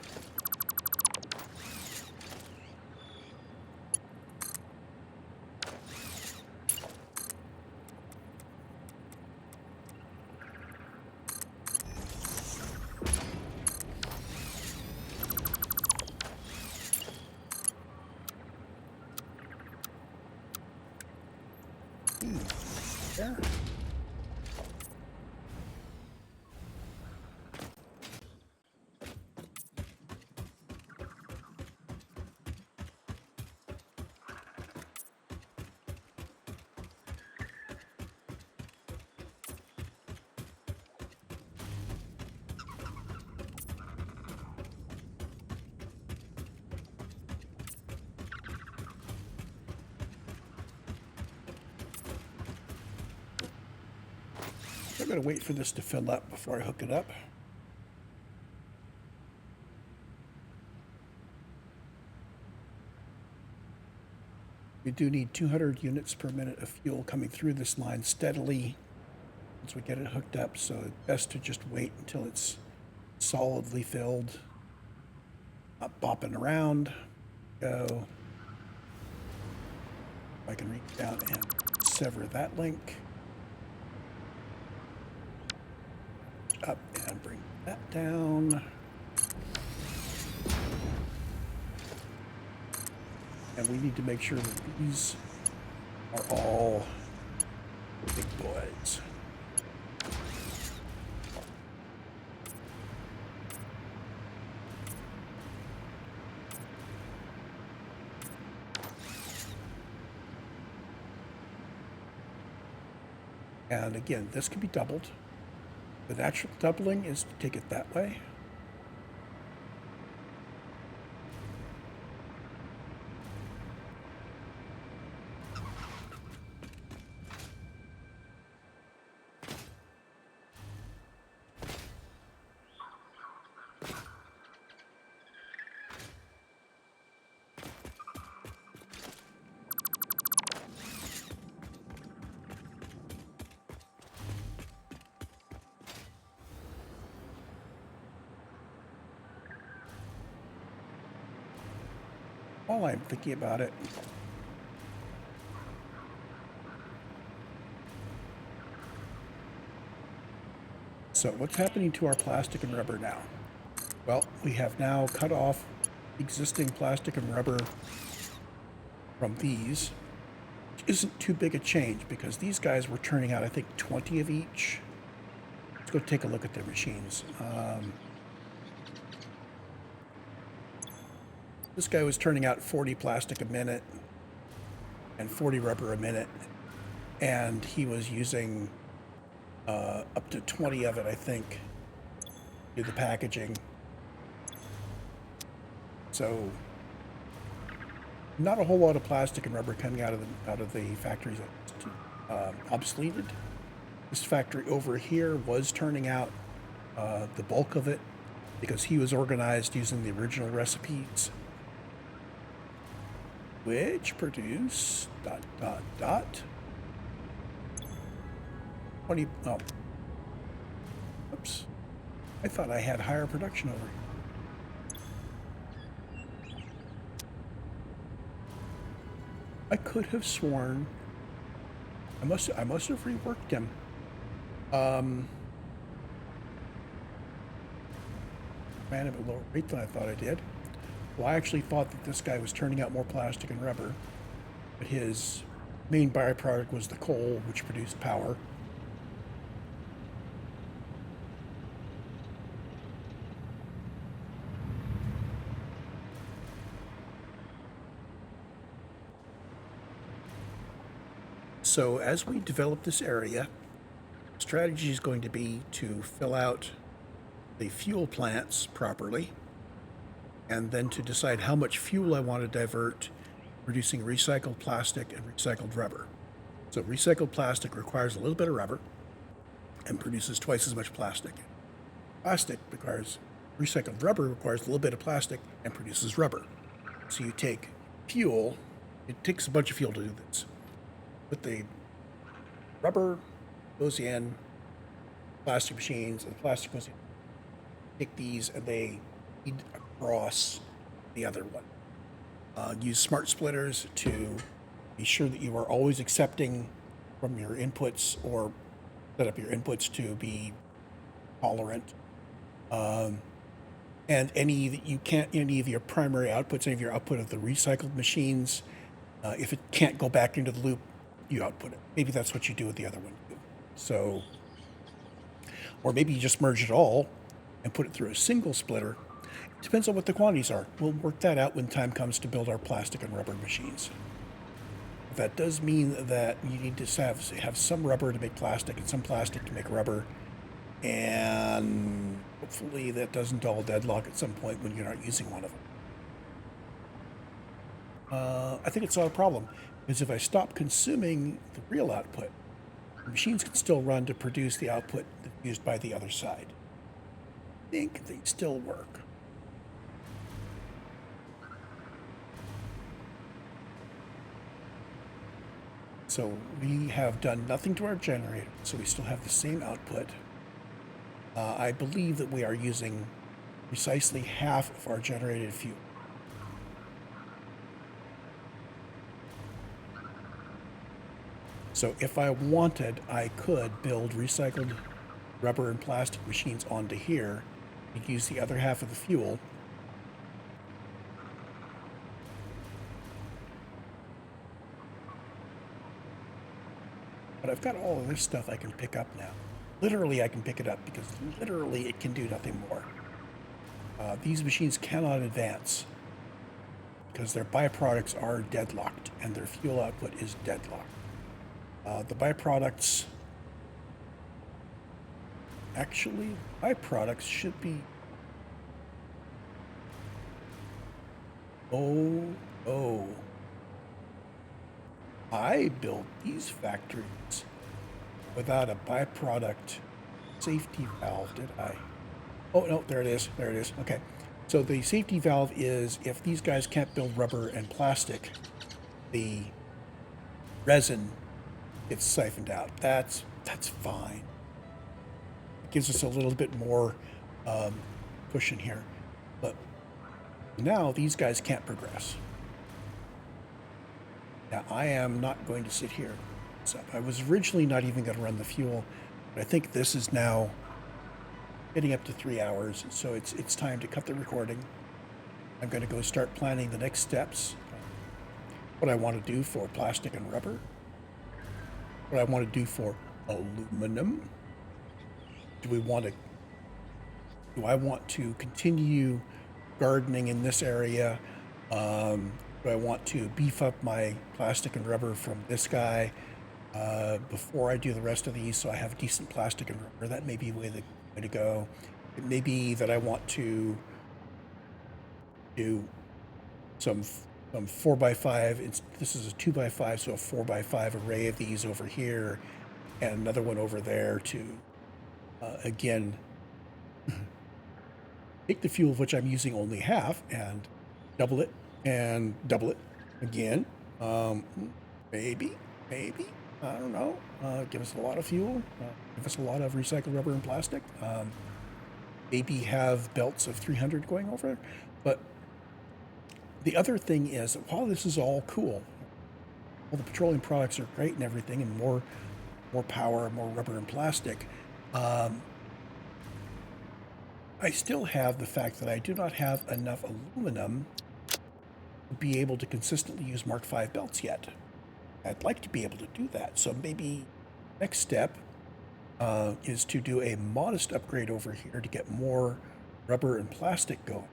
There. I'm going to wait for this to fill up before I hook it up. We do need 200 units per minute of fuel coming through this line steadily once we get it hooked up, so it's best to just wait until it's solidly filled. Not bopping around. Go. I can reach down and sever that link. Up and bring that down. And we need to make sure that these are all big boys. And again, this can be doubled. The natural doubling is to take it that way. While I'm thinking about it, so what's happening to our plastic and rubber now? Well, we have now cut off existing plastic and rubber from these, which isn't too big a change because these guys were turning out, I think, 20 of each. Let's go take a look at their machines. This guy was turning out 40 plastic a minute and 40 rubber a minute, and he was using up to 20 of it, I think, to do the packaging. So not a whole lot of plastic and rubber coming out of the factories obsoleted. This factory over here was turning out the bulk of it because he was organized using the original recipes. which produce dot dot dot 20. Oh, oops. I thought I had higher production over here. I could have sworn I must have reworked him. Ran him at a lower rate than I thought I did. Well, I actually thought that this guy was turning out more plastic and rubber, but his main byproduct was the coal, which produced power. So as we develop this area, strategy is going to be to fill out the fuel plants properly, and then to decide how much fuel I want to divert producing recycled plastic and recycled rubber. So recycled plastic requires a little bit of rubber and produces twice as much plastic. Recycled rubber requires a little bit of plastic and produces rubber. So you take fuel, it takes a bunch of fuel to do this. But the rubber goes in plastic machines, and the plastic goes in. Take these and they feed across the other one. Use smart splitters to be sure that you are always accepting from your inputs, or set up your inputs to be tolerant. And any of your primary outputs, any of your output of the recycled machines, if it can't go back into the loop, you output it. Maybe that's what you do with the other one too. So, or maybe you just merge it all and put it through a single splitter. It depends on what the quantities are. We'll work that out when time comes to build our plastic and rubber machines. That does mean that you need to have some rubber to make plastic and some plastic to make rubber. And hopefully that doesn't all deadlock at some point when you're not using one of them. I think it's not a problem, because if I stop consuming the real output, the machines can still run to produce the output that's used by the other side. I think they still work. So we have done nothing to our generator, so we still have the same output. I believe that we are using precisely half of our generated fuel. So if I wanted, I could build recycled rubber and plastic machines onto here and use the other half of the fuel. But I've got all of this stuff I can pick up now. Literally, I can pick it up because literally it can do nothing more. These machines cannot advance because their byproducts are deadlocked and their fuel output is deadlocked. The byproducts should be... Oh. I built these factories without a byproduct safety valve, did I? Oh, no, there it is. Okay. So the safety valve is if these guys can't build rubber and plastic, the resin gets siphoned out. That's fine. It gives us a little bit more cushion here. But now these guys can't progress. Now, I am not going to sit here. So I was originally not even going to run the fuel, but I think this is now getting up to 3 hours, so it's time to cut the recording. I'm going to go start planning the next steps, what I want to do for plastic and rubber, what I want to do for aluminum. Do I want to continue gardening in this area? Do I want to beef up my plastic and rubber from this guy before I do the rest of these so I have decent plastic and rubber? That may be the way to go. It may be that I want to do some 4x5. This is a 2x5, so a 4x5 array of these over here and another one over there to, again, take the fuel of which I'm using only half and double it and double it Again, um, maybe, maybe, I don't know. Give us a lot of fuel. Give us a lot of recycled rubber and plastic. Maybe have belts of 300 going over. But the other thing is, while this is all cool, all the petroleum products are great and everything, and more power, more rubber and plastic. I still have the fact that I do not have enough aluminum to be able to consistently use Mark V belts yet. I'd like to be able to do that. So maybe next step is to do a modest upgrade over here to get more rubber and plastic going,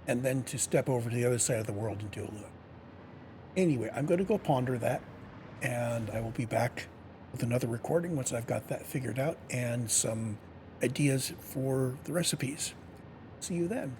and then to step over to the other side of the world and do aluminum. Anyway, I'm going to go ponder that, and I will be back with another recording once I've got that figured out and some ideas for the recipes. See you then.